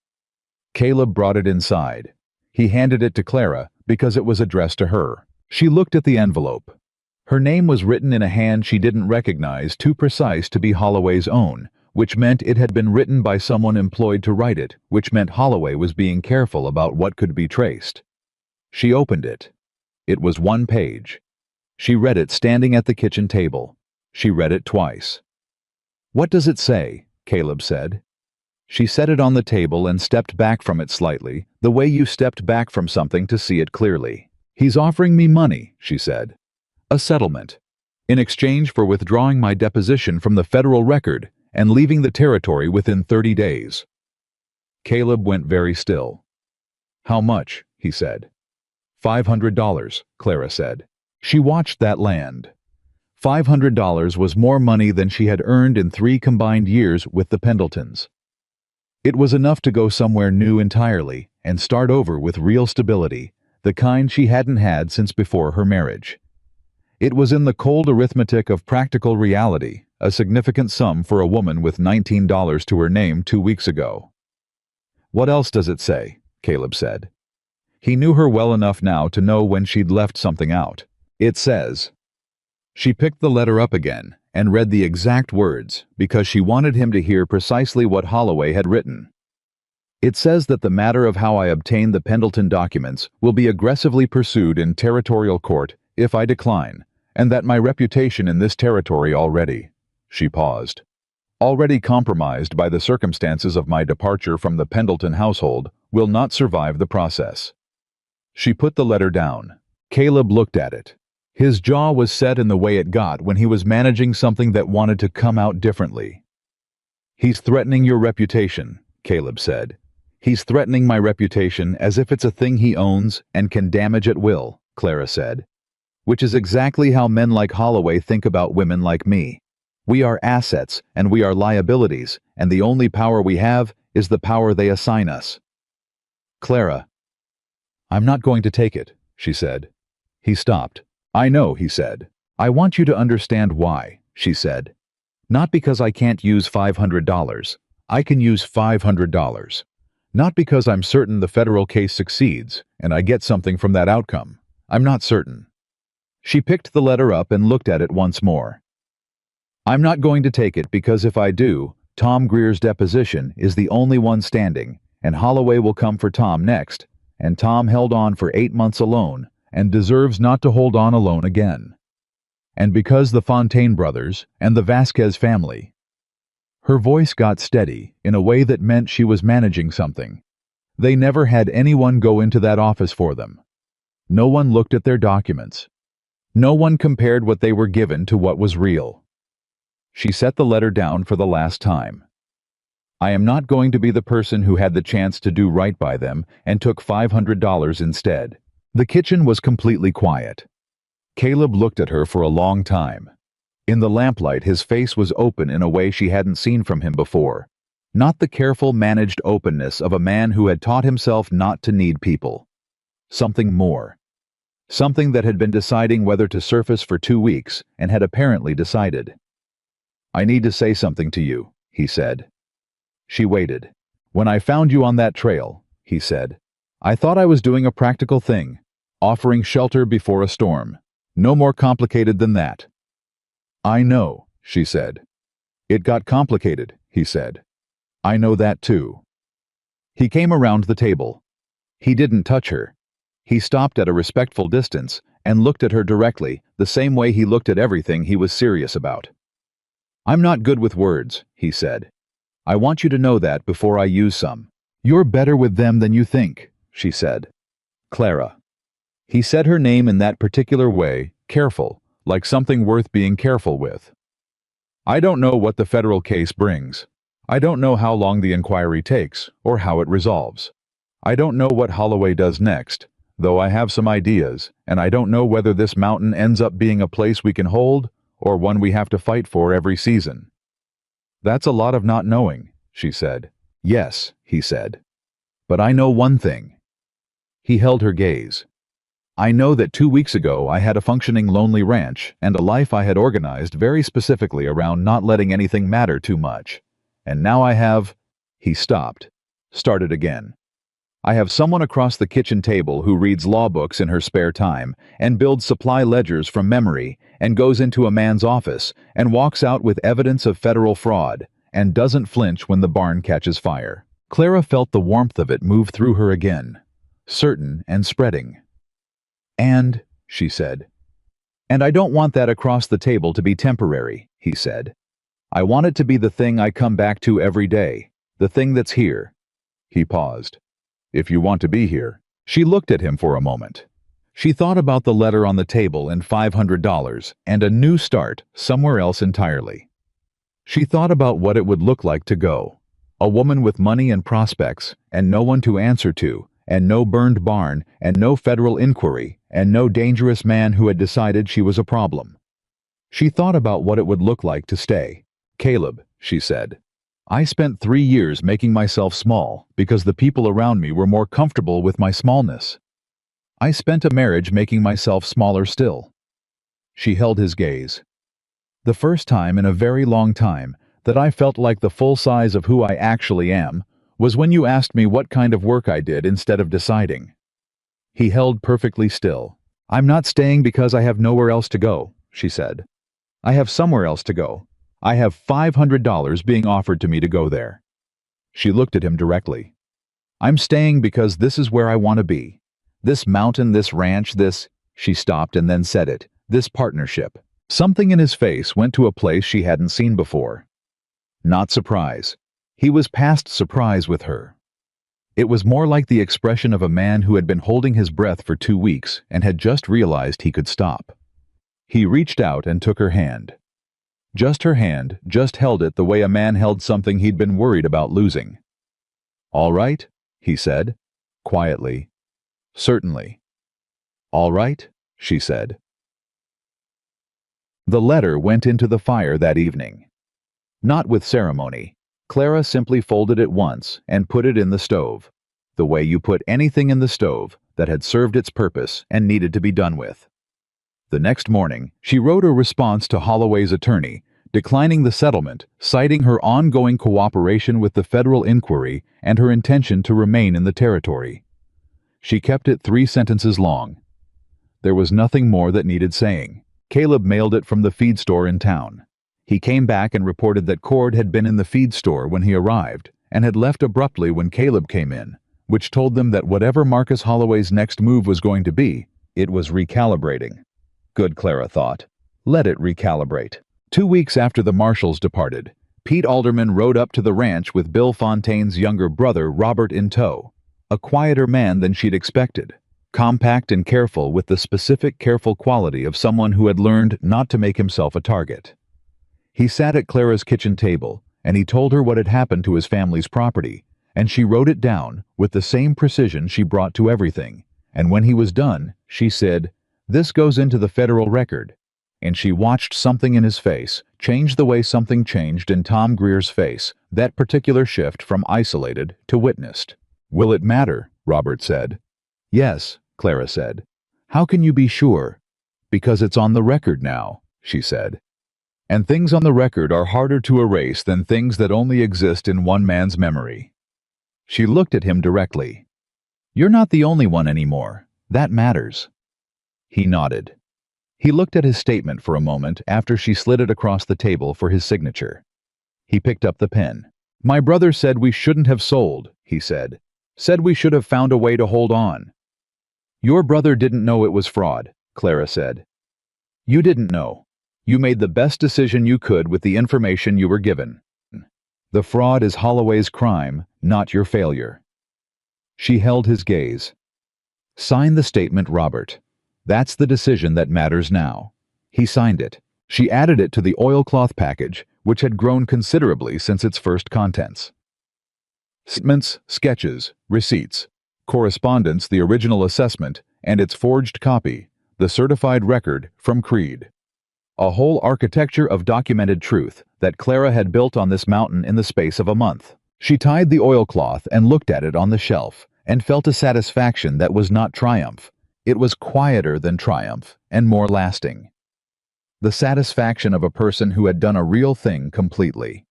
S1: Caleb brought it inside. He handed it to Clara because it was addressed to her. She looked at the envelope. Her name was written in a hand she didn't recognize, too precise to be Holloway's own, which meant it had been written by someone employed to write it, which meant Holloway was being careful about what could be traced. She opened it. It was 1 page. She read it standing at the kitchen table. She read it twice. "What does it say?" Caleb said. She set it on the table and stepped back from it slightly, the way you stepped back from something to see it clearly. "He's offering me money," she said. "A settlement. In exchange for withdrawing my deposition from the federal record and leaving the territory within 30 days. Caleb went very still. "How much?" he said. $500, Clara said. She watched that land. $500 was more money than she had earned in 3 combined years with the Pendletons. It was enough to go somewhere new entirely and start over with real stability, the kind she hadn't had since before her marriage. It was in the cold arithmetic of practical reality, a significant sum for a woman with $19 to her name 2 weeks ago. "What else does it say?" Caleb said. He knew her well enough now to know when she'd left something out. "It says." She picked the letter up again and read the exact words because she wanted him to hear precisely what Holloway had written. "It says that the matter of how I obtained the Pendleton documents will be aggressively pursued in territorial court if I decline, and that my reputation in this territory already," she paused, "already compromised by the circumstances of my departure from the Pendleton household, will not survive the process." She put the letter down. Caleb looked at it. His jaw was set in the way it got when he was managing something that wanted to come out differently. "He's threatening your reputation," Caleb said. "He's threatening my reputation as if it's a thing he owns and can damage at will," Clara said. "Which is exactly how men like Holloway think about women like me. We are assets and we are liabilities, and the only power we have is the power they assign us." "Clara." "I'm not going to take it," she said. He stopped. "I know," he said. "I want you to understand why," she said. "Not because I can't use $500. I can use $500. Not because I'm certain the federal case succeeds and I get something from that outcome. I'm not certain." She picked the letter up and looked at it once more. "I'm not going to take it because if I do, Tom Greer's deposition is the only one standing, and Holloway will come for Tom next, and Tom held on for 8 months alone and deserves not to hold on alone again. And because the Fontaine brothers and the Vasquez family." Her voice got steady in a way that meant she was managing something. "They never had anyone go into that office for them. No one looked at their documents. No one compared what they were given to what was real." She set the letter down for the last time. "I am not going to be the person who had the chance to do right by them and took $500 instead." The kitchen was completely quiet. Caleb looked at her for a long time. In the lamplight, his face was open in a way she hadn't seen from him before. Not the careful, managed openness of a man who had taught himself not to need people. Something more. Something that had been deciding whether to surface for 2 weeks and had apparently decided. "I need to say something to you," he said. She waited. "When I found you on that trail," he said, "I thought I was doing a practical thing, offering shelter before a storm. No more complicated than that." "I know," she said. "It got complicated," he said. "I know that too." He came around the table. He didn't touch her. He stopped at a respectful distance and looked at her directly, the same way he looked at everything he was serious about. "I'm not good with words," he said. "I want you to know that before I use some." "You're better with them than you think," she said. "Clara." He said her name in that particular way, careful, like something worth being careful with. "I don't know what the federal case brings. I don't know how long the inquiry takes or how it resolves. I don't know what Holloway does next, though I have some ideas, and I don't know whether this mountain ends up being a place we can hold or one we have to fight for every season." "That's a lot of not knowing," she said. "Yes," he said. "But I know one thing." He held her gaze. "I know that 2 weeks ago I had a functioning lonely ranch and a life I had organized very specifically around not letting anything matter too much. And now I have—" He stopped, started again. "I have someone across the kitchen table who reads law books in her spare time and builds supply ledgers from memory and goes into a man's office and walks out with evidence of federal fraud and doesn't flinch when the barn catches fire." Clara felt the warmth of it move through her again, certain and spreading. "And," she said. "And I don't want that across the table to be temporary," he said. "I want it to be the thing I come back to every day, the thing that's here." He paused. "If you want to be here." She looked at him for a moment. She thought about the letter on the table and $500 and a new start somewhere else entirely. She thought about what it would look like to go. A woman with money and prospects and no one to answer to, and no burned barn and no federal inquiry and no dangerous man who had decided she was a problem. She thought about what it would look like to stay. "Caleb," she said, "I spent 3 years making myself small because the people around me were more comfortable with my smallness. I spent a marriage making myself smaller still. She held his gaze. The first time in a very long time that I felt like the full size of who I actually am was when you asked me what kind of work I did instead of deciding. He held perfectly still. I'm not staying because I have nowhere else to go, she said. I have somewhere else to go. I have $500 being offered to me to go there. She looked at him directly. I'm staying because this is where I want to be. This mountain, this ranch, this, she stopped and then said it, this partnership. Something in his face went to a place she hadn't seen before. Not surprise. He was past surprise with her. It was more like the expression of a man who had been holding his breath for 2 weeks and had just realized he could stop. He reached out and took her hand. Just her hand, just held it the way a man held something he'd been worried about losing. All right, he said, quietly. Certainly. All right, she said. The letter went into the fire that evening. Not with ceremony. Clara simply folded it once and put it in the stove, the way you put anything in the stove that had served its purpose and needed to be done with. The next morning, she wrote a response to Holloway's attorney, declining the settlement, citing her ongoing cooperation with the federal inquiry and her intention to remain in the territory. She kept it 3 sentences long. There was nothing more that needed saying. Caleb mailed it from the feed store in town. He came back and reported that Cord had been in the feed store when he arrived and had left abruptly when Caleb came in, which told them that whatever Marcus Holloway's next move was going to be, it was recalibrating. Good, Clara thought. Let it recalibrate. 2 weeks after the marshals departed, Pete Alderman rode up to the ranch with Bill Fontaine's younger brother Robert in tow, a quieter man than she'd expected, compact and careful with the specific careful quality of someone who had learned not to make himself a target. He sat at Clara's kitchen table, and he told her what had happened to his family's property, and she wrote it down with the same precision she brought to everything, and when he was done, she said, "This goes into the federal record," and she watched something in his face change the way something changed in Tom Greer's face, that particular shift from isolated to witnessed. "Will it matter?" Robert said. "Yes," Clara said. "How can you be sure?" "Because it's on the record now," she said. And things on the record are harder to erase than things that only exist in one man's memory. She looked at him directly. "You're not the only one anymore. That matters." He nodded. He looked at his statement for a moment after she slid it across the table for his signature. He picked up the pen. "My brother said we shouldn't have sold," he said. "Said we should have found a way to hold on." "Your brother didn't know it was fraud," Clara said. "You didn't know. You made the best decision you could with the information you were given. The fraud is Holloway's crime, not your failure." She held his gaze. "Sign the statement, Robert. That's the decision that matters now." He signed it. She added it to the oilcloth package, which had grown considerably since its first contents. Statements, sketches, receipts, correspondence, the original assessment, and its forged copy, the certified record from Creed. A whole architecture of documented truth that Clara had built on this mountain in the space of a month. She tied the oilcloth and looked at it on the shelf and felt a satisfaction that was not triumph. It was quieter than triumph and more lasting. The satisfaction of a person who had done a real thing completely.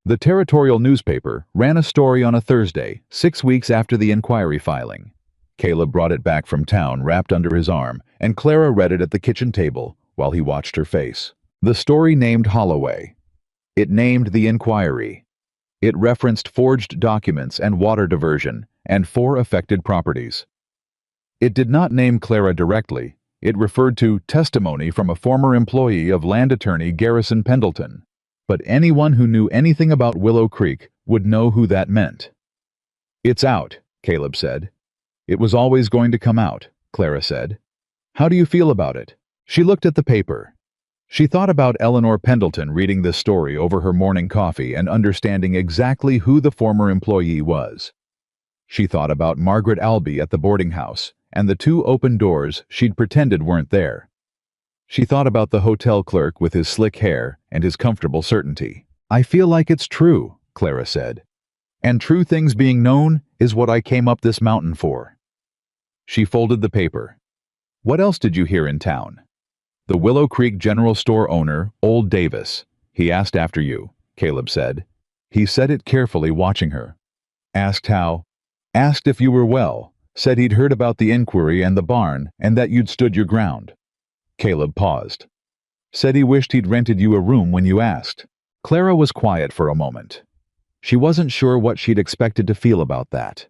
S1: The territorial newspaper ran a story on a Thursday, 6 weeks after the inquiry filing. Caleb brought it back from town wrapped under his arm, and Clara read it at the kitchen table while he watched her face. The story named Holloway. It named the inquiry. It referenced forged documents and water diversion and 4 affected properties. It did not name Clara directly. It referred to testimony from a former employee of land attorney Garrison Pendleton. But anyone who knew anything about Willow Creek would know who that meant. "It's out," Caleb said. "It was always going to come out," Clara said. "How do you feel about it?" She looked at the paper. She thought about Eleanor Pendleton reading this story over her morning coffee and understanding exactly who the former employee was. She thought about Margaret Albee at the boarding house and the 2 open doors she'd pretended weren't there. She thought about the hotel clerk with his slick hair and his comfortable certainty. "I feel like it's true," Clara said. "And true things being known is what I came up this mountain for." She folded the paper. What else did you hear in town? The Willow Creek General Store owner, Old Davis. He asked after you, Caleb said. He said it carefully, watching her. Asked how? Asked if you were well. Said he'd heard about the inquiry and the barn and that you'd stood your ground. Caleb paused. Said he wished he'd rented you a room when you asked. Clara was quiet for a moment. She wasn't sure what she'd expected to feel about that.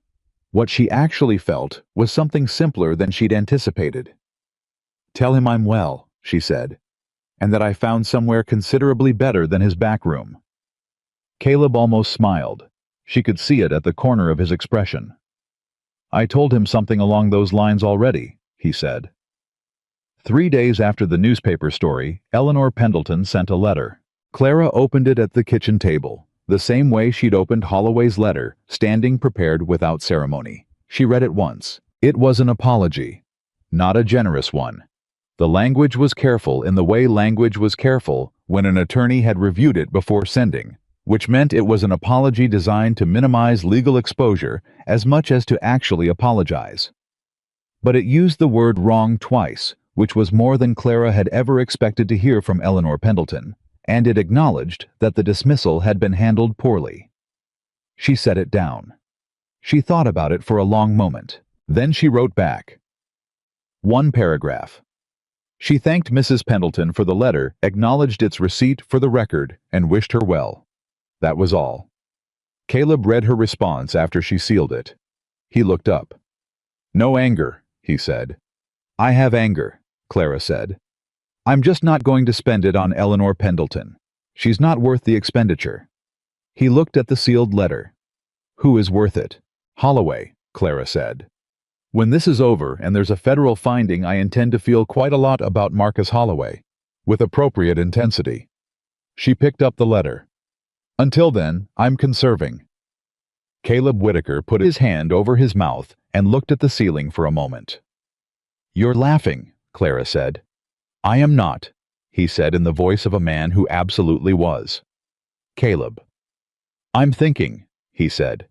S1: What she actually felt was something simpler than she'd anticipated. Tell him I'm well, she said, and that I found somewhere considerably better than his back room. Caleb almost smiled. She could see it at the corner of his expression. I told him something along those lines already, he said. 3 days after the newspaper story, Eleanor Pendleton sent a letter. Clara opened it at the kitchen table, the same way she'd opened Holloway's letter, standing prepared without ceremony. She read it once. It was an apology, not a generous one. The language was careful in the way language was careful when an attorney had reviewed it before sending, which meant it was an apology designed to minimize legal exposure as much as to actually apologize. But it used the word wrong twice, which was more than Clara had ever expected to hear from Eleanor Pendleton, and it acknowledged that the dismissal had been handled poorly. She set it down. She thought about it for a long moment. Then she wrote back. 1 paragraph. She thanked Mrs. Pendleton for the letter, acknowledged its receipt for the record, and wished her well. That was all. Caleb read her response after she sealed it. He looked up. No anger, he said. I have anger, Clara said. I'm just not going to spend it on Eleanor Pendleton. She's not worth the expenditure. He looked at the sealed letter. Who is worth it? Holloway, Clara said. When this is over and there's a federal finding, I intend to feel quite a lot about Marcus Holloway, with appropriate intensity. She picked up the letter. Until then, I'm conserving. Caleb Whitaker put his hand over his mouth and looked at the ceiling for a moment. You're laughing, Clara said. I am not, he said in the voice of a man who absolutely was. Caleb. I'm thinking, he said,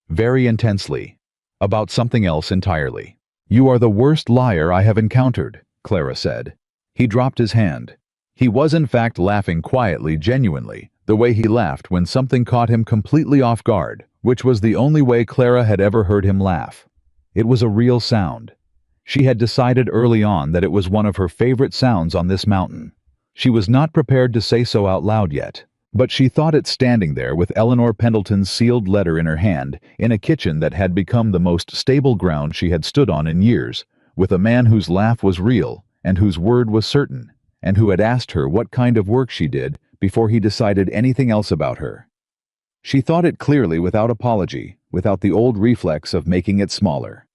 S1: very intensely, about something else entirely. You are the worst liar I have encountered, Clara said. He dropped his hand. He was in fact laughing quietly, genuinely, the way he laughed when something caught him completely off guard, which was the only way Clara had ever heard him laugh. It was a real sound. She had decided early on that it was one of her favorite sounds on this mountain. She was not prepared to say so out loud yet, but she thought it standing there with Eleanor Pendleton's sealed letter in her hand, in a kitchen that had become the most stable ground she had stood on in years, with a man whose laugh was real and whose word was certain, and who had asked her what kind of work she did before he decided anything else about her. She thought it clearly without apology, without the old reflex of making it smaller.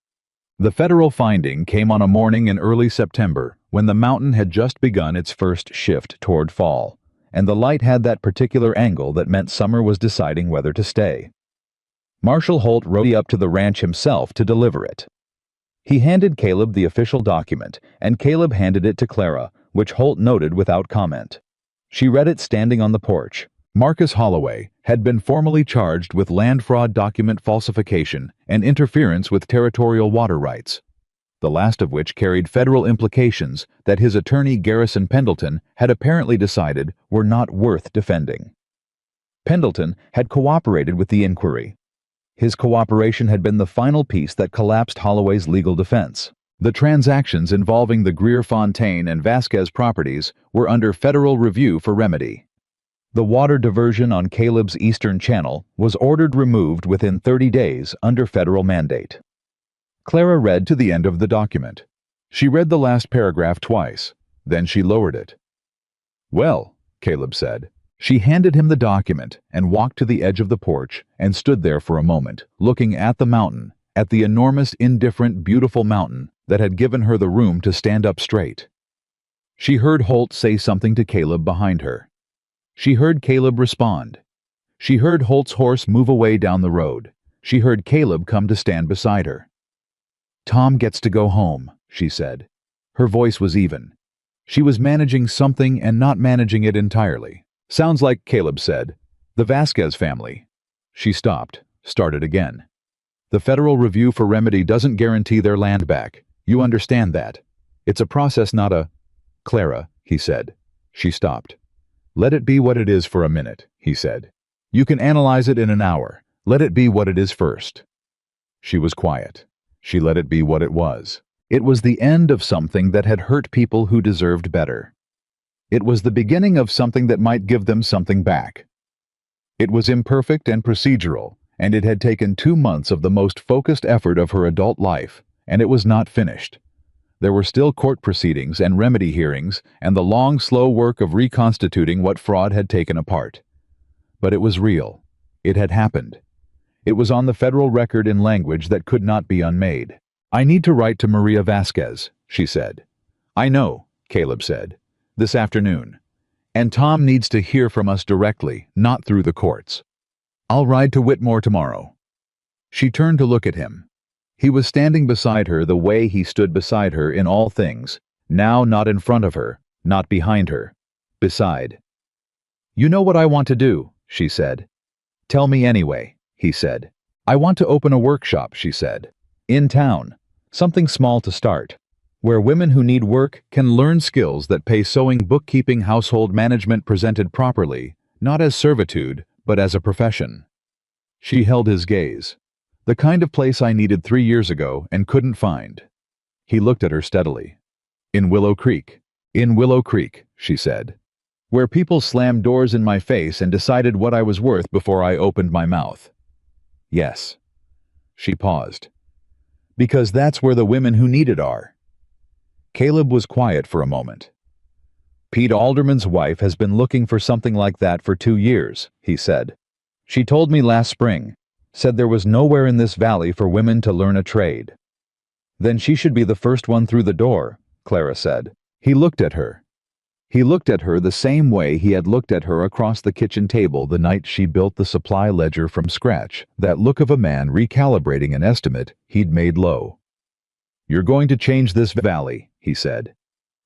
S1: The federal finding came on a morning in early September, when the mountain had just begun its first shift toward fall, and the light had that particular angle that meant summer was deciding whether to stay. Marshal Holt rode up to the ranch himself to deliver it. He handed Caleb the official document, and Caleb handed it to Clara, which Holt noted without comment. She read it standing on the porch. Marcus Holloway had been formally charged with land fraud, document falsification, and interference with territorial water rights, the last of which carried federal implications that his attorney Garrison Pendleton had apparently decided were not worth defending. Pendleton had cooperated with the inquiry. His cooperation had been the final piece that collapsed Holloway's legal defense. The transactions involving the Greer-Fontaine and Vasquez properties were under federal review for remedy. The water diversion on Caleb's eastern channel was ordered removed within 30 days under federal mandate. Clara read to the end of the document. She read the last paragraph twice, then she lowered it. Well, Caleb said. She handed him the document and walked to the edge of the porch and stood there for a moment, looking at the mountain, at the enormous, indifferent, beautiful mountain that had given her the room to stand up straight. She heard Holt say something to Caleb behind her. She heard Caleb respond. She heard Holt's horse move away down the road. She heard Caleb come to stand beside her. Tom gets to go home, she said. Her voice was even. She was managing something and not managing it entirely. Sounds like, Caleb said, the Vasquez family. She stopped, started again. The federal review for remedy doesn't guarantee their land back. You understand that. It's a process, not a— Clara, he said. She stopped. Let it be what it is for a minute, he said. You can analyze it in an hour. Let it be what it is first. She was quiet. She let it be what it was. It was the end of something that had hurt people who deserved better. It was the beginning of something that might give them something back. It was imperfect and procedural, and it had taken 2 months of the most focused effort of her adult life, and it was not finished. There were still court proceedings and remedy hearings and the long, slow work of reconstituting what fraud had taken apart. But it was real. It had happened. It was on the federal record in language that could not be unmade. I need to write to Maria Vasquez, she said. I know, Caleb said. This afternoon. And Tom needs to hear from us directly, not through the courts. I'll ride to Whitmore tomorrow. She turned to look at him. He was standing beside her the way he stood beside her in all things, now not in front of her, not behind her, beside. You know what I want to do, she said. Tell me anyway, he said. I want to open a workshop, she said. In town. Something small to start. Where women who need work can learn skills that pay sewing, bookkeeping, household management presented properly, not as servitude, but as a profession. She held his gaze. The kind of place I needed 3 years ago and couldn't find. He looked at her steadily. In Willow Creek. In Willow Creek, she said. Where people slammed doors in my face and decided what I was worth before I opened my mouth. Yes. She paused. Because that's where the women who need it are. Caleb was quiet for a moment. Pete Alderman's wife has been looking for something like that for 2 years, he said. She told me last spring, said there was nowhere in this valley for women to learn a trade. Then she should be the first one through the door, Clara said. He looked at her. He looked at her the same way he had looked at her across the kitchen table the night she built the supply ledger from scratch, that look of a man recalibrating an estimate he'd made low. You're going to change this valley, he said.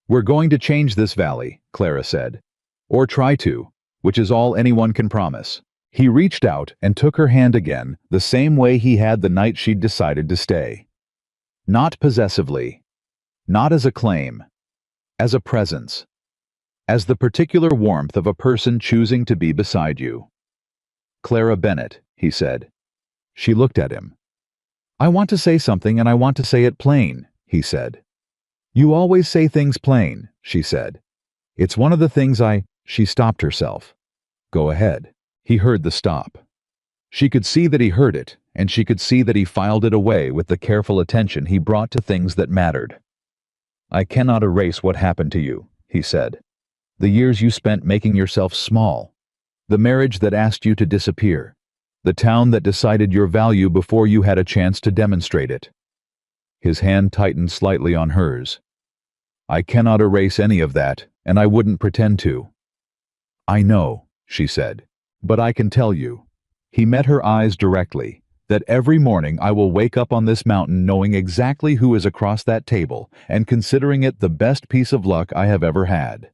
S1: We're going to change this valley, Clara said. Or try to, which is all anyone can promise. He reached out and took her hand again, the same way he had the night she'd decided to stay. Not possessively. Not as a claim. As a presence. As the particular warmth of a person choosing to be beside you. Clara Bennett, he said. She looked at him. I want to say something and I want to say it plain, he said. You always say things plain, she said. It's one of the things She stopped herself. Go ahead. He heard the stop. She could see that he heard it, and she could see that he filed it away with the careful attention he brought to things that mattered. I cannot erase what happened to you, he said. The years you spent making yourself small. The marriage that asked you to disappear. The town that decided your value before you had a chance to demonstrate it. His hand tightened slightly on hers. I cannot erase any of that, and I wouldn't pretend to. I know, she said, but I can tell you. He met her eyes directly, that every morning I will wake up on this mountain knowing exactly who is across that table and considering it the best piece of luck I have ever had.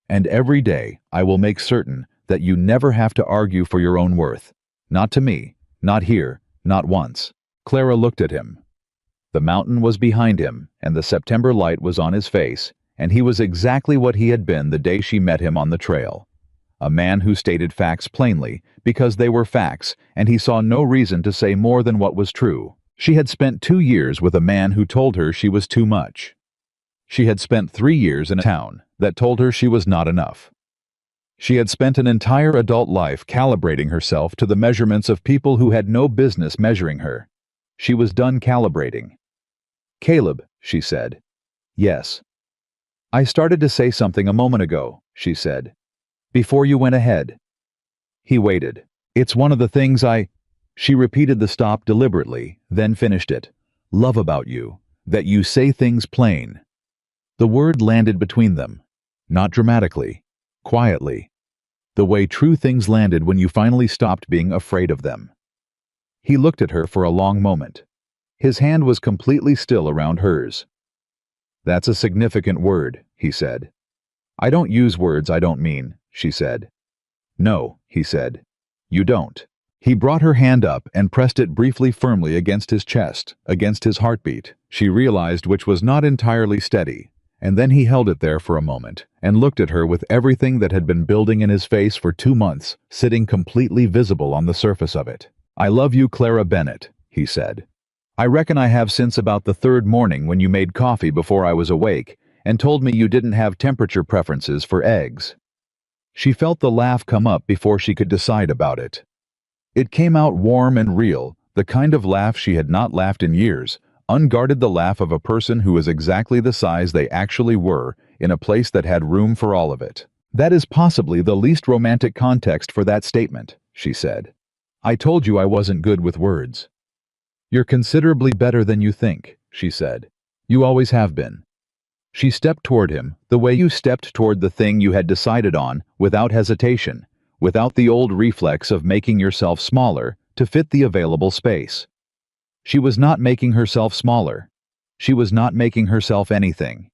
S1: And every day I will make certain that you never have to argue for your own worth. Not to me, not here, not once. Clara looked at him. The mountain was behind him, and the September light was on his face, and he was exactly what he had been the day she met him on the trail. A man who stated facts plainly, because they were facts, and he saw no reason to say more than what was true. She had spent 2 years with a man who told her she was too much. She had spent 3 years in a town that told her she was not enough. She had spent an entire adult life calibrating herself to the measurements of people who had no business measuring her. She was done calibrating. Caleb, she said. Yes. I started to say something a moment ago, she said. Before you went ahead. He waited. It's one of the things She repeated the stop deliberately, then finished it. Love about you, that you say things plain. The word landed between them. Not dramatically. Quietly. The way true things landed when you finally stopped being afraid of them. He looked at her for a long moment. His hand was completely still around hers. That's a significant word, he said. I don't use words I don't mean, she said. No, he said. You don't. He brought her hand up and pressed it briefly firmly against his chest, against his heartbeat. She realized which was not entirely steady, and then he held it there for a moment and looked at her with everything that had been building in his face for 2 months, sitting completely visible on the surface of it. "I love you, Clara Bennett," he said. "I reckon I have since about the 3rd morning when you made coffee before I was awake and told me you didn't have temperature preferences for eggs." She felt the laugh come up before she could decide about it. It came out warm and real, the kind of laugh she had not laughed in years, unguarded, the laugh of a person who was exactly the size they actually were, in a place that had room for all of it. "That is possibly the least romantic context for that statement," she said. "I told you I wasn't good with words." "You're considerably better than you think," she said. "You always have been." She stepped toward him, the way you stepped toward the thing you had decided on, without hesitation, without the old reflex of making yourself smaller to fit the available space. She was not making herself smaller. She was not making herself anything.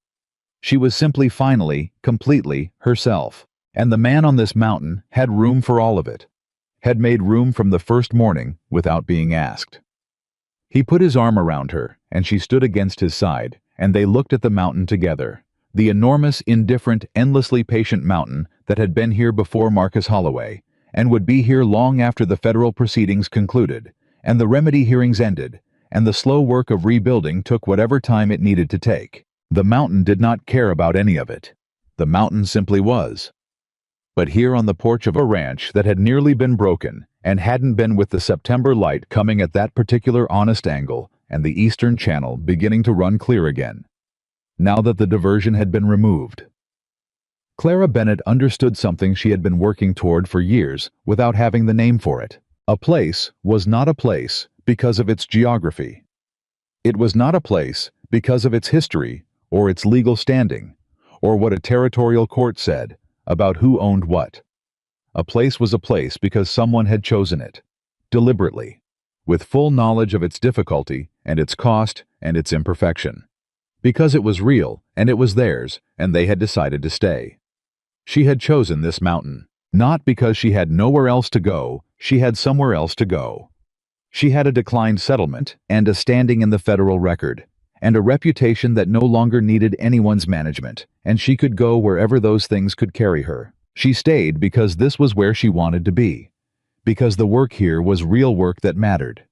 S1: She was simply finally, completely, herself. And the man on this mountain had room for all of it. Had made room from the first morning without being asked. He put his arm around her, and she stood against his side, and they looked at the mountain together. The enormous, indifferent, endlessly patient mountain that had been here before Marcus Holloway, and would be here long after the federal proceedings concluded, and the remedy hearings ended, and the slow work of rebuilding took whatever time it needed to take. The mountain did not care about any of it. The mountain simply was. But here on the porch of a ranch that had nearly been broken, and hadn't been, with the September light coming at that particular honest angle, and the eastern channel beginning to run clear again, now that the diversion had been removed. Clara Bennett understood something she had been working toward for years without having the name for it. A place was not a place because of its geography. It was not a place because of its history or its legal standing, or what a territorial court said about who owned what. A place was a place because someone had chosen it, deliberately, with full knowledge of its difficulty and its cost and its imperfection. Because it was real, and it was theirs, and they had decided to stay. She had chosen this mountain, not because she had nowhere else to go, she had somewhere else to go. She had a declined settlement, and a standing in the federal record, and a reputation that no longer needed anyone's management, and she could go wherever those things could carry her. She stayed because this was where she wanted to be. Because the work here was real work that mattered.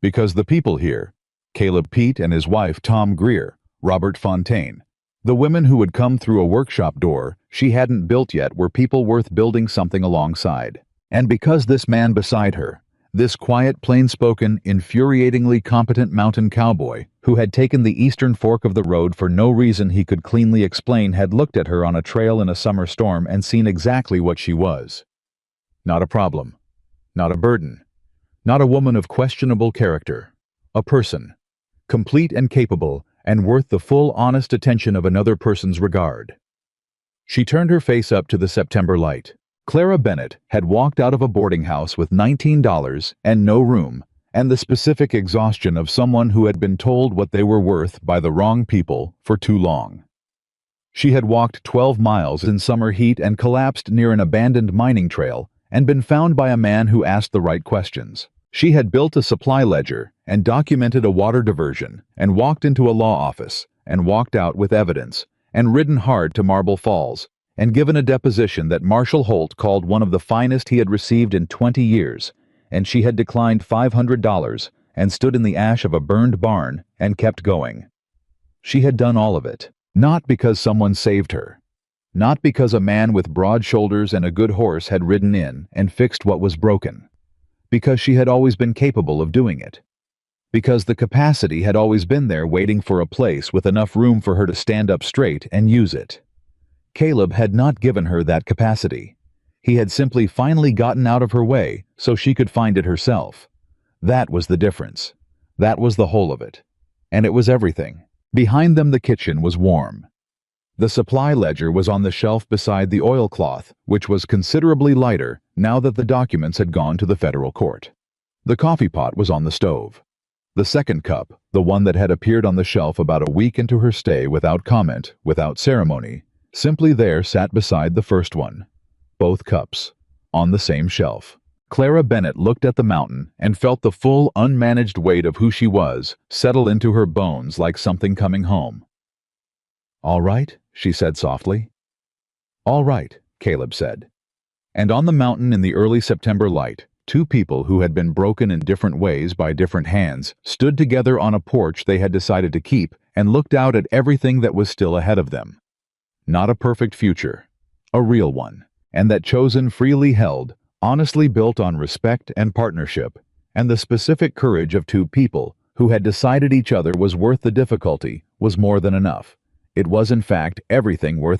S1: Because the people here, Caleb Pete and his wife Tom Greer, Robert Fontaine, the women who would come through a workshop door she hadn't built yet, were people worth building something alongside. And because this man beside her, this quiet, plain-spoken, infuriatingly competent mountain cowboy, who had taken the eastern fork of the road for no reason he could cleanly explain, had looked at her on a trail in a summer storm and seen exactly what she was. Not a problem. Not a burden. Not a woman of questionable character. A person. Complete and capable, and worth the full, honest attention of another person's regard. She turned her face up to the September light. Clara Bennett had walked out of a boarding house with $19 and no room, and the specific exhaustion of someone who had been told what they were worth by the wrong people for too long. She had walked 12 miles in summer heat and collapsed near an abandoned mining trail and been found by a man who asked the right questions. She had built a supply ledger and documented a water diversion and walked into a law office and walked out with evidence and ridden hard to Marble Falls and given a deposition that Marshall Holt called one of the finest he had received in 20 years, and she had declined $500 and stood in the ash of a burned barn and kept going. She had done all of it, not because someone saved her, not because a man with broad shoulders and a good horse had ridden in and fixed what was broken, because she had always been capable of doing it, because the capacity had always been there waiting for a place with enough room for her to stand up straight and use it. Caleb had not given her that capacity. He had simply finally gotten out of her way so she could find it herself. That was the difference. That was the whole of it. And it was everything. Behind them the kitchen was warm. The supply ledger was on the shelf beside the oilcloth, which was considerably lighter now that the documents had gone to the federal court. The coffee pot was on the stove. The second cup, the one that had appeared on the shelf about a week into her stay without comment, without ceremony, simply there sat beside the first one. Both cups, on the same shelf. Clara Bennett looked at the mountain and felt the full, unmanaged weight of who she was settle into her bones like something coming home. "All right," she said softly. "All right," Caleb said. And on the mountain in the early September light, two people who had been broken in different ways by different hands stood together on a porch they had decided to keep and looked out at everything that was still ahead of them. Not a perfect future, a real one, and that chosen freely held, honestly built on respect and partnership, and the specific courage of two people who had decided each other was worth the difficulty was more than enough. It was in fact everything worth